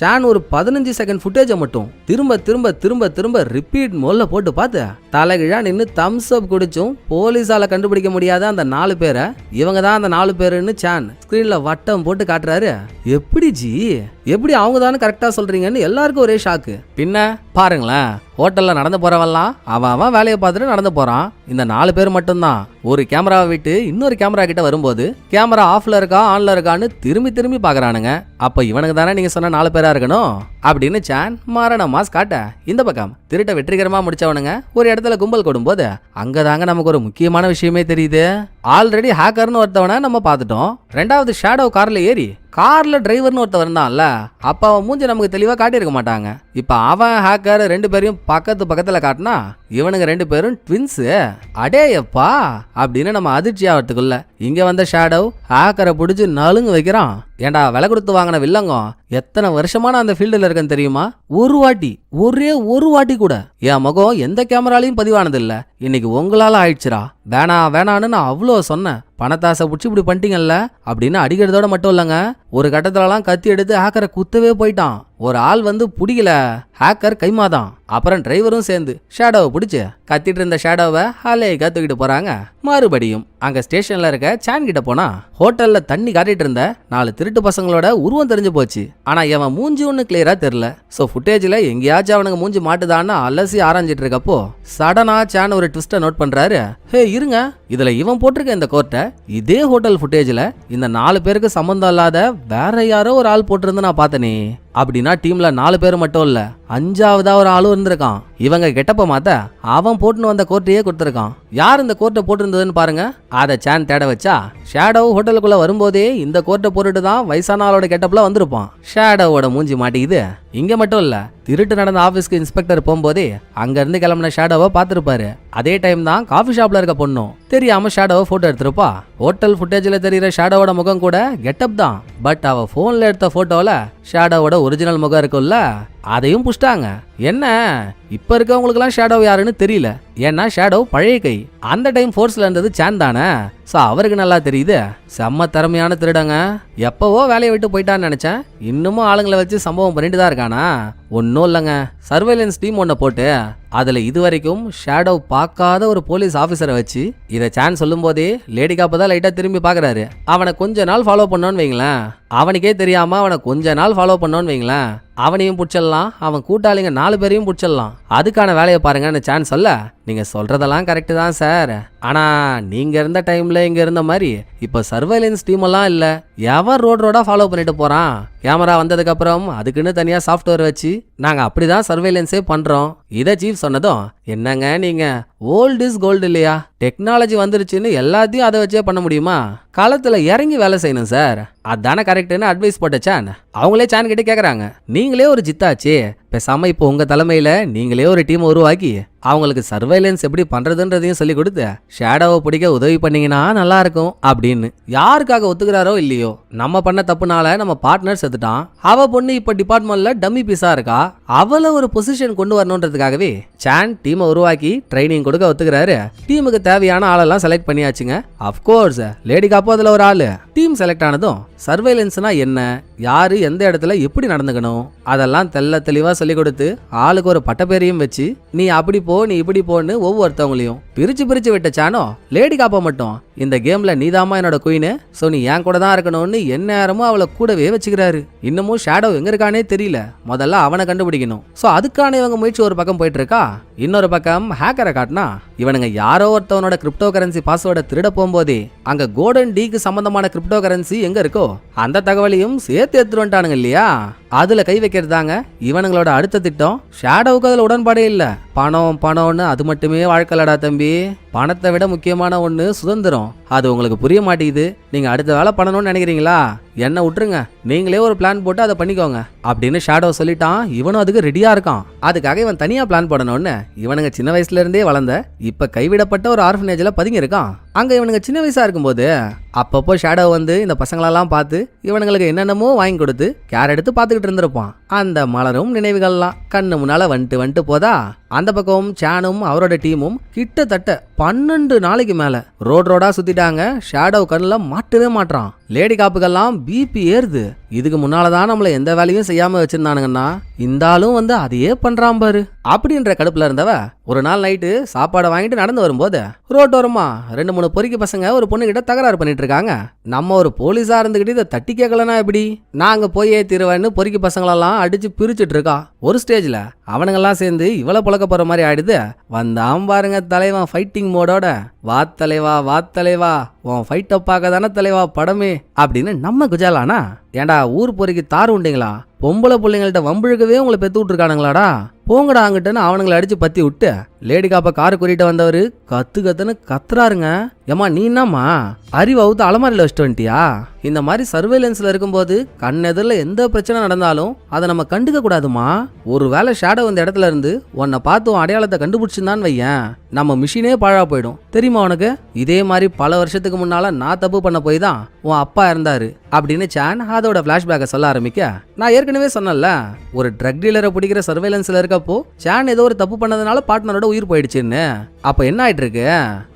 சான் ஒரு 15 செகண்ட் ஃபுட்டேஜை மட்டும் திரும்ப திரும்ப திரும்ப திரும்ப ரிப்பீட் மோல்ல போட்டு பார்த்து தலைகிழா நின்று தம்ஸ் அப் குடிச்சும் போலீஸால கண்டுபிடிக்க முடியாத அந்த 4 பேரை இவங்க தான் அந்த 4 பேருன்னு சான் ஸ்கிரீன்ல வட்டம் போட்டு காட்டுறாரு. எப்படி ஜி, எப்படி அவங்க தானே கரெக்டா சொல்றீங்கன்னு எல்லாருக்கும் ஒரே ஷாக்கு. பின்ன பாருங்களேன், ஹோட்டல்ல நடந்து போறவெல்லாம் அவன் வேலையை பார்த்துட்டு நடந்து போறான். இந்த 4 பேர் மட்டும்தான் ஒரு கேமராவை விட்டு இன்னொரு கேமரா கிட்ட வரும்போது கேமரா ஆஃப்ல இருக்கா ஆன்ல இருக்கான்னு திரும்பி திரும்பி பாக்குறானுங்க. அப்ப இவனுக்கு தானே நீங்க சொன்ன 4 பேரா இருக்கணும் அப்படின்னு சான் மாரண மாஸ் காட்ட, இந்த பக்கம் திருட்ட வெற்றிகரமா முடிச்சவனுங்க ஒரு இடத்துல கும்பல் கொடும்போது அங்கதாங்க நமக்கு ஒரு முக்கியமான விஷயமே தெரியுது. ஆல்ரெடி ஹேக்கர்னு ஒருத்தவனை நம்ம பார்த்துட்டோம். 2வது ஷேடோ கார்ல ஏறி கார்ல டிரைவர்னு ஒருத்தர் இருந்தான்ல, அப்ப அவன் மூஞ்சி நமக்கு தெளிவா காட்டியிருக்க மாட்டாங்க. இப்ப அவன் ஹேக்கர் 2 பேரையும் பக்கத்துல காட்டினா இவனுங்க 2 பேரும் ட்வின்ஸ். அடேயப்பா அப்படின்னு நம்ம அதிர்ச்சி ஆகிறதுக்குள்ள இங்க வந்த ஷேடோ ஹேக்கரை பிடிச்சி நலுங்கு வைக்கிறான். ஏண்டா விலை கொடுத்து வாங்கின வில்லங்கம் எத்தனை வருஷமான அந்த ஃபீல்டுல இருக்குன்னு தெரியுமா? ஒரே ஒரு வாட்டி கூட என் முகம் எந்த கேமராலையும் பதிவானது இல்ல. இன்னைக்கு உங்களால ஆயிடுச்சுரா, வேணான்னு நான் அவ்வளோ சொன்னேன், பணத்தாசை பிடிச்சி இப்படி பண்ணிட்டீங்கல்ல அப்படின்னு அடிக்கிறதோட மட்டும் இல்லைங்க, ஒரு கட்டத்துலலாம் கத்தி எடுத்து ஹேக்கரை குத்தவே போயிட்டான். ஒரு ஆள் வந்து பிடிக்கல, ஹேக்கர் கைமாதான். அப்புறம் டிரைவரும் சேர்ந்து ஷேடோவை பிடிச்சு கத்திட்டு இருந்த ஷேடோவை ஹாலேக்கா தூக்கிட்டு போறாங்க. மறுபடியும் அங்க ஸ்டேஷன்ல இருக்க சான் கிட்ட போனா ஹோட்டல்ல தண்ணி காட்டிட்டு இருந்த 4 திருட்டு பசங்களோட உருவம் தெரிஞ்சு போச்சு. ஆனா அவன் மூஞ்சி ஒண்ணு கிளியரா தெரியல. சோ ஃபுட்டேஜ்ல எங்கேயாச்சும் அவனுக்கு மூஞ்சி மாட்டுதான்னு அலசி ஆராய்ஞ்சிட்டு இருக்கப்போ சடனா சான் ஒரு ட்விஸ்ட நோட் பண்றாரு. ஹே இருங்க, இதுல இவன் போட்டிருக்க இந்த கோர்ட்டை இதே ஹோட்டல் ஃபுட்டேஜ்ல இந்த 4 பேருக்கு சம்பந்தம் இல்லாத வேற யாரோ ஒரு ஆள் போட்டிருந்து நான் பார்த்தனே. அப்படின்னா டீம்ல 4 பேர் மட்டும் இல்ல, 5ஆவதா ஒரு ஆளும் இருந்திருக்கான். இவங்க கெட்டப்ப மாத்த அவன் போட்டுன்னு வந்த கோர்ட்டையே கொடுத்துருக்கான். யார் இந்த கோர்ட்டை போட்டிருந்ததுன்னு பாருங்க. அதை சான் தேட வச்சா ஷேடோ ஹோட்டலுக்குள்ள வரும்போதே இந்த கோர்ட்டை போட்டுட்டு தான் வயசான ஆளோட கெட்டப்ல வந்திருப்பான். ஷேடோவோட மூஞ்சி மாட்டிக்குது. இங்க மட்டும் இல்ல, திருட்டு நடந்த ஆபீஸ்க்கு இன்ஸ்பெக்டர் போகும்போதே அங்க இருந்து கிளம்பின ஷேடோவை பார்த்திருப்பாரு. அதே டைம் தான் காஃபி ஷாப்ல இருக்க பொண்ணும் தெரியாம ஷேடோவை போட்டோ எடுத்திருப்பா. ஹோட்டல் ஃபுட்டேஜ்ல தெரியுற ஷேடோவோட முகம் கூட கெட்டப் தான். பட் அவ போன்ல எடுத்த போட்டோல ஷேடோவோட ஒரிஜினல் முகம் இருக்குல்ல, அதையும் புஷ்டாங்க. என்ன இப்ப இருக்கவங்களுக்குலாம் ஷேடோ யாருன்னு தெரியல. ஏன்னா ஷேடோ பழைய கை, அந்த டைம் ஃபோர்ஸ்ல இருந்தது சான் தானே. சோ அவருக்கு நல்லா தெரியுது. செம்ம திறமையான திருடங்க. எப்பவோ வேலையை விட்டு போயிட்டான்னு நினைச்சேன், இன்னமும் ஆளுங்களை வச்சு சம்பவம் பண்ணிட்டு தான் இருக்கானா? ஒன்னும் இல்லைங்க, சர்வேலன்ஸ் டீம் ஒன்ன போட்டு அதுல இதுவரைக்கும் ஷேடோ பார்க்காத ஒரு போலீஸ் ஆபீசரை வச்சு இதை சான் சொல்லும் போதே லேடி காப்ப தான் லைட்டா திரும்பி பாக்குறாரு. அவனை கொஞ்ச நாள் ஃபாலோ பண்ணோன்னு வைங்களேன், அவனுக்கே தெரியாம அவனை கொஞ்ச நாள் ஃபாலோ பண்ணோன்னு வைங்களேன், அவனையும் பிடிச்சிடலாம், அவன் கூட்டாளிங்க 4 பேரையும் பிடிச்சிடலாம். அதுக்கான வேலையை பாருங்கன்னு சான் சொல்ல, நீங்க சொல்றதெல்லாம் கரெக்டு தான் சார், ஆனா நீங்க இருந்த டைம்ல இங்க இருந்த மாதிரி இப்போ சர்வைலன்ஸ் டீம் எல்லாம் இல்ல. எவன் ரோடா ஃபாலோ பண்ணிட்டு போறான்? கேமரா வந்ததுக்கு அப்புறம் அதுக்குன்னு தனியா சாஃப்ட்வேர் வச்சு நாங்க அப்படிதான் சர்வைலன்ஸே பண்றோம். இதை சீஃப் சொன்னதும், என்னங்க நீங்க ஓல்ட் இஸ் கோல்டு இல்லையா, டெக்னாலஜி வந்துருச்சுன்னு எல்லாத்தையும் அதை வச்சே பண்ண முடியுமா? களத்துல இறங்கி வேலை செய்யணும் சார், அதானே கரெக்ட்னு அட்வைஸ் போட்ட சான். அவங்களே சான் கிட்ட கேக்குறாங்க, நீங்களே ஒரு ஜித்தாச்சு, பேசாம இப்போ உங்க தலைமையில நீங்களே ஒரு டீம் உருவாக்கி அவங்களுக்கு சர்வைலன்ஸ் எப்படி பண்றதுன்றதையும் சொல்லி கொடுத்து ஷேடோவை பிடிக்க உதவி பண்ணீங்கன்னா நல்லா இருக்கும் அப்படின்னு. யாருக்காக ஒத்துக்கிறாரோ இல்லையோ, நம்ம பண்ண தப்புனால நம்ம பார்ட்னர் செத்துட்டான், அவ பொண்ணு இப்ப டிபார்ட்மெண்ட்ல டம்மி பீஸா இருக்கா, அவளை ஒரு பொசிஷன் கொண்டு வரணுன்றதுக்காகவே சான் டீமை உருவாக்கி ட்ரைனிங் கொடுக்க ஒத்துக்கிறாரு. டீமுக்கு தேவையான ஆளெல்லாம் செலக்ட் பண்ணியாச்சுங்க. அப்கோர்ஸ் லேடி காப்போ அதுல ஒரு ஆளு. டீம் செலக்ட் ஆனதும் சர்வைலன்ஸ்னா என்ன, யாரு எந்த இடத்துல எப்படி நடந்துக்கணும் அதெல்லாம் தெளிவா சொல்லி கொடுத்து ஆளுக்கு ஒரு பட்டப்பேரையும் வச்சு நீ அப்படி போ நீ இப்படி போன்னு ஒவ்வொருத்தவங்களையும் பிரிச்சு விட்ட சானோ, லேடி காப்பா மட்டும் இந்த கேம்ல நீதாமா என்னோட குயின், சோ நீ என் கூட தான் இருக்கணும்னு எந்நேரமும் அவளை கூடவே வச்சுக்கிறாரு. இன்னமும் ஷேடோ எங்க இருக்கானே தெரியல, முதல்ல அவனை கண்டுபிடிக்கணும். சோ அதுக்கான இவங்க முயற்சி ஒரு பக்கம் போயிட்டு இருக்கா. இன்னொரு பக்கம் ஹேக்கரை காட்டினா, இவனுங்க யாரோ ஒருத்தவனோட கிரிப்டோ கரன்சி பாஸ்வேர்டை திருட போகும்போதே அங்க கோல்டன் டீக்கு சம்பந்தமான கிரிப்டோ கரன்சி எங்க இருக்கோ அந்த தகவலையும் சேர்த்து எடுத்துட்டு வந்துட்டானுங்க இல்லையா. அதுல கை வைக்கிறதாங்க இவனுங்களோட அடுத்த திட்டம். ஷேடோவுக்கு அதுல உடன்பாடே இல்ல. பணம்னு அது மட்டுமே வாழ்க்கலடா தம்பி, பணத்தை விட முக்கியமான ஒண்ணு சுதந்திரம். அது உங்களுக்கு புரிய மாட்டேங்குது. நீங்க அடுத்த வேலை பண்ணணும்னு நினைக்கிறீங்களா, என்ன விட்டுருங்க, நீங்களே ஒரு பிளான் போட்டு அதை பண்ணிக்கோங்க அப்படின்னு ஷேடோ சொல்லிட்டான். இவனும் அதுக்கு ரெடியா இருக்கான். அதுக்காக இவன் தனியா பிளான் போடணும்னு இவனுங்க சின்ன வயசுல இருந்தே வளர்ந்த இப்ப கைவிடப்பட்ட ஒரு ஆர்ஃபனேஜ்ல பதுங்கி இருக்கான். அங்க இவனுங்க சின்ன வயசா இருக்கும்போது அப்பப்போ ஷேடோ வந்து இந்த பசங்களெல்லாம் பார்த்து இவனுங்களுக்கு என்னென்னமோ வாங்கி கொடுத்து கேர் எடுத்து பார்த்துக்கிட்டு இருந்திருப்பான். அந்த மலரும் நினைவுகள்லாம் கண்ணு முன்னால வந்துட்டு போதா. அந்த பக்கம் சானும் அவரோட டீமும் கிட்டத்தட்ட 12 நாளைக்கு மேல ரோடா சுத்திட்டாங்க. ஷேடோ கண்ணுல மாட்டவே மாட்டான். லேடி காப்புகள்லாம் பிபி ஏறுது. இதுக்கு முன்னாலதான் நம்மள எந்த வேலையும் செய்யாம வச்சிருந்தானுங்கன்னா இந்த ஆளும் வந்து அதையே பண்றான் பாரு அப்படின்ற கடுப்புல இருந்தவ ஒரு நாள் நைட்டு சாப்பாடை வாங்கிட்டு நடந்து வரும்போது ரோட்டோரமா 2-3 பொறுக்கி பசங்க ஒரு பொண்ணு கிட்ட தகராறு பண்ணிட்டு இருக்காங்க. நம்ம ஒரு போலீஸா இருந்துகிட்டு இதை தட்டி கேட்கலனா எப்படி, நாங்க போயே திருவன்னு பொறுக்கி பசங்களெல்லாம் அடிச்சு பிரிச்சுட்டு இருக்கா. ஒரு ஸ்டேஜ்ல அவனுங்கெல்லாம் சேர்ந்து இவளை புழக்க போற மாதிரி ஆயிடுது. வந்தான் பாருங்க தலைவன் ஃபைட்டிங் மோடோட, வா தலைவா உன் ஃபைட்டை பார்க்க தானே தலைவா படமே அப்படின்னு நம்ம குஜாலானா. ஏண்டா ஊர் பொறுக்கி தாறு உண்டிங்களா, பொம்பளை பிள்ளைங்கள்ட்ட வம்பிழுக்கவே உங்களை பெத்து விட்டுருக்கானுங்களாடா, போங்கடா அங்கிட்டன்னு அவனுங்களை அடிச்சு பத்தி விட்டு லேடி காப்ப காரை கூட்டிட்டு வந்தவர் கத்துன்னு கத்துறாருங்க. ஏமா நீ என்னம்மா அறிவு அவுத்து அலமாரியில் வச்சுட்டு வந்துட்டியா? இந்த மாதிரி சர்வேலன்ஸ்ல இருக்கும்போது கண்ணெதிரில் எந்த பிரச்சனை நடந்தாலும் அதை நம்ம கண்டுக்க கூடாதுமா. ஒரு வேளை ஷேடோ இந்த இடத்துல இருந்து உன்னை பார்த்து உன் அடையாளத்தை கண்டுபிடிச்சிருந்தான்னு வையன், நம்ம மிஷினே பாழா போயிடும் தெரியுமா உனக்கு. இதே மாதிரி பல வருஷத்துக்கு முன்னால நான் தப்பு பண்ண போய் தான் உன் அப்பா இருந்தாரு அப்படின்னு சான் அதோட பிளாஷ்பேக்கை சொல்ல ஆரம்பிக்க, நான் ஏற்கனவே சொன்னல ஒரு ட்ரக் டீலரை பிடிக்கிற சர்வேலன்ஸ்ல இருக்கப்போ சான் ஏதோ ஒரு தப்பு பண்ணதுனால பார்ட்னரோட உயிர் போயிடுச்சுன்னு. அப்ப என்ன ஆயிட்டு இருக்கு,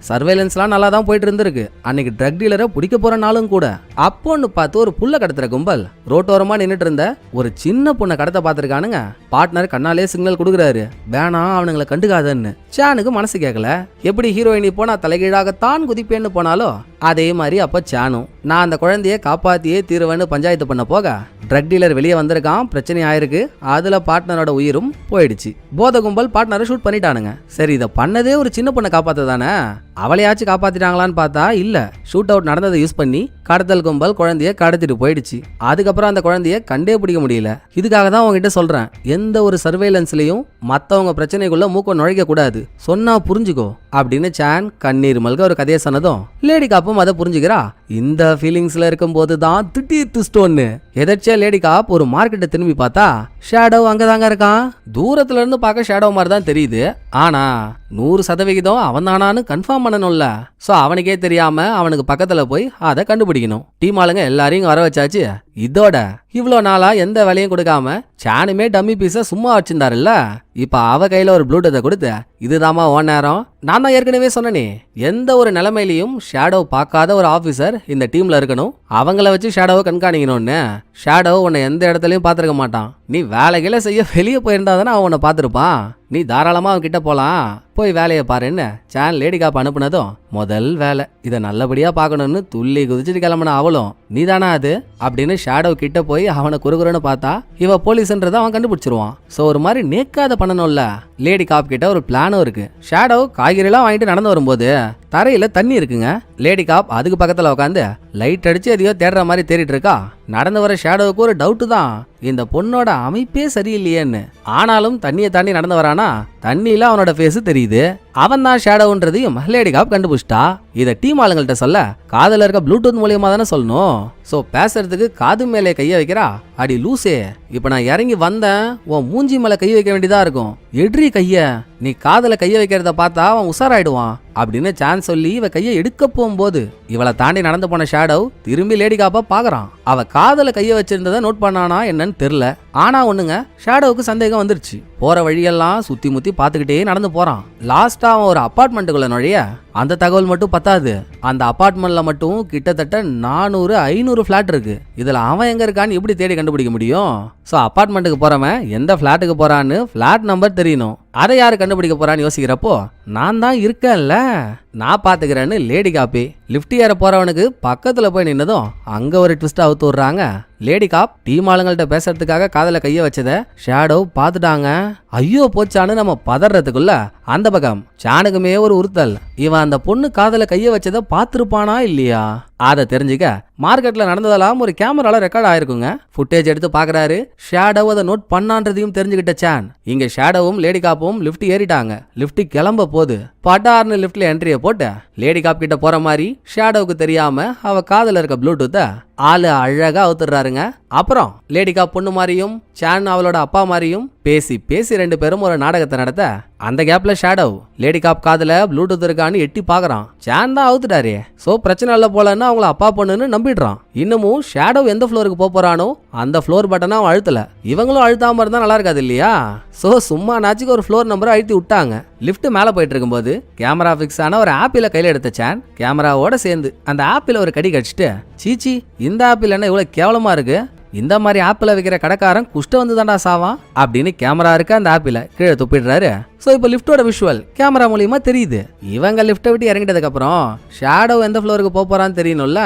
சர்வேலன்ஸ்லாம் நல்லா தான் போயிட்டு இருந்திருக்கு. அன்னைக்கு ட்ரக் டீலரை பிடிக்க போற நாளும் கூட அப்போன்னு பார்த்து ஒரு புள்ள கடத்துற கும்பல் ரோட்டோரமா நின்னுட்டு இருந்த ஒரு சின்ன பொண்ணை கடத்த பார்த்திருக்கானுங்க. பார்ட்னர் கண்ணாலே சிக்னல் கொடுக்குறாரு, வேணாம் அவனுங்களை கண்டுக்காதன்னு. சானுக்கு மனசு கேட்கல. எப்படி ஹீரோயினி போனா தலைகீழாகத்தான் குதிப்பேன்னு போனாலோ அதே மாதிரி அப்ப சானும் நான் அந்த குழந்தைய காப்பாத்தியே தீருவேன்னு பஞ்சாயத்து பண்ண போக ட்ரக் டீலர் வெளியே வந்திருக்கான், பிரச்சனை ஆயிருக்கு. அதுல பார்ட்னரோட உயிரும் போயிடுச்சு. போத கும்பல் பார்ட்னரை ஷூட் பண்ணிட்டானுங்க. சரி இதை பண்ணதே ஒரு சின்ன பொண்ணை காப்பாத்த தானே, அவளையாச்சும் காப்பாத்திட்டாங்களான்னு பார்த்தா இல்ல, ஷூட் அவுட் நடந்ததை யூஸ் பண்ணி கடத்தல் கும்பல் குழந்தைய கடத்திட்டு போயிடுச்சு. அதுக்கப்புறம் அந்த குழந்தைய கண்டே பிடிக்க முடியல. இதுக்காக தான் உங்ககிட்ட சொல்றேன், எந்த ஒரு சர்வேலன்ஸ்லயும் மத்தவங்க பிரச்சனைக்குள்ள மூக்க நுழைக்க கூடாது, சொன்னா புரிஞ்சுக்கோ அப்படின்னு சான் கண்ணீர் மல்க ஒரு கதையை சொன்னதும் லேடி காப்பும் அதை புரிஞ்சுக்கிறா. இந்த ஃபீலிங்ஸ்ல இருக்கும் போது தான் திடீர் ட்விஸ்டோன்னு எதர்ச்சியா லேடி காப் ஒரு மார்க்கெட்டை திரும்பி பார்த்தா ஷேடோ அங்கதாங்க இருக்கான். தூரத்துல இருந்து பார்க்க ஷேடோ மாதிரி தான் தெரியுது, ஆனா 100% அவன் தானான்னு கன்ஃபார்ம் பண்ணணும்ல. சோ அவனுக்கே தெரியாம அவனுக்கு பக்கத்துல போய் அதை கண்டுபிடிக்கணும். டீம் ஆளுங்க எல்லாரையும் வர வச்சாச்சு. இதோட இவ்வளோ நாளா எந்த வேலையும் கொடுக்காம சானுமே டம்மி பீஸை சும்மா வச்சிருந்தாருல்ல, இப்ப அவ கையில ஒரு ப்ளூடூத்தை கொடுத்து இதுதாமா ஓன் நேரம், நான் தான் ஏற்கனவே சொன்னனே எந்த ஒரு நிலைமையிலையும் ஷேடோ பார்க்காத ஒரு ஆபீசர் இந்த டீம்ல இருக்கணும், அவங்கள வச்சு ஷேடோவை கண்காணிக்கணும்னு. ஷேடோ உன்னை எந்த இடத்துலயும் பார்த்துருக்க மாட்டான். நீ வேலைகளை செய்ய வெளியே போயிருந்தா தானே அவன் உன்னை பார்த்துருப்பான். நீ தாராளமா அவன் கிட்ட போலாம், போய் வேலையை பாருன்னு சான் லேடி காப் அனுப்புனதும் முதல் வேலை இதை நல்லபடியா பார்க்கணும்னு துள்ளி குதிச்சுட்டு கிளம்புன அவளும் நீதானா அது அப்படின்னு ஷேடோ கிட்ட போய் அவனை குறுகுறுன்னு பார்த்தா இவ போலீஸ்ன்றதை அவன் கண்டுபிடிச்சிருவான். ஸோ ஒரு மாதிரி நேக்காத பண்ணணும்ல. லேடி காப் கிட்ட ஒரு பிளானும் இருக்கு. ஷேடோ காய்கறிலாம் வாங்கிட்டு நடந்து வரும்போது தரையில தண்ணி இருக்குங்க. லேடி காப் அதுக்கு பக்கத்துல உட்காந்து லைட் அடிச்சு எதையோ தேடுற மாதிரி தேடிட்டு இருக்கா. நடந்து வர ஷேடோவுக்கு ஒரு டவுட்டு தான், இந்த பொண்ணோட அமைப்பே சரியில்லையேன்னு. ஆனாலும் தண்ணியை தாண்டி நடந்து வரானா தண்ணியில அவனோட ஃபேஸ் தெரியுது. அவன் தான் ஷேடோன்றதையும் லேடி காப் கண்டுபிடிச்சிட்டா. இதை டீம் ஆளுங்கள்ட்ட சொல்ல காதுல இருக்க ப்ளூடூத் மூலியமா தானே சொல்லணும். ஸோ பேசுறதுக்கு காது மேலே கைய வைக்கிறா. அடி லூசே, இப்ப நான் இறங்கி வந்தேன், உன் மூஞ்சி மேல கை வைக்க வேண்டியதா இருக்கும், எட்ரி கைய, நீ காதுல கைய வைக்கிறத பார்த்தா அவன் உசாராயிடுவான் அப்படின்னு சான்ஸ் சொல்லி இவ கையை எடுக்க போகும்போது இவளை தாண்டி நடந்து போன ஷேடோ திரும்பி லேடி காப்பா பாக்குறான். அவ காதுல கைய வச்சிருந்ததை நோட் பண்ணானா என்னன்னு தெரியல. ஆனா ஒண்ணுங்க, ஷேடோவுக்கு சந்தேகம் வந்துருச்சு. போற வழியெல்லாம் சுத்தி முத்தி பாத்துக்கிட்டே நடந்து போறான். லாஸ்டா அவன் ஒரு அபார்ட்மெண்ட்டுக்குள்ள நுழைய அந்த தகவல் மட்டும் பத்தாது, அந்த அபார்ட்மெண்ட்ல மட்டும் கிட்டத்தட்ட 400-500 ஃபிளாட் இருக்கு. இதுல அவன் எங்க இருக்கான்னு எப்படி தேடி கண்டுபிடிக்க முடியும்? ஸோ அபார்ட்மெண்ட்டுக்கு போறவன் எந்த ஃபிளாட்டுக்கு போறான்னு ஃபிளாட் நம்பர் தெரியணும். அதை யாரு கண்டுபிடிக்க போறான்னு யோசிக்கிறப்போ நான் தான் இருக்கேன்ல, நான் பாத்துக்கிறேன்னு லேடி காப்பி லிஃப்ட் ஏற போறவனுக்கு பக்கத்துல போய் நின்னதும் அங்க ஒரு ட்விஸ்ட் அவுத்து விடுறாங்க. லேடி காப் டீம் ஆளுங்கள்ட்ட பேசுறதுக்காக காதல கைய வச்சத ஷேடோ பாத்துட்டாங்க. ஐயோ போச்சான்னு நம்ம பதறதுக்குள்ள அந்த பக்கம் சானுக்குமே ஒரு உறுத்தல், இவன் அந்த பொண்ணு காதல கைய வச்சத பாத்துருப்பானா இல்லையா? அதை தெரிஞ்சுக்க மார்க்கெட்ல நடந்ததெல்லாம் ஒரு கேமரால ரெக்கார்ட் ஆயிருக்குங்க. ஃபுட்டேஜ் எடுத்து பாக்குறாரு. ஷேடோ அதை நோட் பண்ணான்றதையும் தெரிஞ்சுக்கிட்ட சான் இங்க ஷேடோவும் லேடி காப்பும் லிஃப்ட் ஏறிட்டாங்க. லிஃப்ட் கிளம்ப போகுது. பட்டார்னு லிஃப்ட்ல என்ட்ரியை போட்டு லேடி காப் கிட்ட போற மாதிரி ஷேடோவுக்கு தெரியாம அவ காதுல இருக்க ப்ளூடூத்தை ஆளு அழகா அவுத்துறாருங்க. அப்புறம் லேடி காப் பொண்ணு மாதிரியும் சான் அவளோட அப்பா மாதிரியும் பேசி பேசி 2 பேரும் ஒரு நாடகத்தை நடத்த அந்த கேப்ல ஷேடோ லேடி காப் காதுல ப்ளூடூத் இருக்கான்னு எட்டி பாக்குறான். சான் தான் அவுத்துட்டாரு. சோ பிரச்சனை இல்ல போலன்னு அவங்கள அப்பா பொண்ணுன்னு நம்பிடுறான். இன்னமும் ஷேடோ எந்த ஃப்ளோருக்கு போறானோ அந்த ஃப்ளோர் பட்டனை அவன் அழுத்தல. இவங்களும் அழுத்தாம இருந்தா நல்லா இருக்காது இல்லையா? சோ சும்மா நாச்சுக்கு ஒரு ஃப்ளோர் நம்பரை அழுத்தி விட்டாங்க. லிஃப்ட் மேல போயிட்டு இருக்கும்போது கேமரா ஃபிக்ஸ் ஆன ஒரு ஆப்பிள கையில எடுத்த சான் கேமராவோட சேர்ந்து அந்த ஆப்பிள ஒரு கடி கடிச்சிட்டு சீச்சி இந்த ஆப்பிள் என்ன இவ்வளவு கேவலமா இருக்கு, இந்த மாதிரி ஆப்பிள வைக்கிற கடைக்காரன் குஷ்ட வந்து தாண்டா சாவான் அப்படின்னு கேமரா இருக்க அந்த ஆப்பிள கீழே துப்பிடுறாரு. சோ இப்போ லிஃப்டோட விஷுவல் கேமரா மூலியமா தெரியுது. இவங்க லிஃப்ட்டை விட்டு இறங்கிட்டதுக்கு அப்புறம் ஷேடோ எந்த ஃப்ளோருக்கு போறான்னு தெரியணும்ல,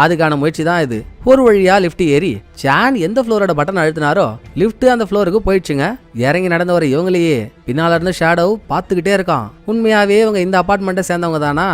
அதுக்கான முயற்சி தான் இது. ஒரு வழியா லிஃப்ட் ஏறி சான் எந்த ஃப்ளோரோட பட்டன் அழுத்தினாரோ லிஃப்ட் அந்த ஃப்ளோருக்கு போயிடுச்சுங்க. இறங்கி நடந்து வர இவங்களையே பின்னால இருந்து ஷேடோ பார்த்துக்கிட்டே இருக்கான். உண்மையாவே இவங்க இந்த அபார்ட்மெண்ட்டை சேர்ந்தவங்க தானா,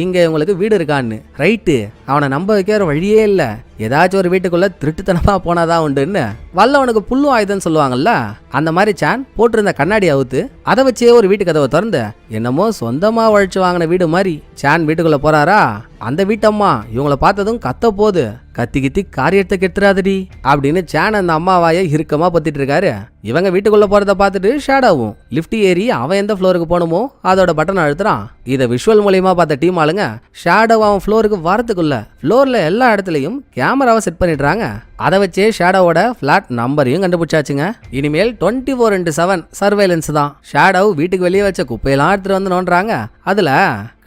இங்க இவங்களுக்கு வீடு இருக்கான்னு. ரைட்டு, அவனை நம்ப வைக்க ஒரு வழியே இல்ல. ஏதாச்சும் ஒரு வீட்டுக்குள்ள திருட்டுத்தனமா போனாதான் உண்டுன்னு வல்லவனுக்கு புல்லும் ஆயுதன்னு சொல்லுவாங்கல்ல, அந்த மாதிரி சான் போட்டிருந்த கண்ணாடி அவுத்து அதை வச்சே ஒரு வீட்டு கதவை திறந்து என்னமோ சொந்தமா உழைச்சு வாங்கின வீடு மாதிரி சான் வீட்டுக்குள்ள போறாரா. அந்த வீட்டம்மா இவங்களை பார்த்ததும் கத்த போது, கத்தி கித்தி காரியத்தை கெடுத்துறாதடி அப்படின்னு சான் அந்த அம்மாவாய இறுக்கமா பத்திட்டு இருக்காரு. இவங்க வீட்டுக்குள்ள போறத பார்த்துட்டு ஷேடோவும் லிஃப்ட் ஏறி அவன் எந்த ஃப்ளோருக்கு போகணுமோ அதோட பட்டன் அழுத்துறான். இதை விஷுவல் மூலியமா பார்த்த டீம் ஆளுங்க ஷேடோ அவன் ஃப்ளோருக்கு வரதுக்குள்ள ஃப்ளோர்ல எல்லா இடத்துலயும் கேமராவை செட் பண்ணிடுறாங்க. அதை வச்சே ஷேடோவோட பிளாட் நம்பரையும் கண்டுபிடிச்சாச்சுங்க. இனிமேல் 24/7 சர்வேலன்ஸ் தான். ஷேடோ வீட்டுக்கு வெளியே வச்ச குப்பையெல்லாம் எடுத்துட்டு வந்து நோண்டுறாங்க. அதுல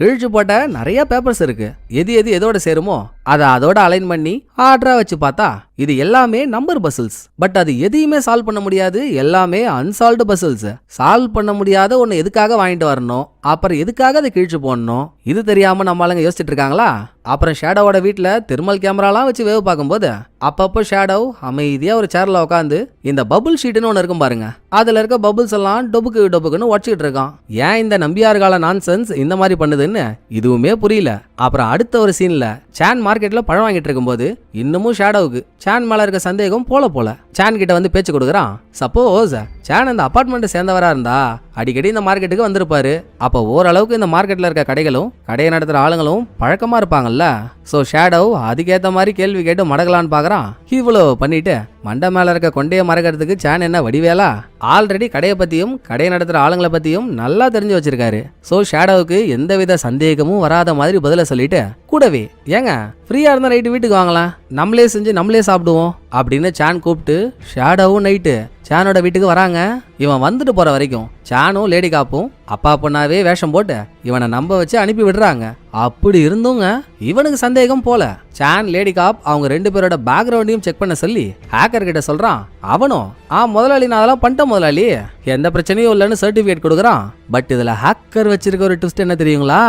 கிழிச்சு போட்ட நிறைய பேப்பர்ஸ் இருக்கு. எது எதோட சேருமோ அதை அதோட அலைன் பண்ணி ஆர்டரா வச்சு பார்த்தா இது எல்லாமே நம்பர் பசில்ஸ். பட் அது எதையுமே சால்வ் பண்ண முடியாது, எல்லாமே அன்சால்வ்டு பசில்ஸ். சால்வ் பண்ண முடியாத ஒன்னு எதுக்காக வாங்கிட்டு வரணும், அப்புறம் எதுக்காக அதை கிழிச்சு போடணும், இது தெரியாம நம்ம ஆளுங்க யோசிச்சுட்டு இருக்காங்களா? அப்புறம் ஷேடோவோட வீட்டுல தெர்மல் கேமராலாம் வச்சு வேவு பார்க்கும்போது அப்பப்போ ஷேடோ அமைதியா ஒரு சேர்ல உட்காந்து இந்த பபுள் ஷீட்னு ஒன்று இருக்கும் பாருங்க, அதுல இருக்க பபுள்ஸ் எல்லாம் டொபுக்குன்னு உடச்சிட்டு இருக்கான். ஏன் இந்த நம்பியார் கால நான்சென்ஸ் இந்த மாதிரி பண்ணுதுன்னு இதுவுமே புரியல. அப்புறம் அடுத்த ஒரு சீன்ல சான் மார்க்கெட்ல பழம் வாங்கிட்டு இருக்கும்போது இன்னமும் ஷேடோவுக்கு சான் மேல இருக்க சந்தேகம் போல சான் கிட்ட வந்து பேச்சு கொடுக்குறான். சப்போஸ் சான் அந்த அபார்ட்மெண்ட் சேர்ந்தவரா இருந்தா அடிக்கடி இந்த மார்க்கெட்டுக்கு வந்திருப்பாரு. அப்போ ஓரளவுக்கு இந்த மார்க்கெட்ல இருக்க கடைகளும் கடையை நடத்துற ஆளுங்களும் பழக்கமா இருப்பாங்கல்ல. சோ ஷேடோ அதுக்கேத்த மாதிரி கேள்வி கேட்டு மடகலான்னு பாக்குறான். இவ்வளோ பண்ணிட்டு மண்டை மேல இருக்க கொண்டையை மறக்கிறதுக்கு சான் என்ன வடிவேலா? ஆல்ரெடி கடையை பத்தியும் கடையை நடத்துற ஆளுங்களை பத்தியும் நல்லா தெரிஞ்சு வச்சிருக்காரு. சோ ஷேடோவுக்கு எந்தவித சந்தேகமும் வராத மாதிரி பதில சொல்லிட்டு கூடவே ஏங்க ஃப்ரீயா இருந்தா நைட்டு வீட்டுக்கு வாங்கலாம், நம்மளே செஞ்சு நம்மளே சாப்பிடுவோம் அப்படின்னு சான் கூப்பிட்டு ஷேடோவும் நைட்டு சானோட வீட்டுக்கு வராங்க. இவன் வந்துட்டு போற வரைக்கும் சானும் லேடி காப்பும் அப்பா பொண்ணாவே வேஷம் போட்டு இவனை நம்ப வச்சு அனுப்பி விடுறாங்க. அப்படி இருந்துங்க இவனுக்கு சந்தேகம் போல. சான் லேடி காப் அவங்க 2 பேரோட பேக்ரவுண்டையும் செக் பண்ண சொல்லி ஹேக்கர் கிட்ட சொல்றான். அவனும் முதலாளி நான் அதெல்லாம் பண்ணிட்டேன் முதலாளி, எந்த பிரச்சனையும் இல்லைன்னு சர்டிபிகேட் கொடுக்குறான். பட் இதுல ஹேக்கர் வச்சிருக்க ஒரு ட்விஸ்ட் என்ன தெரியுங்களா?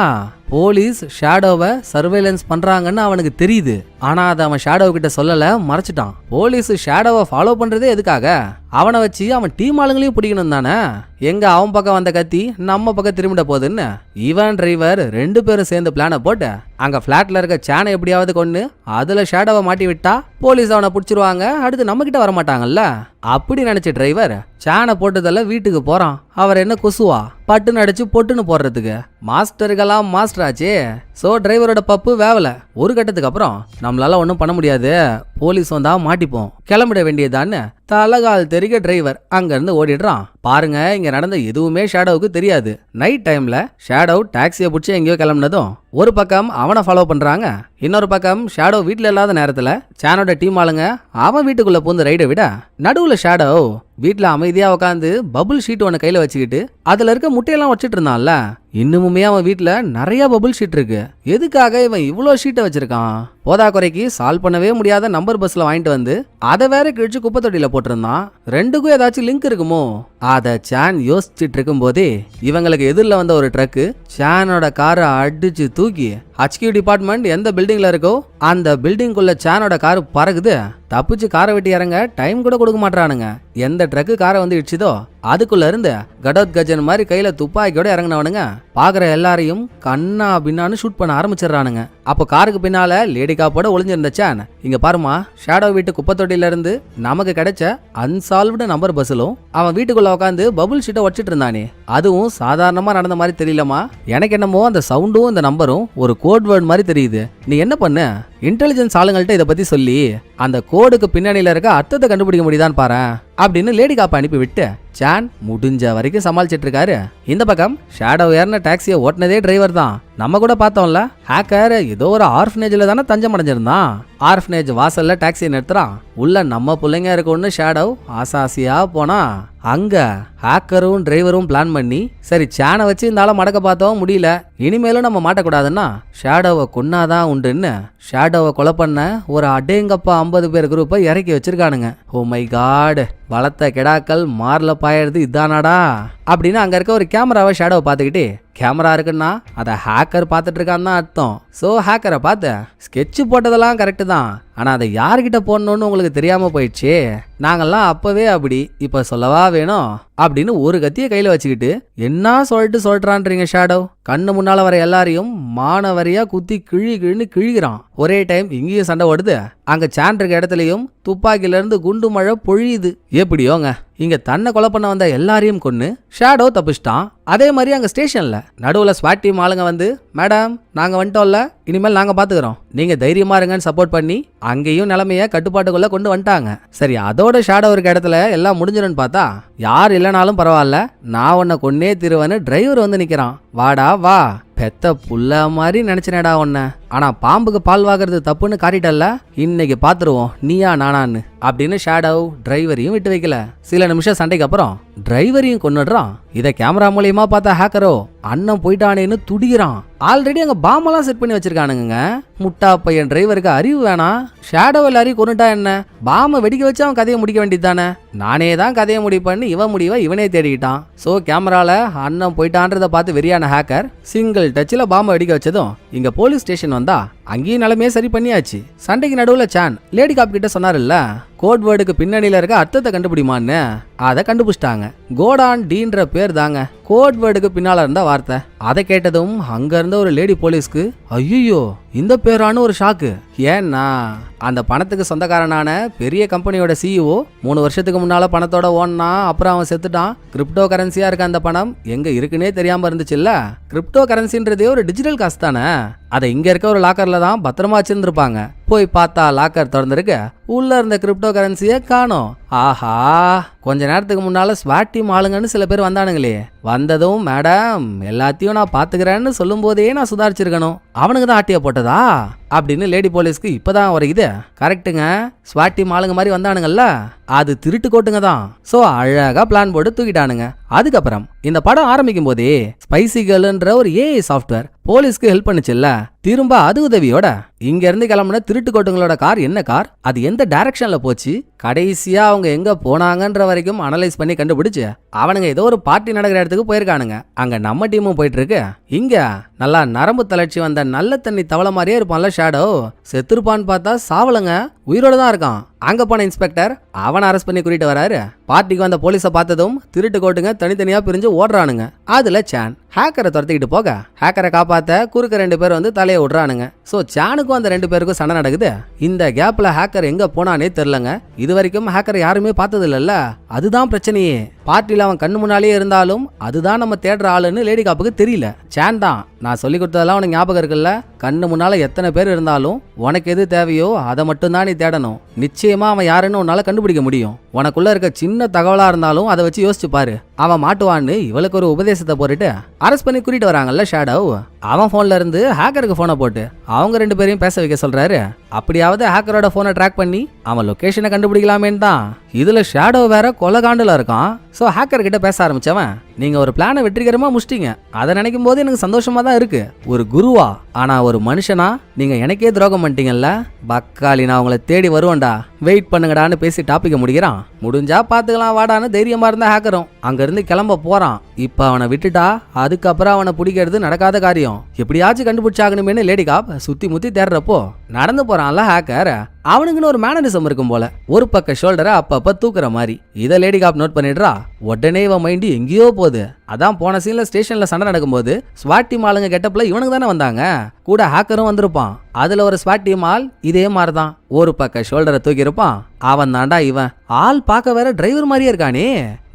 போலீஸ் ஷேடோவை சர்வேலன்ஸ் பண்றாங்கன்னு அவனுக்கு தெரியுது. ஆனா அதை அவன் ஷேடோ கிட்ட சொல்லல, மறைச்சிட்டான். போலீஸ் ஷேடோவை ஃபாலோ பண்றதே எதுக்காக? அவனை வச்சு அவன் டீம் ஆளுங்களையும் பிடிக்கணும் தானே. எங்க அவன் பக்கம் வந்த கத்தி நம்ம பக்கம் திரும்பிட போகுதுன்னு இவன் டிரைவர் 2 பேரும் சேர்ந்து பிளானை போட்டு அங்க பிளாட்ல இருக்க சேனை எப்படியாவது கொண்டு அதுல ஷேடோவை மாட்டி விட்டா போலீஸ் அவனை பிடிச்சிருவாங்க, அடுத்து நம்ம கிட்ட வரமாட்டாங்கல்ல. அப்படி நினைச்ச டிரைவர் சேனை போட்டதெல்லாம் வீட்டுக்கு போறான். அவர் என்ன கொசுவா பட்டுன்னு அடிச்சு பொட்டுன்னு போடுறதுக்கு. மாஸ்டருக்கெல்லாம் மாஸ்டர் ஆச்சு. சோ டிரைவரோட பப்பு வேவல. ஒரு கட்டத்துக்கு அப்புறம் நம்மளால ஒன்றும் பண்ண முடியாது, போலீஸ் வந்தா மாட்டிப்போம், கிளம்பிட வேண்டியதான்னு தலகால் தெரிக்க டிரைவர் அங்க இருந்து ஓடிடுறான். பாருங்க, இங்க நடந்த எதுவுமே ஷேடோவுக்கு தெரியாது. நைட் டைம்ல ஷேடோ டாக்ஸியை பிடிச்சி எங்கேயோ கிளம்பினதும் ஒரு பக்கம் அவனை ஃபாலோ பண்றாங்க, இன்னொரு பக்கம் ஷேடோ வீட்டுல இல்லாத நேரத்துல சானோட டீம் ஆளுங்க அவன் வீட்டுக்குள்ள பூந்து ரைடை விட நடுவுல ஷேடோ வீட்டுல அமைதியா உட்காந்து பபுள் ஷீட் ஒன்று கையில வச்சுக்கிட்டு அதுல இருக்க முட்டையெல்லாம் வச்சிட்டு இருந்தான்ல. இன்னுமுமே அவன் வீட்டுல நிறைய பபுள் ஷீட் இருக்கு. எதுக்காக இவன் இவ்வளோ ஷீட்டை வச்சிருக்கான்? போதா குறைக்கு சால்வ் பண்ணவே முடியாத நம்பர் பஸ்ல வாங்கிட்டு வந்து அதை வேற கிழிச்சு குப்பை தொட்டியில போட்டிருந்தான். 2க்கும் ஏதாச்சும் லிங்க் இருக்குமோ? அதை சான் யோசிச்சுட்டு இருக்கும் போதே இவங்களுக்கு எதிரில் வந்த ஒரு ட்ரக்கு சானோட காரை அடிச்சு தூக்கி HQ டிபார்ட்மெண்ட் எந்த பில்டிங்ல இருக்கோ அந்த பில்டிங்குள்ள சானோட கார் பறகுது. தப்பிச்சு காரை விட்டு இறங்க டைம் கூட கொடுக்க மாட்டானுங்க. எந்த ட்ரக்கு காரை வந்து இடிச்சுதோ அதுக்குள்ள இருந்து கடோத் கஜன் மாதிரி கையில துப்பாக்கியோட இறங்கினவனுங்க பாக்குற எல்லாரையும் கண்ணா பின்னான்னு ஷூட் பண்ண ஆரம்பிச்சிடறானுங்க. அப்போ காருக்கு பின்னால லேடி காப்போட ஒளிஞ்சிருந்த சான், இங்க பாருமா, ஷேடோ வீட்டு குப்பை தொட்டில இருந்து நமக்கு கிடைச்ச அன்சால்வ்டு நம்பர் பஸ்ஸிலும் அவன் வீட்டுக்குள்ள உட்காந்து பபுள் ஷீட்டை வச்சிட்டு இருந்தானே, அதுவும் சாதாரணமா நடந்த மாதிரி தெரியலமா. எனக்கு என்னமோ அந்த சவுண்டும் இந்த நம்பரும் ஒரு கோட் வேர்ட் மாதிரி தெரியுது. நீ என்ன பண்ணு, இன்டெலிஜென்ஸ் ஆளுங்கள்ட்ட இதை பத்தி சொல்லி அந்த கோடுக்கு பின்னணியில இருக்க அர்த்தத்தை கண்டுபிடிக்க முடியுதான்னு பாரு அப்படின்னு லேடி காப்பை அனுப்பி விட்டு சான் முடிஞ்ச வரைக்கும் சமாளிச்சிட்டு இருக்காரு. இந்த பக்கம் ஷேடோ ஏறின டாக்ஸியை ஓட்டினதே டிரைவர் தான். நம்ம கூட பார்த்தோம்ல, ஹேக்கர் ஏதோ ஒரு ஆர்ஃபனேஜ்ல தானே தஞ்சம் அடைஞ்சிருந்தான். ஆர்ஃபனேஜ் வாசல்ல டாக்ஸியை நிறுத்துறான். உள்ள நம்ம பிள்ளைங்க இருக்கும்னு ஷேடோ ஆசாசியா போனா அங்க ஹேக்கரும் டிரைவரும் பிளான் பண்ணி சரி சானை வச்சு இந்த ஆளை மடக்க பார்த்தோம், முடியல, இனிமேலும் நம்ம மாட்டக்கூடாதுன்னா ஷேடோவை கொன்னாதான் உண்டுன்னு ஷேடோவை கொலை பண்ண ஒரு அடேங்கப்பா 50 பேர் குரூப்பை இறக்கி வச்சிருக்கானுங்க. ஓ மை காட், வளர்த்த கெடாக்கள் மார்ல பாயறது இதானாடா அப்படின்னு அங்க இருக்க ஒரு கேமராவை ஷேடோவை பார்த்துக்கிட்டே, கேமரா இருக்குன்னா அதை ஹேக்கர் பார்த்துட்டு இருக்கான்னு தான் அர்த்தம். ஸோ ஹேக்கரை பார்த்து ஸ்கெட்சு போட்டதெல்லாம் கரெக்டு தான், ஆனால் அதை யார்கிட்ட போடணும்னு உங்களுக்கு தெரியாம போயிடுச்சு. நாங்கெல்லாம் அப்பவே அப்படி, இப்ப சொல்லவா வேணும் அப்படின்னு ஒரு கத்தியை கையில வச்சுக்கிட்டு என்ன சொல்றான்றீங்க ஷேடோ. கண்ணு முன்னால வர எல்லாரையும் மானவரியா குத்தி கிழின்னு கிழிகிறான். ஒரே டைம் இங்கேயும் சண்டை ஓடுது, அங்க சான் இருக்க இடத்துலயும் துப்பாக்கில இருந்து குண்டு மழை பொழியுது. எப்படியோங்க இங்க தன்னை கொலை பண்ண வந்த எல்லாரையும் கொன்னு ஷேடோ தப்பிச்சிட்டான். அதே மாதிரி அங்க ஸ்டேஷன்ல நடுவுல ஸ்வாட் டீம் ஆளுங்க வந்து, மேடம் நாங்க வந்துட்டோம்ல, இனிமேல் நாங்க பாத்துக்கிறோம், நீங்க தைரியமா இருங்கன்னு சப்போர்ட் பண்ணி அங்கேயும் நிலைமைய கட்டுப்பாட்டுக்குள்ள கொண்டு வந்துட்டாங்க. சரி, அதோட ஷேடோ இருக்க இடத்துல எல்லாம் முடிஞ்சிடும்னு பார்த்தா யார் இல்லைனாலும் பரவாயில்ல, நான் உன்னை கொன்னே திருவன்னு டிரைவர் வந்து நிக்கிறான். வாடா வா, பெத்த புள்ள மாதிரி நினைச்சனேடா உன்ன, ஆனா பாம்புக்கு பால் வாங்குறது தப்புன்னு காட்டிட்டல்ல, இன்னைக்கு பாத்துருவோம் நீயா நானான்னு அப்படின்னு ஷேடோ டிரைவரையும் விட்டு வைக்கல. சில நிமிஷம் சண்டைக்கு அப்புறம் டிரைவரையும் கொன்னுடுறான். இதை கேமரா மூலியமா பார்த்த ஹேக்கரோ அண்ணன் போயிட்டானேன்னு துடிக்கிறான். ஆல்ரெடி அங்க பாம்பெல்லாம் செட் பண்ணி வச்சிருக்கானுங்க. முட்டா பையன் டிரைவருக்கு அறிவு வேணாம், ஷேடோ எல்லாரையும் கொண்டுட்டா என்ன, பாம்பை வெடிக்க வச்சு அவன் கதையை முடிக்க வேண்டியது தானே. நானே தான் கதையை முடிப்பேன்னு இவன் முடிவை இவனே தேடிக்கிட்டான். ஸோ கேமரால அண்ணன் போயிட்டான்றதை பார்த்து வெறியான ஹேக்கர் சிங்கிள் டச்சில் பாம்பை வெடிக்க வச்சதும் இங்க போலீஸ் ஸ்டேஷன் வந்தா அங்கேயும் நிலைமையே சரி பண்ணியாச்சு. சண்டைக்கு நடுவுல சான் லேடி காப் கிட்ட சொன்னாருல்ல, கோட் வேர்டுக்கு பின்னணியில இருக்க அர்த்தத்தை கண்டுபிடிமான்னு, அதை கண்டுபிடிச்சிட்டாங்க. கோடான் டீன்ற பேர் தாங்க கோட் வேர்டுக்கு பின்னால இருந்த வார்த்தை. அதை கேட்டதும் அங்க இருந்த ஒரு லேடி போலீஸ்க்கு ஐயோ இந்த பேரானு ஒரு ஷாக்கு. ஏன்னா அந்த பணத்துக்கு சொந்தக்காரனான பெரிய கம்பெனியோட CEO 3 வருஷத்துக்கு முன்னால பணத்தோட ஓன்னா, அப்புறம் அவன் செத்துட்டான். கிரிப்டோ கரன்சியா இருக்க அந்த பணம் எங்க இருக்குன்னே தெரியாம இருந்துச்சுல்ல. கிரிப்டோ கரன்சின்றதே ஒரு டிஜிட்டல் காசு தானே, அதை இங்க இருக்க ஒரு லாக்கர்ல தான் பத்திரமா வச்சிருந்திருப்பாங்க. போய் பார்த்தா லாக்கர் திறந்திருக்க, உள்ள இருந்த கிரிப்டோ கரன்சியை காணோம். ஆஹா, கொஞ்ச நேரத்துக்கு முன்னால ஸ்வாட் டீம் ஆளுங்கன்னு சில பேர் வந்தானுங்களே, வந்ததும் மேடம் எல்லாத்தையும் நான் பாத்துக்கிறேன்னு சொல்லும் போதே நான் சுதாரிச்சிருக்கணும். அவனுக்கு தான் ஆட்டிய போட்டதா அப்படின்னு லேடி போலீஸ்க்கு இப்பதான் வரைக்குது. கரெக்டுங்க, ஸ்வாட் டீம் ஆளுங்க மாதிரி வந்தானுங்கல்ல, அது திருட்டு கோட்டுங்க தான். சோ அழகா பிளான் போட்டு தூக்கிட்டானுங்க. அதுக்கப்புறம் இந்த படம் ஆரம்பிக்கும் போதே ஸ்பைசி கேர்ள்ன்ற ஒரு ஏஐ சாஃப்ட்வேர் போலீஸ்க்கு ஹெல்ப் பண்ணுச்சுல்ல, திரும்ப அது உதவியோட இங்க இருந்து கிளம்புன திருட்டு கோட்டுங்களோட கார் என்ன கார், அது எந்த டைரக்ஷன்ல போச்சு, கடைசியா அவங்க எங்க போனாங்கன்ற வரைக்கும் அனலைஸ் பண்ணி கண்டுபிடிச்சு அவனுங்க ஏதோ ஒரு பார்ட்டி நடக்கிற இடத்துக்கு போயிருக்கானுங்க. அங்க நம்ம டீமும் போயிட்டு இருக்கு. இங்க நல்லா நரம்பு தளர்ச்சி வந்த நல்ல தண்ணி தவளை மாதிரியே இருப்பான்ல ஷேடோ, செத்துருப்பான்னு பார்த்தா சாவலங்க, உயிரோட தான் இருக்கான். அங்க போன இன்ஸ்பெக்டர் அவனை அரெஸ்ட் பண்ணி கூட்டிட்டு வராரு. பார்ட்டிக்கு வந்த போலீஸை பார்த்ததும் திருட்டு கோட்டுங்க தனித்தனியா பிரிஞ்சு ஓடுறானுங்க. அதுல சான் ஹேக்கரை துரத்திக்கிட்டு போக ஹேக்கரை காப்பாத்த குறுக்க 2 பேர் வந்து தலையை விடுறானுங்க. சோ சானுக்கும் அந்த 2 பேருக்கும் சண்டை நடக்குது. இந்த கேப்ல ஹேக்கர் எங்க போனானே தெரியலங்க. இது வரைக்கும் ஹேக்கர் யாருமே பார்த்தது இல்லல்ல, அதுதான் பிரச்சனையே. பார்ட்டில அவன் கண்ணு முன்னாலேயே இருந்தாலும் அதுதான் நம்ம தேடுற ஆளுன்னு லேடி காப்புக்கு தெரியல. சான் தான் நான் சொல்லி கொடுத்ததெல்லாம் உனக்கு ஞாபகம் இருக்குல்ல, கண்ணு முன்னால எத்தனை பேர் இருந்தாலும் உனக்கு எது தேவையோ அதை மட்டும் தான் நீ தேடணும். நிச்சயமா அவன் யாருன்னு உன்னால கண்டுபிடிக்க முடியும். உனக்குள்ள இருக்க சின்ன தகவலா இருந்தாலும் அதை வச்சு யோசிச்சு பாரு. அவன் மாட்டுவான்னு இவளுக்கு ஒரு உபதேசத்தை போட்டுட்டு அரெஸ்ட் பண்ணி கூட்டிட்டு வராங்கல்ல ஷேடோ. அவன் போன்ல இருந்து ஹேக்கருக்கு போனை போட்டு அவங்க 2 பேரையும் பேச வைக்க சொல்றாரு. அப்படியாவது ஹேக்கரோட போனை ட்ராக் பண்ணி அவன் லொகேஷனை கண்டுபிடிக்கலாமேன்னு தான். இதுல ஷேடோ வேற கொலகாண்டுல இருக்கான். சோ ஹேக்கர் கிட்ட பேச ஆரம்பிச்சவன், நீங்க ஒரு பிளானை வெற்றிகரமா முடிச்சிட்டீங்க, அதை நினைக்கும் போது எனக்கு சந்தோஷமா தான் இருக்கு. ஒரு குருவா, ஆனா ஒரு மனுஷனா நீங்க எனக்கே துரோகம் பண்ணிட்டீங்கல்ல, பக்காளி நான் உங்களை தேடி வருவேன்டா, வெயிட் பண்ணுங்கடான்னு பேசி டாபிக்க முடிக்கிறான். முடிஞ்சா பாத்துக்கலாம் வாடான்னு தைரியமா இருந்த ஹேக்கரும் அங்க இருந்து கிளம்ப போறான். இப்ப அவனை விட்டுட்டா அதுக்கப்புறம் அவனை பிடிக்கிறது நடக்காத காரியம். எப்படியாச்சும் கண்டுபிடிச்சாகணுமேனு லேடி காப் சுத்தி முத்தி தேடுறப்போ நடந்து போறான்ல ஹேக்கர். அவனுக்குன்னு ஒரு மேனரிசம் இருக்கும் போல, ஒரு பக்க ஷோல்டரை அப்பப்ப தூக்குற மாதிரி. இதை லேடி காப் நோட் பண்ணிடுறா. உடனே இவன் மைண்டு எங்கேயோ போகுது. அதான் போன சீன்ல ஸ்டேஷன்ல சண்டை நடக்கும்போது ஸ்வாட் டீம் ஆளுங்க கெட்டப்ல இவனுக்கு தானே வந்தாங்க, கூட ஹேக்கரும் வந்திருப்பான். அதுல ஒரு ஸ்வாட் டீம் ஆள் இதே மாதிரிதான் ஒரு பக்க ஷோல்டரை தூக்கி இருப்பான். அவன் தாண்டா இவன். ஆள் பார்க்க வேற டிரைவர் மாதிரியே இருக்கானே.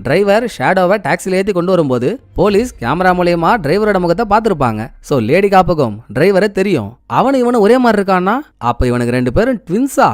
டிரைவர் ஷேடோவை டாக்ஸில ஏத்தி கொண்டு வரும்போது போலீஸ் கேமரா மூலமா டிரைவரோட முகத்தை பார்த்திருப்பாங்க. சோ லேடி காப்புக்கும் டிரைவரை தெரியும். அவனு இவனு ஒரே மாதிரி இருக்கானா, அப்ப இவனுக்கு 2 பேரும் ட்வின்ஸா?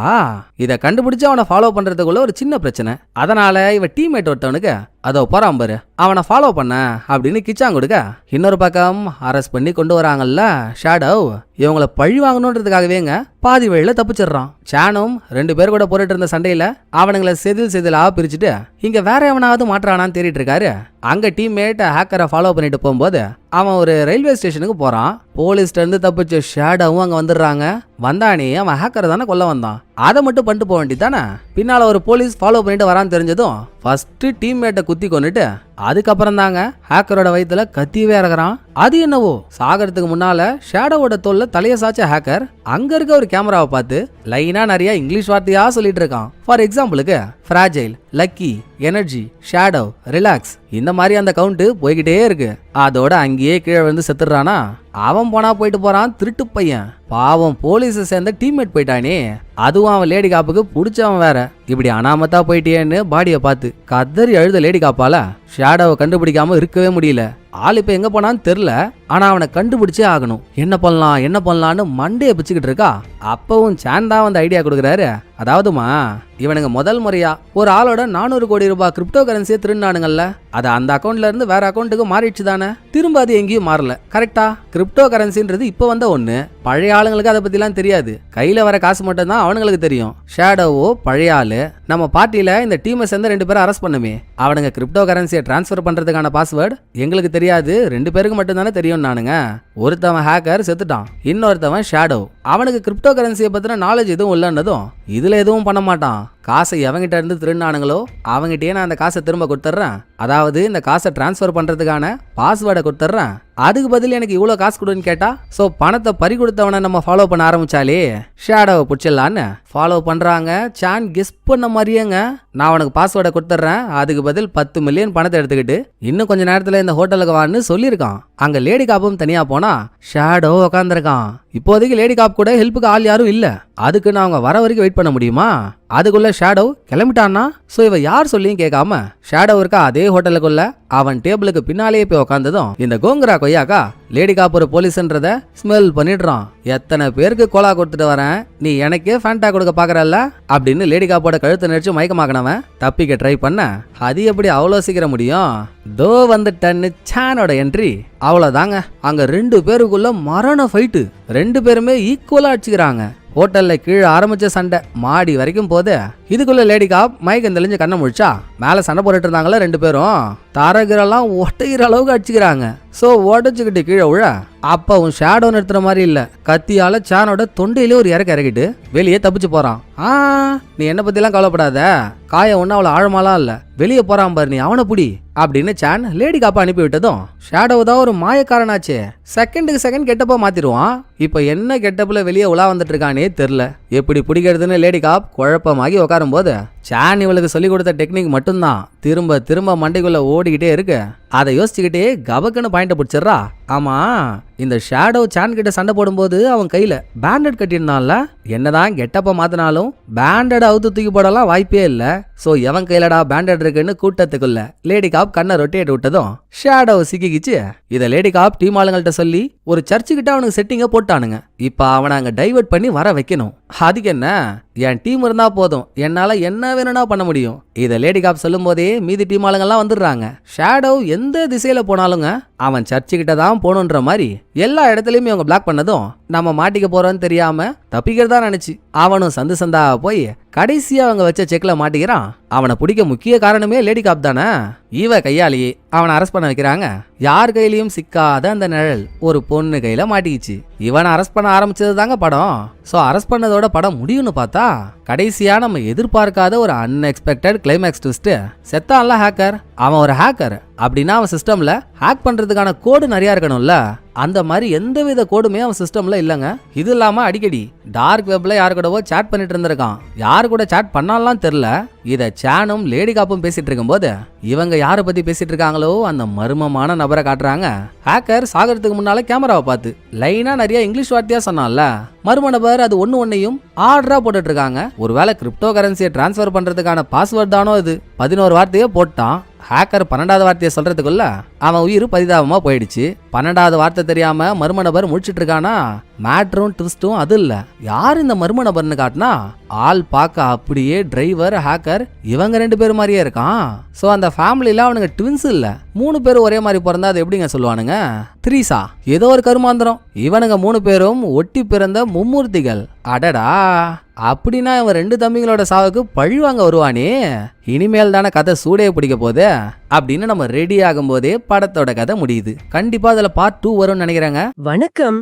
இதை கண்டுபிடிச்சு அவனை ஃபாலோ பண்றதுக்குள்ள ஒரு சின்ன பிரச்சனை. அதனால இவ டீம்மேட் ஒருத்தவனுக்கு அதோ போறான் பாரு, அவனை ஃபாலோ பண்ண அப்படின்னு கிச்சான் கொடுக்க, இன்னொரு பக்கம் அரெஸ்ட் பண்ணி கொண்டு வராங்கல்ல ஷேடோ. இவங்களை பழி வாங்கணுன்றதுக்காகவேங்க பாதி வழியில தப்பிச்சிடுறான். சானும் 2 பேர் கூட போட்டுட்டு இருந்த சண்டையில அவனுங்களை செதிலா பிரிச்சுட்டு இங்க வேற எவனாவது மாற்றானான்னு தேடிட்டு இருக்காரு. அங்க டீம்மேட் ஹேக்கரை ஃபாலோ பண்ணிட்டு போகும்போது அவன் ஒரு ரயில்வே ஸ்டேஷனுக்கு போறான். போலீஸ்ல இருந்து தப்பிச்ச ஷேடோவும் அங்க வந்துடுறாங்க. வந்தானே அவன் ஹேக்கரை தானே கொல்ல வந்தான், அதை மட்டும் பண்ணிட்டு போக வேண்டியதானே. பின்னால ஒரு போலீஸ் ஃபாலோ பண்ணிட்டு வரான்னு தெரிஞ்சதும் ஃபர்ஸ்ட் டீம்மேட்டை குத்தி கொண்டுட்டு அதுக்கப்புறம் தாங்க ஹேக்கரோட வயித்துல கத்தியவே இறக்குறான். அது என்னவோ சாகறதுக்கு முன்னால ஷேடோவோட தோல்ல தலைய சாச்ச ஹேக்கர் அங்க இருக்க ஒரு கேமராவை பார்த்து லைனா நிறைய இங்கிலீஷ் வார்த்தையா சொல்லிட்டு இருக்கான். ஃபார் எக்ஸாம்பிளுக்கு fragile, lucky, energy, shadow, relax, இந்த மாதிரி அந்த கவுண்ட் போய்கிட்டே இருக்கு. அதோட அங்கேயே கீழே விழுந்து செத்துடுறானா. அவன் போனா போயிட்டு போறான் திருட்டு பையன். பாவம் போலீஸை சேர்ந்த டீம்மேட் போயிட்டானே, அதுவும் அவன் லேடி காப்புக்கு பிடிச்சவன் வேற. இப்படி அனாமத்தா போயிட்டேன்னு பாடியை பார்த்து கதறி அழுத லேடி காப்பால ஷேடோவை கண்டுபிடிக்காம இருக்கவே முடியல. ஆள் இப்ப எங்க போனான்னு தெரியல, ஆனா அவனை கண்டுபிடிச்சே ஆகணும். என்ன பண்ணலான்னு மண்டையை பிச்சுக்கிட்டு இருக்கா. அப்பவும் சாந்தா வந்து ஐடியா கொடுக்குறாரு. அதாவதுமா இவனுங்க முதல் முறையா ஒரு ஆளோட 400 கோடி ரூபாய் கிரிப்டோ கரன்சியை திருநானுங்கல்ல, அது அந்த அக்கௌண்ட்ல இருந்து வேற அக்கௌண்ட்டுக்கு மாறிடுச்சு தானே, திரும்ப அது எங்கேயும் மாறல. கரெக்டா? கிரிப்டோ கரன்சின்றது இப்ப வந்த ஒண்ணு, பழைய ஆளுங்களுக்கு அதை பத்திலாம் தெரியாது. கையில வர காசு மட்டும் தான் அவனுங்களுக்கு தெரியும். ஷேடோவோ பழைய ஆளு. நம்ம பார்ட்டியில இந்த டீமை சேர்ந்த 2 பேரை அரெஸ்ட் பண்ணுமே, அவனுங்க கிரிப்டோ கரன்சியை டிரான்ஸ்ஃபர் பண்றதுக்கான பாஸ்வேர்டு எங்களுக்கு தெரியாது, 2 பேருக்கு மட்டும் தானே தெரியும் நானுங்க. ஒருத்தவன் ஹேக்கர் செத்துட்டான், இன்னொருத்தவன் ஷேடோ. அவனுக்கு கிரிப்டோ கரன்சியை பத்தின நாலேஜ் எதுவும் இல்லைன்னதும் இதுல எதுவும் பண்ண மாட்டான். காசை எவங்கிட்ட இருந்து திருநானுங்களோ அவங்கிட்டயே நான் அந்த காசை திரும்ப கொடுத்துட்றேன். அதாவது இந்த காசை டிரான்ஸ்ஃபர் பண்றதுக்கான பாஸ்வேர்டை கொடுத்துட்றேன், அதுக்கு பதில் எனக்கு இவ்வளோ காசு கொடுன்னு கேட்டா. ஸோ பணத்தை பறி கொடுத்தவனை நம்ம ஃபாலோ பண்ண ஆரம்பிச்சாலே ஷேடோவை பிடிச்சிடலான்னு ஃபாலோ பண்றாங்க. சான் கெஸ் பண்ண மாதிரியேங்க, நான் உனக்கு பாஸ்வேர்டை கொடுத்துட்றேன், அதுக்கு பதில் 10 மில்லியன் பணத்தை எடுத்துக்கிட்டு இன்னும் கொஞ்ச நேரத்தில் இந்த ஹோட்டலுக்கு வான்னு சொல்லியிருக்கான். அங்க லேடி காப்பும் தனியா போனா ஷேடோ உக்காந்துருக்கான். இப்போதைக்கு லேடி காப் கூட ஹெல்ப்புக்கு ஆள் யாரும் இல்ல, அதுக்கு நான் அவங்க வர வரைக்கும் வெயிட் பண்ண முடியுமா? அதுக்குள்ள ஷேடோ கிளம்பிட்டான்னா. சோ இவ யார் சொல்லியும் கேட்காம ஷேடோ இருக்கா அதே ஹோட்டலுக்குள்ள அவன் டேபிளுக்கு பின்னாலேயே போய் உக்காந்ததும் இந்த கோங்கரா கொய்யாக்கா லேடி காப் ஒரு போலீஸ்ன்றத ஸ்மெல் பண்ணிடுறான். எத்தனை பேருக்கு கோலா கொடுத்துட்டு வரேன், நீ எனக்கே ஃபேண்டா கொடுக்க பாக்குறல்ல அப்படின்னு லேடி காப்போட கழுத்தை நெரிச்சு மயக்கமாக்கினவன் தப்பிக்க ட்ரை பண்ண அது எப்படி அவ்வளோ சீக்கிரம் முடியும்? தோ வந்துட்டன்னு சானோட என்ட்ரி. அவ்வளோதாங்க, அங்க 2 பேருக்குள்ள மரண ஃபைட்டு. 2 பேருமே ஈக்குவலா அடிச்சுக்கிறாங்க. ஹோட்டல்ல கீழே ஆரம்பிச்ச சண்டை மாடி வரைக்கும் போது இதுக்குள்ள லேடி காப் மயக்கம் தெளிஞ்சு கண்ணை முழிச்சா மேல சண்டை போட்டுட்டு இருந்தாங்களா 2 பேரும் தரகிரெல்லாம் ஒட்டைகிற அளவுக்கு அடிச்சுக்கிறாங்க. சோ உடச்சுக்கிட்டு கீழே விழ அப்ப உன் ஷேடோ நிறுத்துற மாதிரி இல்ல, கத்தியால சானோட தொண்டையிலே ஒரு இறக்கிட்டு வெளியே தப்பிச்சு போறான். நீ என்ன பத்திலாம் கவலைப்படாத, காயம் ஒன்னும் அவ்வளவு ஆழமாலாம் இல்ல, வெளியே போறான் பாரு, நீ அவனை புடி அப்படின்னு சான் லேடி காப்பா அனுப்பி விட்டதும் ஷேடோ தான் ஒரு மாயக்காரனாச்சே, செகண்டுக்கு செகண்ட் கெட்டப்பா மாத்திடுவான். இப்ப என்ன கெட்டப்புல வெளியே உலா வந்துட்டு இருக்கானே தெரியல. எப்படி பிடிக்கிறதுன்னு லேடி காப் குழப்பமாகி உட்காரும் போது சான் இவளுக்கு சொல்லி கொடுத்த டெக்னிக் மட்டும்தான் திரும்ப திரும்ப மண்டைக்குள்ள ஓடிக்கிட்டே இருக்கு. அதை யோசிச்சுக்கிட்டே கபக்குன்னு பாயிண்ட பிடிச்சிடறா. ஆமா, இந்த ஷேடோ சான் கிட்ட சண்டை போடும்போது அவன் கையில பேண்டட் கட்டியிருந்தான்ல, என்னதான் கெட்டப்ப மாத்தினாலும் பேண்டட் அவுத்து தூக்கி போடலாம் வாய்ப்பே இல்ல. சோ எவன் கையிலடா பேண்டட் இருக்குன்னு கூட்டத்துக்குள்ள லேடி காப் கண்ணை ரொட்டேட் விட்டதும் ஷேடோ சிக்கிக்கிச்சு. இதை லேடி காப் டீம் ஆளுங்கள்ட்ட சொல்லி ஒரு சர்ச்சு கிட்ட அவனுக்கு செட்டிங்க போட்டானுங்க. இப்ப அவனை அங்க டைவர்ட் பண்ணி வர வைக்கணும். அதுக்கு என்ன, என் டீம் இருந்தா போதும், என்னால என்ன வேணும்னா பண்ண முடியும். இதை லேடி காப் சொல்லும் போதே மீதி டீம் ஆளுங்கெல்லாம் வந்துடுறாங்க. ஷேடோ எந்த திசையில போனாலுங்க அவன் சர்ச்சு கிட்ட தான் போகணுன்ற மாதிரி எல்லா இடத்துலயுமே அவங்க பிளாக் பண்ணதும் நம்ம மாட்டிக்க போறோம்னு தெரியாம தப்பிக்கிறதா நினைச்சு அவனும் சந்து சந்தா போய் கடைசியா அவங்க வச்ச செக்ல மாட்டிக்கிறான். அவனை பிடிக்க முக்கிய காரணமே லேடி காப் தானே. இவ கையாலேயே அவனை அரெஸ்ட் பண்ண வைக்கிறாங்க. யார் கையிலயும் சிக்காத அந்த நிழல் ஒரு பொண்ணு கையில மாட்டிக்கிச்சு. இவனை அரெஸ்ட் பண்ண ஆரம்பிச்சது தாங்க படம். சோ அரெஸ்ட் பண்ணதோட படம் முடியும்னு பார்த்தா கடைசியா நம்ம எதிர்பார்க்காத ஒரு அன்எக்ஸ்பெக்டட் கிளைமேக்ஸ் ட்விஸ்ட். செத்தான்ல ஹேக்கர், அவன் ஒரு ஹேக்கர் அப்படின்னா அவன் சிஸ்டம்ல ஹேக் பண்றதுக்கான கோடு நிறைய இருக்கணும்ல, அந்த மாதிரி எந்தவித கோடுமே அவன் சிஸ்டம்ல இல்லங்க. இது இல்லாம அடிக்கடி டார்க் வெப்ல யாரு கூடவோ சாட் பண்ணிட்டு இருந்திருக்கான். யாரு கூட சாட் பண்ணாலாம் தெரியல. இத சானும் லேடி காப்பும் பேசிட்டு இருக்கும்போது இவங்க யாரை பத்தி பேசிட்டு இருக்காங்களோ அந்த மர்மமான நபரை காட்டுறாங்க. ஹேக்கர் சாகிறதுக்கு முன்னால கேமராவை பார்த்து லைனா நிறைய இங்கிலீஷ் வார்த்தையா சொன்னான்ல, மர்ம நபர் அது ஒன்னையும் ஆர்டரா போட்டுட்டு இருக்காங்க. ஒருவேளை கிரிப்டோ கரன்சியை டிரான்ஸ்ஃபர் பண்றதுக்கான பாஸ்வேர்ட் தானோ இது. 11 வார்த்தையே போட்டான். ஹேக்கர் 12வது வார்த்தையை சொல்றதுக்குள்ள அவன் உயிர் பரிதாபமா போயிடுச்சு. 12வது வார்த்தை தெரியாம மர்ம நபர் முடிச்சிட்டு இருக்கானா. மேட்ரும் ட்விஸ்டும் அது இல்ல. யார் இந்த மர்ம நபர்னு காட்டினா ஆள் பார்க்க அப்படியே டிரைவர் ஹேக்கர் இவங்க 2 பேர் மாதிரியே இருக்கான். சோ அந்த ஃபேமிலியில அவனுங்க ட்வின்ஸ் இல்ல, 3 பேரும் ஒரே மாதிரி பிறந்தா அது எப்படிங்க சொல்லுவானுங்க? த்ரீசா ஏதோ ஒரு கருமாந்திரம். இவனுங்க 3 பேரும் ஒட்டி பிறந்த மும்மூர்த்திகள். அடடா, அப்படின்னா இவன் 2 தம்பிங்களோட சாவுக்கு பழிவாங்க வருவானே. இனிமேல் தானே கதை சூடே பிடிக்க போகுது அப்படின்னு நம்ம ரெடி ஆகும் போதே படத்தோட கதை முடியுது. கண்டிப்பா அதுல பார்ட் 2 வரும்னு நினைக்கிறேங்க. வணக்கம்.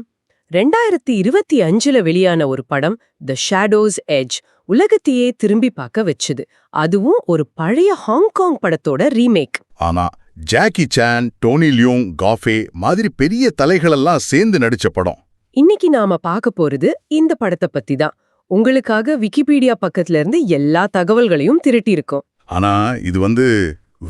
2025ல வெளியான ஒரு படம் தி ஷேடோஸ் எட்ஜ் உலகத்தையே திரும்பி பார்க்க வச்சுது. அதுவும் ஒரு பழைய ஹாங்காங் படத்தோட ரீமேக். ஆனா ஜாக்கி சான், டோனி லியோங், காஃபே மாதிரி பெரிய தலைகளெல்லாம் சேர்ந்து நடிச்ச படம். இன்னைக்கு நாம பார்க்க போறது இந்த படத்தை பத்தி தான். உங்களுக்காக விக்கிபீடியா பக்கத்துல இருந்து எல்லா தகவல்களையும் திரட்டி இருக்கோம். ஆனா இது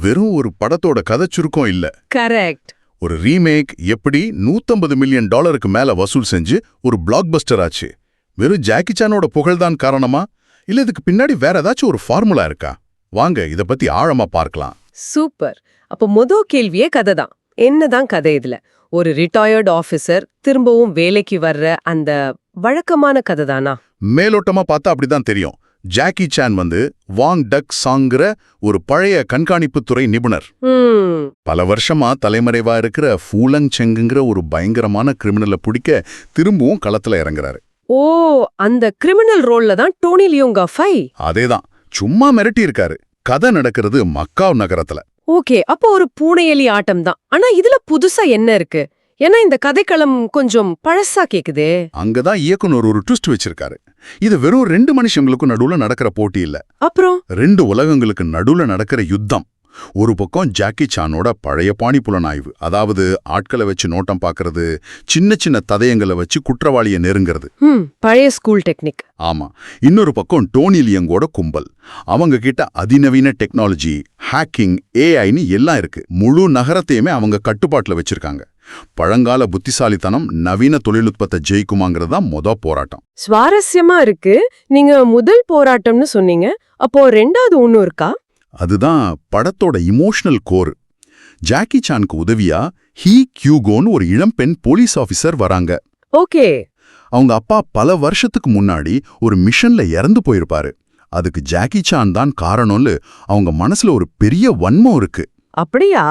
வெறும் ஒரு படத்தோட கதை சுருக்கம் இல்ல. கரெக்ட். ஒரு ரீமேக் எப்படி $150 மில்லியன் மேல வசூல் செஞ்சு ஒரு பிளாக் பஸ்டர் ஆச்சு. வெறும் ஜாக்கி சானோட புகழ்தான் காரணமா, இல்ல இதுக்கு பின்னாடி வேற ஏதாச்சும் ஒரு ஃபார்முலா இருக்கா? வாங்க இத பத்தி ஆழமா பார்க்கலாம். சூப்பர். அப்ப முதல் கேள்வியே கதை தான். என்னதான் கதை இதுல? ஒரு ரிட்டையர்ட் ஆபீசர் திரும்பவும் வேலைக்கு வர்ற அந்த வழக்கமான கதை தானா? மேலோட்டமா பார்த்தா அப்படிதான் தெரியும். ஜாக்கி சான் வாங் டக் சாங்கிற ஒரு பழைய கண்காணிப்புத்துறை நிபுணர். பல வருஷமா தலைமறைவா இருக்கிற ஃபூலங் செங்குங்கிற ஒரு பயங்கரமான கிரிமினலை பிடிக்க திரும்பவும் களத்துல இறங்குறாரு. ஓ, அந்த கிரிமினல் ரோல்ல தான் டோனி லியோங் காஃபை. அதேதான், சும்மா மிரட்டி இருக்காரு. கதை நடக்கிறது மக்காவ் நகரத்துல. ஓகே, அப்போ ஒரு பூனையலி ஆட்டம் தான். ஆனா இதுல புதுசா என்ன இருக்கு? ஏன்னா இந்த கதைக்களம் கொஞ்சம் பழசா கேக்குதே. அங்கதான் இயக்குனர் ஒரு ட்விஸ்ட் வச்சிருக்காரு. இது வெறும் 2 மனுஷங்களுக்கும் நடுவுல நடக்கிற போட்டி இல்ல, அப்புறம் 2 உலகங்களுக்கு நடுவுல நடக்கிற யுத்தம். ஒரு பக்கம் ஜாக்கி சானோட பழைய பாணி புலனாய்வு, அதாவது ஆட்களை வச்சு நோட்டம் பாக்குறது, சின்ன சின்ன ததயங்களை வச்சு குற்றவாளியை நெருங்கிறது. பழைய ஸ்கூல் டெக்னிக். ஆமா. இன்னொரு பக்கம் டோனி லியோங்கோட கும்பல். அவங்க கிட்ட அதிநவீன டெக்னாலஜி, ஹேக்கிங், ஏஐன்னு எல்லாம் இருக்கு. முழு நகரத்தையுமே அவங்க கட்டுப்பாட்டுல வச்சிருக்காங்க. பழங்கால புத்திசாலித்தனம் நவீன தொழில்நுட்பத்தை ஜெயிக்குமாங்கிறது தான் போராட்டம். சுவாரஸ்யமா இருக்கு. நீங்க முதல் போராட்டம்னு சொன்னீங்க, அப்போ 2வது ஒண்ணு இருக்கா? அதுதான் படத்தோட இமோஷனல் கோர். ஜாக்கி சானுக்கு உதவியா ஹீ கியூகோன்னு ஒரு இளம்பெண் போலீஸ் ஆபீசர் வராங்க. ஓகே. அவங்க அப்பா பல வருஷத்துக்கு முன்னாடி ஒரு மிஷன்ல இறந்து போயிருப்பாரு. அதுக்கு ஜாக்கி சான் தான் காரணம்னு அவங்க மனசுல ஒரு பெரிய வன்மம் இருக்கு. அப்படியா?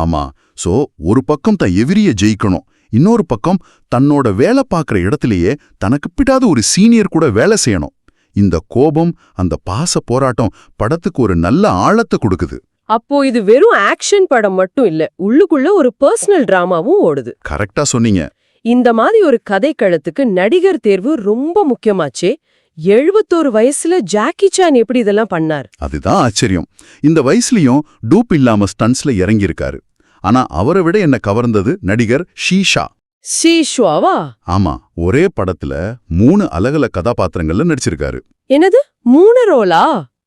ஆமா. சோ ஒரு பக்கம் தன் எதிரிய ஜெயிக்கணும், இன்னொரு பக்கம் தன்னோட வேலை பார்க்குற இடத்திலேயே தனக்கு பிடாத ஒரு சீனியர் கூட வேலை செய்யணும். இந்த கோபம், அந்த பாச போராட்டம் படத்துக்கு ஒரு நல்ல ஆழத்தை கொடுக்குது. அப்போ இது வெறும் ஆக்ஷன் படம் மட்டும் இல்ல, உள்ளுக்குள்ள ஒரு பர்சனல் டிராமாவும் ஓடுது. கரெக்டா சொன்னீங்க. இந்த மாதிரி ஒரு கதைக்களத்துக்கு நடிகர் தேர்வு ரொம்ப முக்கியமாச்சே. 71 வயசுல ஜாக்கி சான் எப்படி இதெல்லாம் பண்ணார்? அதுதான் ஆச்சரியம். இந்த வயசுலயும் டூப் இல்லாம ஸ்டன்ஸ்ல இறங்கியிருக்காரு. ஆனா அவரை விட என்ன கவர்ந்தது நடிகர் ஷீஷா. ஷீஷ்வாவா? ஆமா, ஒரே படத்துல 3 அலகல கதாபாத்திரங்கள்ல நடிச்சிருக்காரு. என்னது 3 ரோலா?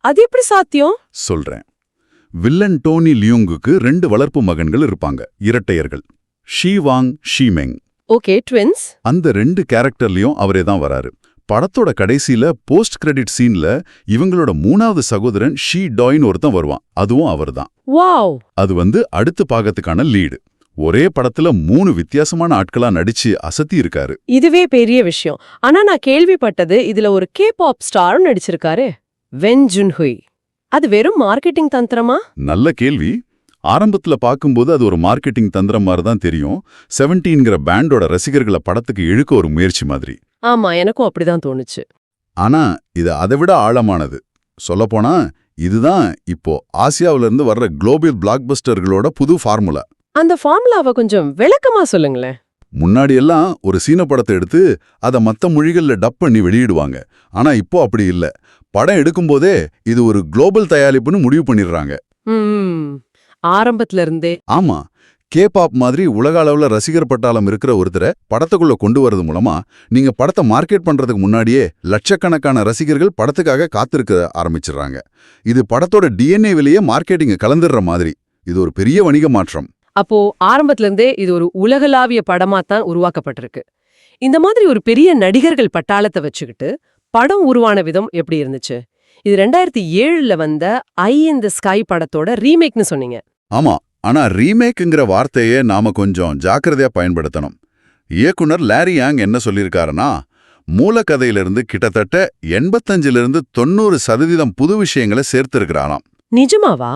அது எப்படி சாத்தியம்? சொல்றேன். வில்லன் டோனி லியூங்குக்கு 2 வளர்ப்பு மகன்கள் இருப்பாங்க, இரட்டையர்கள், ஷீவாங் ஷீமெங். Okay, twins. அந்த 2 கேரக்டர்லயும் அவரே தான் வராரு. படத்தோட கடைசியில போஸ்ட் கிரெடிட் சீன்ல இவங்களோட 3வது சகோதரன் ஷீ டாயின் ஒருத்தன் வருவான், அதுவும் அவர்தான். வாவ். அது அடுத்த பாகத்துக்கான லீடு. ஒரே படத்துல 3 வித்தியாசமான ஆட்களா நடிச்சு அசத்தி இருக்காரு. இதுவே பெரிய விஷயம். ஆனா நான் கேள்விப்பட்டது இதுல ஒரு K-pop ஸ்டாரும் நடிச்சிருக்காரு, வென் ஜுன்ஹுய். அது வெறும் மார்க்கெட்டிங் தந்திரமா? நல்ல கேள்வி. ஆரம்பத்துல பார்க்கும்போது அது ஒரு மார்க்கெட்டிங் தந்திரம் மாதிரி தான் தெரியும். 17ங்கிற பேண்டோட ரசிகர்களை படத்துக்கு இழுக்க ஒரு முயற்சி மாதிரி. ஆமா, எனக்கும் அப்படிதான் தோணுச்சு. ஆனா இது அதை விட ஆழமானது. சொல்லப்போனா இதுதான் இப்போ ஆசியாவில இருந்து வர்ற குளோபல் பிளாக்பஸ்டர்களோட புது ஃபார்முலா. அந்த ஃபார்முலாவை கொஞ்சம் விளக்கமா சொல்லுங்களேன். முன்னாடி எல்லாம் ஒரு சீன படத்தை எடுத்து அதை மற்ற மொழிகள்ல டப் பண்ணி வெளியிடுவாங்க. ஆனா இப்போ அப்படி இல்ல. படம் எடுக்கும்போதே இது ஒரு குளோபல் தயாரிப்புன்னு முடிவு பண்ணிடுறாங்க. ஆரம்பத்துல இருந்தே. ஆமா, K-pop மாதிரி உலக அளவுல ரசிகர் பட்டாளம் இருக்கிற ஒருத்தரை படத்துக்குள்ள கொண்டு வரது மூலமா நீங்க படத்தை மார்க்கெட் பண்றதுக்கு முன்னாடியே லட்சக்கணக்கான ரசிகர்கள் படத்துக்காக காத்திருக்க ஆரம்பிச்சிடுறாங்க. இது படத்தோட DNA-விலேயே மார்க்கெட்டிங்க கலந்துடுற மாதிரி. இது ஒரு பெரிய வணிக மாற்றம். அப்போ ஆரம்பத்துல இருந்தே இது ஒரு உலகளாவிய படமா தான் உருவாக்கப்பட்டிருக்கு. இந்த மாதிரி ஒரு பெரிய நடிகர்கள் பட்டாளத்தை வச்சுக்கிட்டு படம் உருவான விதம் எப்படி இருந்துச்சு? இது 2007ல வந்த ஐ இன் தி ஸ்கை படத்தோட ரீமேக்னு சொன்னீங்க. ஆமா, ஆனா ரீமேக்குங்கிற வார்த்தையே நாம கொஞ்சம் ஜாக்கிரதையா பயன்படுத்தணும். இயக்குனர் லாரி யாங் என்ன சொல்லியிருக்காருன்னா, மூலக்கதையிலிருந்து கிட்டத்தட்ட 85% புது விஷயங்களை சேர்த்திருக்கிறாராம். நிஜமாவா?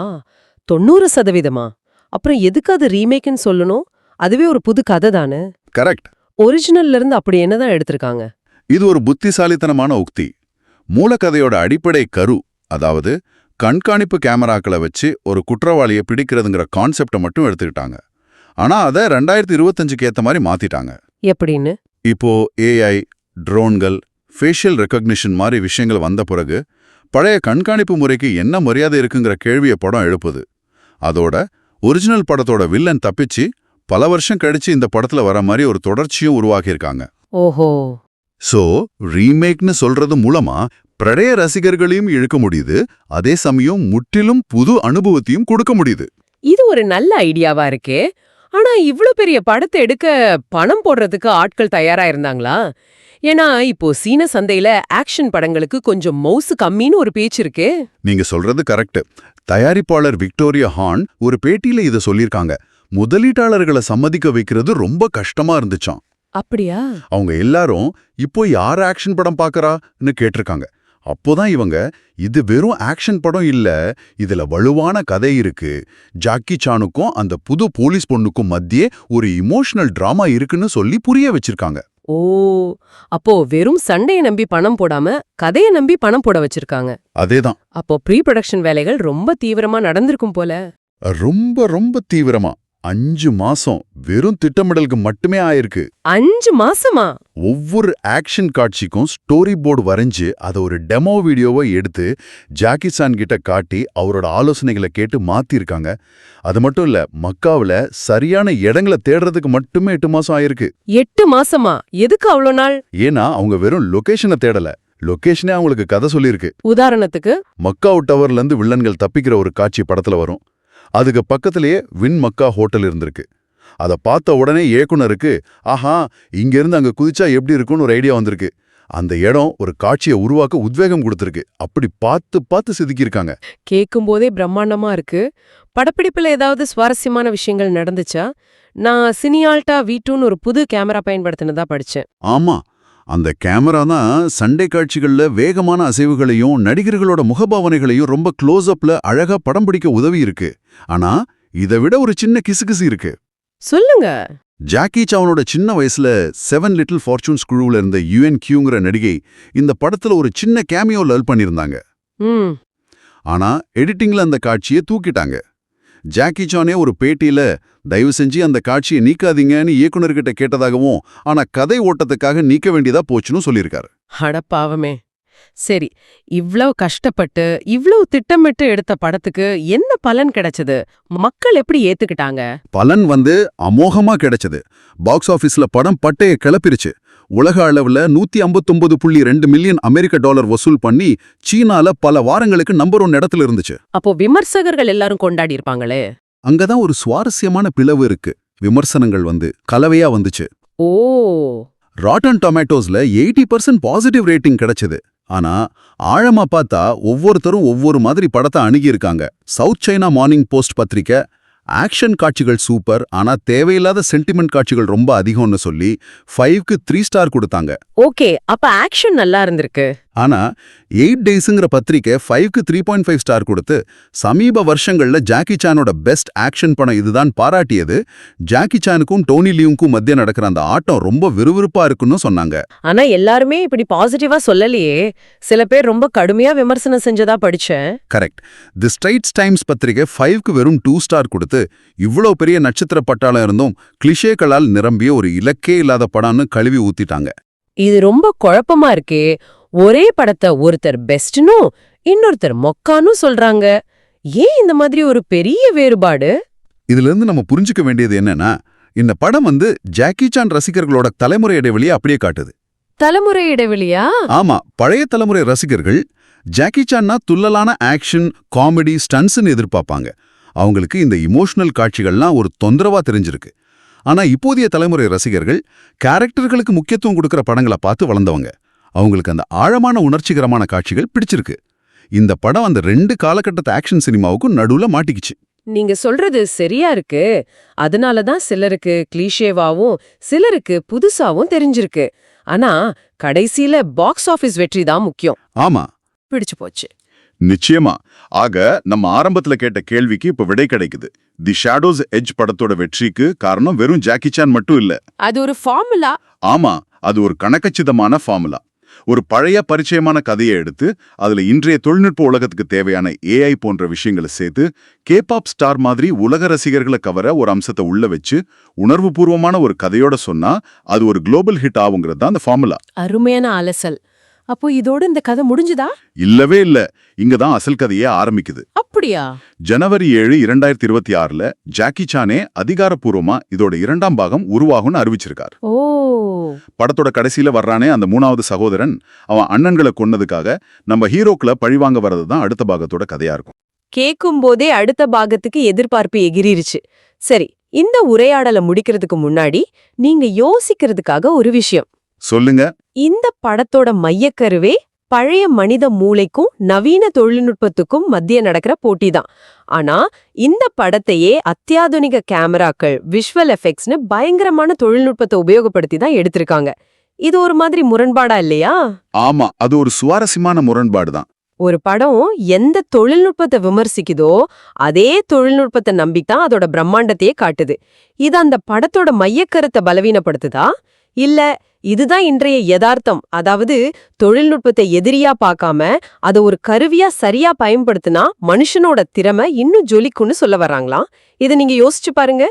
90%? அப்புறம் எதுக்கு அது ரீமேக்னு சொல்லணும்? அதுவே ஒரு புது கதை தானே. கரெக்ட். ஒரிஜினல்ல இருந்து அப்படி என்னதான் எடுத்திருக்காங்க? இது ஒரு புத்திசாலித்தனமான உக்தி. மூலக்கதையோட அடிப்படை கரு, அதாவது கண்காணிப்பு கேமராக்களை வச்சு ஒரு குற்றவாளியை பிடிக்கிறதுங்கிற கான்செப்டை மட்டும் எடுத்துக்கிட்டாங்க. ஆனா அதை 2025க்கு ஏத்த மாதிரி மாத்திட்டாங்க. எப்படின்னு? இப்போ AI, ட்ரோன்கள், ஃபேஷியல் ரெக்கக்னிஷன் மாதிரி விஷயங்கள் வந்த பிறகு பழைய கண்காணிப்பு முறைக்கு என்ன மரியாதை இருக்குங்கிற கேள்வியை படம் எழுப்புது. அதோட ஒரிஜினல் படத்தோட வில்லன் தப்பிச்சு பல வருஷம் கழிச்சு இந்த படத்துல வர மாதிரி ஒரு தொடர்ச்சியும் உருவாக்கியிருக்காங்க. ஓஹோ. சோ ரீமேக்னு சொல்றது மூலமா பழைய ரசிகர்களையும் இழுக்க முடியுது, அதே சமயம் முற்றிலும் புது அனுபவத்தையும் கொடுக்க முடியுது. இது ஒரு நல்ல ஐடியாவா இருக்கே. ஆனா இவ்ளோ பெரிய படத்தை எடுக்க பணம் போடுறதுக்கு ஆட்கள் தயாரா இருந்தாங்களா? ஏன்னா இப்போ சீன சந்தையில ஆக்ஷன் படங்களுக்கு கொஞ்சம் மவுசு கம்மின்னு ஒரு பேச்சு இருக்கே. நீங்க சொல்றது கரெக்ட். தயாரிப்பாளர் விக்டோரியா ஹார்ன் ஒரு பேட்டியில இத சொல்லிருக்காங்க. முதலீட்டாளர்களை சம்மதிக்க வைக்கிறது ரொம்ப கஷ்டமா இருந்துச்சாம். அப்படியா? அவங்க எல்லாரும் இப்போ யார் ஆக்ஷன் படம் பார்க்கறான்னு கேட்டிருக்காங்க. அப்போதான் இவங்க, இது வெறும் ஆக்ஷன் படம் இல்ல, இதுல வலுவான கதை இருக்கு, ஜாக்கி சானுக்கும் அந்த புது போலீஸ் பொண்ணுக்கும் மத்தியே ஒரு இமோஷனல் டிராமா இருக்குன்னு சொல்லி புரிய வச்சிருக்காங்க. ஓ, அப்போ வெறும் சண்டையை நம்பி பணம் போடாம கதையை நம்பி பணம் போட வச்சிருக்காங்க. அதேதான். அப்போ ப்ரீ ப்ரொடக்ஷன் வேலைகள் ரொம்ப தீவிரமா நடந்திருக்கும் போல. ரொம்ப ரொம்ப தீவிரமா 5 மாசம் வெறும் திட்டமிடலுக்கு மட்டுமே ஆயிருக்கு. 5 மாசமா? ஒவ்வொரு ஆக்ஷன் காட்சிக்கும் ஸ்டோரி போர்டு வரைஞ்சு அதை ஒரு டெமோ வீடியோவை எடுத்து ஜாக்கி சான் கிட்ட காட்டி அவரோட ஆலோசனைகளை கேட்டு மாத்திருக்காங்க. அது மட்டும் இல்ல, மக்காவுல சரியான இடங்களை தேடுறதுக்கு மட்டுமே 8 மாசம் ஆயிருக்கு. 8 மாசமா? எதுக்கு அவ்வளோ நாள்? ஏன்னா அவங்க வெறும் லொகேஷனை தேடல, லொகேஷனே அவங்களுக்கு கதை சொல்லியிருக்கு. உதாரணத்துக்கு மக்காவு டவர்ல இருந்து வில்லன்கள் தப்பிக்கிற ஒரு காட்சி படத்துல வரும். அதுக்கு பக்கத்திலேயே வின் மக்கா ஹோட்டல் இருந்திருக்கு. அதை பார்த்த உடனே இயக்குனருக்கு, ஆஹா, இங்கிருந்து அங்க குதிச்சா எப்படி இருக்கும்னு ஒரு ஐடியா வந்திருக்கு. அந்த இடம் ஒரு காட்சியை உருவாக்க உத்வேகம் கொடுத்திருக்கு. அப்படி பார்த்து பார்த்து செதுக்கியிருக்காங்க. கேட்கும்போதே பிரம்மாண்டமா இருக்கு. படப்பிடிப்புல ஏதாவது சுவாரஸ்யமான விஷயங்கள் நடந்துச்சா? நான் சினியால்டா V2ன்னு ஒரு புது கேமரா பயன்படுத்தினதா படிச்சேன். ஆமா, அந்த கேமரா தான் சண்டை காட்சிகள்ல வேகமான அசைவுகளையும் நடிகர்களோட முகபாவனைகளையும் ரொம்ப க்ளோஸ் அப்ல அழகா படம் பிடிக்க உதவி இருக்கு. ஆனா இதை விட ஒரு சின்ன கிசுகிசு இருக்கு. சொல்லுங்க. ஜாக்கி சானோட சின்ன வயசுல 7 லிட்டில் ஃபார்ச்சூன்ஸ் குழுவுல இருந்த UNQங்கிற நடிகை இந்த படத்துல ஒரு சின்ன கேமியோ லல் பண்ணியிருந்தாங்க. ம். ஆனா எடிட்டிங்ல அந்த காட்சியை தூக்கிட்டாங்க. ஜாக்கி சானே ஒரு பேட்டியில தயவு செஞ்சு அந்த காட்சியை நீக்காதீங்கன்னு இயக்குனர்கிட்ட கேட்டதாகவும், ஆனா கதை ஓட்டத்துக்காக நீக்க வேண்டியதா போச்சுன்னு சொல்லியிருக்காரு. அட பாவமே. சரி, இவ்ளோ கஷ்டப்பட்டு இவ்ளோ திட்டமிட்டு எடுத்த படத்துக்கு என்ன பலன் கிடைச்சது? மக்கள் எப்படி ஏத்துக்கிட்டாங்க? பலன் அமோகமா கிடைச்சது. பாக்ஸ் ஆபீஸ்ல படம் பட்டைய கிளப்பிருச்சு. உலக அளவுல 159.2 மில்லியன் அமெரிக்க டாலர் வசூல் பண்ணி சீனால பல வாரங்களுக்கு நம்பர் 1 இடத்துல இருந்துச்சு. அப்போ விமர்சகர்கள் எல்லாரும் கொண்டாடி இருப்பாங்களே. அங்கதான் ஒரு சுவாரஸ்யமான பிளவு இருக்கு. விமர்சனங்கள் கலவையா வந்துச்சு. ஓ. ராட்டன் டொமேட்டோஸ்ல 80% பாசிட்டிவ் ரேட்டிங் கிடைச்சது. ஆனா ஆழமா பார்த்தா ஒவ்வொருத்தரும் ஒவ்வொரு மாதிரி படத்தை அணுகியிருக்காங்க. சவுத் சைனா மார்னிங் போஸ்ட் பத்திரிக்கை ஆக்ஷன் காட்சிகள் சூப்பர், ஆனா தேவையில்லாத சென்டிமெண்ட் காட்சிகள் ரொம்ப அதிகம்னு சொல்லி 5க்கு 3 ஸ்டார் கொடுத்தாங்க. ஓகே, அப்ப ஆக்ஷன் நல்லா இருந்திருக்கு. ஆனா 8 டேஸ்ங்கிற பத்திரிக்கை 5க்கு 3.5 ஸ்டார் கொடுத்து சமீப வருஷங்கள்ல ஜாக்கி சானோட பெஸ்ட் ஆக்ஷன் படம் இதுதான் பாராட்டியது. ஜாக்கி சானுக்கும் டோனி லியூக்கும் மத்திய நடக்கிற அந்த ஆட்டம் ரொம்ப விறுவிறுப்பா இருக்குன்னு சொன்னாங்க. ஆனா எல்லாருமே இப்படி பாசிட்டிவா சொல்லலையே. சில பேர் ரொம்ப கடுமையா விமர்சனம் செஞ்சதா படிச்சேன். கரெக்ட். தி ஸ்ட்ரைட்ஸ் டைம்ஸ் பத்திரிகை 5க்கு வெறும் 2 ஸ்டார் கொடுத்து இவ்வளோ பெரிய நட்சத்திர பட்டாளம் இருந்தும் கிளிஷேக்களால் நிரம்பிய ஒரு இலக்கே இல்லாத படம்னு கழுவி ஊத்திட்டாங்க. இது ரொம்ப குழப்பமா இருக்கே. ஒரே படத்தை ஒருத்தர் பெஸ்ட்னும் இன்னொருத்தர் மொக்கானும் சொல்றாங்க. ஏன் இந்த மாதிரி ஒரு பெரிய வேறுபாடு? இதுல இருந்து நம்ம புரிஞ்சுக்க வேண்டியது என்னன்னா, இந்த படம் ஜாக்கி சான் ரசிகர்களோட தலைமுறை இடைவெளியை அப்படியே காட்டுது. தலைமுறை இடைவெளியா? ஆமா, பழைய தலைமுறை ரசிகர்கள் ஜாக்கி சான்னா துள்ளலான ஆக்ஷன், காமெடி, ஸ்டன்ட்ஸ்னு எதிர்பார்ப்பாங்க. அவங்களுக்கு இந்த இமோஷனல் காட்சிகள்லாம் ஒரு தொந்தரவா தெரிஞ்சிருக்கு. ஆனா இப்போதைய தலைமுறை ரசிகர்கள் கேரக்டர்களுக்கு முக்கியத்துவம் கொடுக்கிற படங்களை பார்த்து வளர்ந்தவங்க. அவங்களுக்கு அந்த ஆழமான உணர்ச்சிகரமான காட்சிகள் பிடிச்சிருக்கு. இந்த படம் அந்த 2 காலகட்டத்து ஆக்ஷன் சினிமாவுக்கும் நடுவுல மாட்டிக்கிச்சு. நீங்க சொல்றது சரியா இருக்கு. அதனாலதான் சிலருக்கு கிளீஷேவாவும் சிலருக்கு புதுசாவும் தெரிஞ்சிருக்கு. ஆனா கடைசியில பாக்ஸ் ஆபீஸ் வெற்றி தான் முக்கியம். ஆமா, பிடிச்சு போச்சு. நிச்சயமா. ஆக நம்ம ஆரம்பத்துல கேட்ட கேள்விக்கு இப்ப விடை கிடைக்குது. தி ஷேடோஸ் எட்ஜ் படத்தோட வெற்றிக்கு காரணம் வெறும் ஜாக்கி சான் மட்டும் இல்ல. அது ஒரு ஃபார்முலா. ஆமா, அது ஒரு கணக்கச்சிதமான ஃபார்முலா. ஒரு பழைய பரிச்சயமான கதையை எடுத்து அதுல இன்றைய தொழில்நுட்ப உலகத்துக்கு தேவையான AI போன்ற விஷயங்களை சேர்த்து கேபாப் ஸ்டார் மாதிரி உலக ரசிகர்களை கவர ஒரு அம்சத்தை உள்ள வச்சு உணர்வுபூர்வமான ஒரு கதையோட சொன்னா அது ஒரு குளோபல் ஹிட் ஆகுங்கிறது தான் அந்த ஃபார்முலா. அருமையான அலசல். அப்போ இதோட இந்த கதை முடிஞ்சுதா? இல்லவே இல்ல. இங்கதான் அசல் கதையே ஆரம்பிக்குது. அப்படியா? ஜனவரி 7, 2026ல ஜாக்கி சானே அதிகாரப்பூர்வமா இதோட 2ஆம் பாகம் உருவாகும்னு அறிவிச்சிருக்கார். ஓ. படத்தோட கடைசியில வர்றானே அந்த 3வது சகோதரன், அவன் அண்ணன்களை கொன்னதுக்காக நம்ம ஹீரோக்களை பழிவாங்க வர்றது தான் அடுத்த பாகத்தோட கதையா இருக்கும். கேக்கும் போதே அடுத்த பாகத்துக்கு எதிர்பார்ப்பு எகிரிருச்சு. சரி, இந்த உரையாடலை முடிக்கிறதுக்கு முன்னாடி நீங்க யோசிக்கிறதுக்காக ஒரு விஷயம் சொல்லுங்க. இந்த படத்தோட மையக்கருவே பழைய மனித மூளைக்கும் நவீன தொழில்நுட்பத்துக்கும் மத்திய நடக்கிற போட்டி தான். ஆனா இந்த படத்தையே அத்தியாதுனிக கேமராக்கள், விஷுவல் எஃபெக்ட்ஸ்னு பயங்கரமான தொழில்நுட்பத்தை உபயோகப்படுத்தி தான் எடுத்திருக்காங்க. இது ஒரு மாதிரி முரண்பாடா இல்லையா? ஆமா, அது ஒரு சுவாரஸ்யமான முரண்பாடு தான். ஒரு படம் எந்த தொழில்நுட்பத்தை விமர்சிக்குதோ அதே தொழில்நுட்பத்தை நம்பித்தான் அதோட பிரம்மாண்டத்தையே காட்டுது. இது அந்த படத்தோட மையக்கருத்தை பலவீனப்படுத்துதா, இல்ல இதுதான் இன்றைய யதார்த்தம், அதாவது தொழில்நுட்பத்தை எதிரியா பார்க்காம அதை ஒரு கருவியா சரியா பயன்படுத்தினா மனுஷனோட திறமை இன்னும் ஜொலிக்கும்னு சொல்ல வர்றாங்களா? இதை நீங்க யோசிச்சு பாருங்க.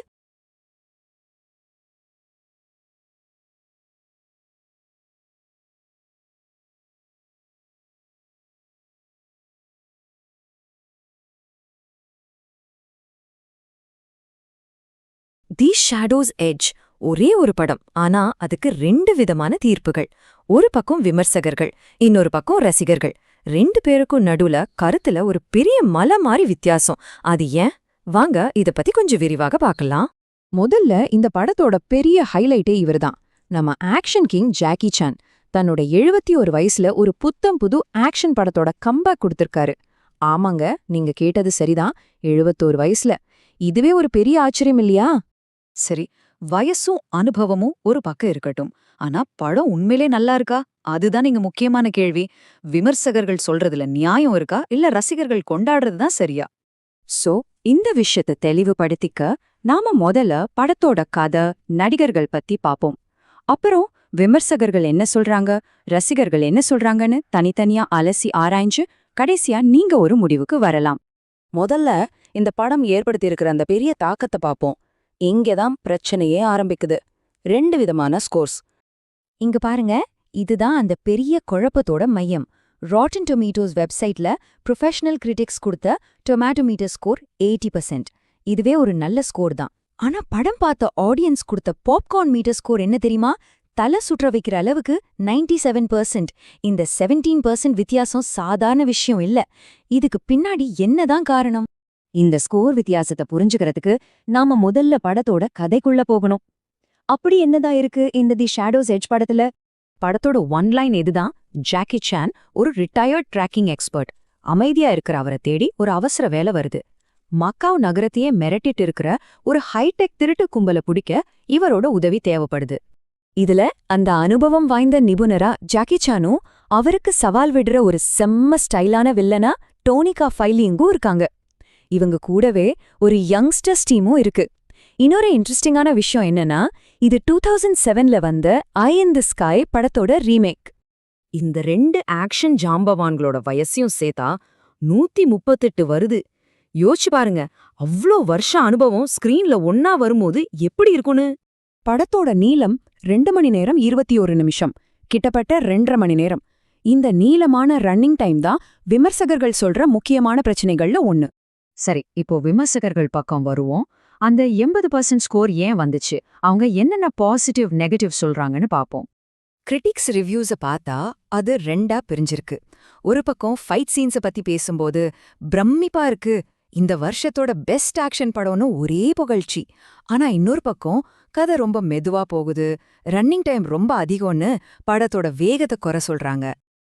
தி ஷேடோஸ் எட்ஜ் ஒரே ஒரு படம், ஆனா அதுக்கு 2 விதமான தீர்ப்புகள். ஒரு பக்கம் விமர்சகர்கள், இன்னொரு பக்கம் ரசிகர்கள். 2 பேருக்கும் நடுவுல கருத்துல ஒரு பெரிய மலை மாதிரி வித்தியாசம். அது ஏன்? வாங்க இத பத்தி கொஞ்சம் விரிவாக பார்க்கலாம். முதல்ல இந்த படத்தோட பெரிய ஹைலைட்டே இவர்தான், நம்ம ஆக்ஷன் கிங் ஜாக்கி சான். தன்னோட 71 வயசுல ஒரு புத்தம் புது ஆக்ஷன் படத்தோட கம்பேக் கொடுத்திருக்காரு. ஆமாங்க, நீங்க கேட்டது சரிதான், 71 வயசுல. இதுவே ஒரு பெரிய ஆச்சரியம் இல்லையா? சரி, வயசும் அனுபவமும் ஒரு பக்கம் இருக்கட்டும். ஆனா படம் உண்மையிலே நல்லா இருக்கா? அதுதான் இங்க முக்கியமான கேள்வி. விமர்சகர்கள் சொல்றதுல நியாயம் இருக்கா, இல்ல ரசிகர்கள் கொண்டாடுறதுதான் சரியா? சோ, இந்த விஷயத்தை தெளிவுபடுத்திக்க நாம முதல்ல படத்தோட கதை, நடிகர்கள் பத்தி பாப்போம். அப்புறம் விமர்சகர்கள் என்ன சொல்றாங்க, ரசிகர்கள் என்ன சொல்றாங்கன்னு தனித்தனியா அலசி ஆராய்ஞ்சு கடைசியா நீங்க ஒரு முடிவுக்கு வரலாம். முதல்ல இந்த படம் ஏற்படுத்தியிருக்கிற அந்த பெரிய தாக்கத்தை பாப்போம். இங்கதான் பிரச்சனையே ஆரம்பிக்குது. 2 விதமான ஸ்கோர்ஸ். இங்க பாருங்க, இதுதான் அந்த பெரிய குழப்பத்தோட மையம். ராட்டன் டொமேட்டோஸ் வெப்சைட்ல ப்ரொஃபஷனல் கிரிட்டிக்ஸ் கொடுத்த டொமேட்டோமீட்டர் ஸ்கோர் 80%. இதுவே ஒரு நல்ல ஸ்கோர் தான். ஆனா படம் பார்த்த ஆடியன்ஸ் கொடுத்த பாப்கார்ன் மீட்டர் ஸ்கோர் என்ன தெரியுமா? தலை சுற்ற வைக்கிற அளவுக்கு 97%. இந்த 17% வித்தியாசம் சாதாரண விஷயம் இல்ல. இதுக்கு பின்னாடி என்னதான் காரணம்? இந்த ஸ்கோர் வித்தியாசத்தை புரிஞ்சுக்கிறதுக்கு நாம முதல்ல படத்தோட கதைக்குள்ள போகணும். அப்படி என்னதான் இருக்கு இந்த தி ஷேடோஸ் எட்ஜ் படத்துல? படத்தோட ஒன்லைன் இதுதான். ஜாக்கி சான் ஒரு ரிட்டையர்ட் ட்ராக்கிங் எக்ஸ்பர்ட். அமைதியா இருக்கிற அவரை தேடி ஒரு அவசர வேலை வருது. மக்காவ் நகரத்தையே மிரட்டிட்டு இருக்கிற ஒரு ஹைடெக் திருட்டு கும்பலை பிடிக்க இவரோட உதவி தேவைப்படுது. இதுல அந்த அனுபவம் வாய்ந்த நிபுணரா ஜாக்கி சானும் அவருக்கு சவால் விடுற ஒரு செம்ம ஸ்டைலான வில்லனா டோனிகா ஃபைலிங்கும் இருக்காங்க. இவங்க கூடவே ஒரு யங்ஸ்டர்ஸ் டீமும் இருக்கு. இன்னொரு இன்ட்ரெஸ்டிங்கான விஷயம் என்னன்னா, இது 2007ல வந்த ஐ இன் தி ஸ்கை படத்தோட ரீமேக். இந்த 2 ஆக்ஷன் ஜாம்பவான்களோட வயசையும் சேர்த்தா 138 வருது. யோசிச்சு பாருங்க, அவ்ளோ வருஷ அனுபவம் ஸ்கிரீன்ல ஒன்னா வரும்போது எப்படி இருக்குன்னு. படத்தோட நீளம் 2 மணி நேரம் 21 நிமிஷம், கிட்டத்தட்ட 2.5 மணி நேரம். இந்த நீளமான ரன்னிங் டைம் தான் விமர்சகர்கள் சொல்ற முக்கியமான பிரச்சனைகள்ல ஒண்ணு. சரி, இப்போ விமர்சகர்கள் பக்கம் வருவோம். அந்த 80% ஸ்கோர் ஏன் வந்துச்சு, அவங்க என்னென்ன பாசிட்டிவ் நெகட்டிவ் சொல்றாங்கன்னு பாப்போம். கிரிட்டிக்ஸ் ரிவ்யூஸை பார்த்தா அது 2ஆ பிரிஞ்சிருக்கு. ஒரு பக்கம் ஃபைட் சீன்ஸை பத்தி பேசும்போது பிரமிப்பா இருக்கு, இந்த வருஷத்தோட பெஸ்ட் ஆக்ஷன் படம்னு ஒரே புகழ்ச்சி. ஆனா இன்னொரு பக்கம் கதை ரொம்ப மெதுவா போகுது, ரன்னிங் டைம் ரொம்ப அதிகம்னு படத்தோட வேகத்தை குறை சொல்றாங்க.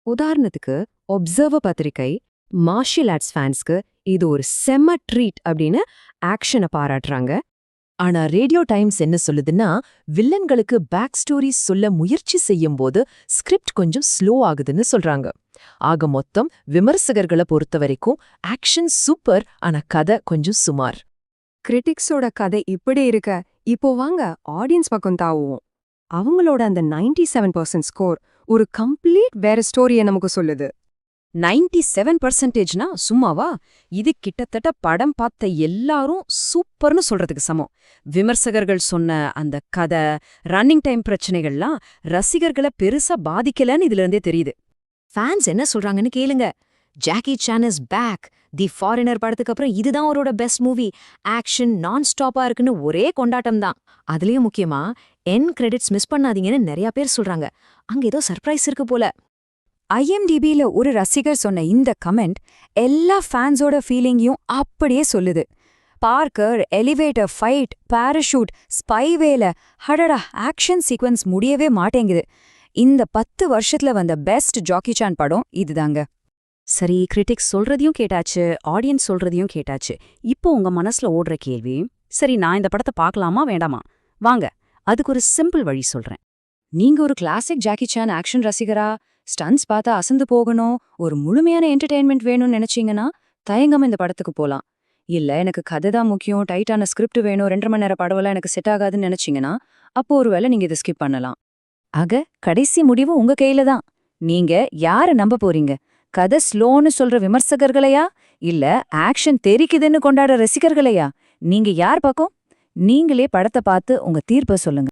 உதாரணத்துக்கு ஒப்சர்வர் பத்திரிகை மார்ஷியல் ஆர்ட்ஸ் ஃபேன்ஸ்க்கு இது ஒரு செம்ம ட்ரீட் அப்படின்னு ஆக்ஷனை பாராட்டுறாங்க. ஆனா ரேடியோ டைம்ஸ் என்ன சொல்லுதுன்னா, வில்லன்களுக்கு பேக் ஸ்டோரிஸ் சொல்ல முயற்சி செய்யும்போது ஸ்கிரிப்ட் கொஞ்சம் ஸ்லோ ஆகுதுன்னு சொல்றாங்க. ஆக மொத்தம் விமர்சகர்களை பொறுத்த வரைக்கும் ஆக்ஷன் சூப்பர், ஆனா கதை கொஞ்சம் சுமார். கிரிட்டிக்ஸோட கதை இப்படி இருக்க, இப்போ வாங்க ஆடியன்ஸ் பக்கம் தாவுவோம். அவங்களோட அந்த 97% ஸ்கோர் ஒரு கம்ப்ளீட் வேற ஸ்டோரியை நமக்கு சொல்லுது. 97%னா சும்மாவா? இது கிட்டத்தட்ட படம் பார்த்த எல்லாரும் சூப்பர்னு சொல்றதுக்கு சமம். விமர்சகர்கள் சொன்ன அந்த கதை, ரன்னிங் டைம் பிரச்சனைகள்லாம் ரசிகர்களை பெருசா பாதிக்கலன்னு இதுல இருந்தே தெரியுது. ஃபேன்ஸ் என்ன சொல்றாங்கன்னு கேளுங்க. Jackie Chan is back. The foreigner படத்துக்கு அப்புறம் இதுதான் அவரோட பெஸ்ட் மூவி. ஆக்ஷன் நான் ஸ்டாப்பா இருக்குன்னு ஒரே கொண்டாட்டம் தான். அதுலயும் முக்கியமா என் கிரெடிட்ஸ் மிஸ் பண்ணாதீங்கன்னு நிறைய பேர் சொல்றாங்க. அங்க ஏதோ சர்ப்ரைஸ் இருக்கு போல. IMDbல ஒரு ரசிகர் சொன்ன இந்த கமெண்ட் எல்லா ஃபேன்ஸோட ஃபீலிங்கையும் அப்படியே சொல்லுது. பார்க்கர், எலிவேட்டர் ஃபைட், பாராஷூட், ஸ்பைவேல ஹடடா ஆக்ஷன் சீக்வன்ஸ் முடியவே மாட்டேங்குது. இந்த 10 வருஷத்துல வந்த பெஸ்ட் ஜாக்கி சான் படம் இதுதாங்க. சரி, கிரிட்டிக்ஸ் சொல்றதையும் கேட்டாச்சு, ஆடியன்ஸ் சொல்றதையும் கேட்டாச்சு. இப்போ உங்க மனசுல ஓடுற கேள்வி, சரி நான் இந்த படத்தை பார்க்கலாமா வேண்டாமா? வாங்க, அதுக்கு ஒரு சிம்பிள் வழி சொல்றேன். நீங்க ஒரு கிளாசிக் ஜாக்கி சான் ஆக்ஷன் ரசிகரா, ஸ்டன்ஸ் பார்த்தா அசந்து போகணும், ஒரு முழுமையான என்டர்டெயின்மெண்ட் வேணும்னு நினைச்சீங்கன்னா தயங்காம இந்த படத்துக்கு போலாம். இல்ல எனக்கு கதை தான் முக்கியம், டைட்டான ஸ்கிரிப்ட் வேணும், 2.5 மணி நேர படவெல்லாம் எனக்கு செட் ஆகாதுன்னு நினைச்சீங்கன்னா அப்போ ஒருவேளை நீங்க இதை ஸ்கிப் பண்ணலாம். ஆக கடைசி முடிவு உங்க கையில தான். நீங்க யார நம்ப போறீங்க? கதை ஸ்லோன்னு சொல்ற விமர்சகர்களையா, இல்ல ஆக்ஷன் தெரிக்குதுன்னு கொண்டாடுற ரசிகர்களையா? நீங்க யார் பக்கம்? நீங்களே படத்தை பார்த்து உங்க தீர்ப்பை சொல்லுங்க.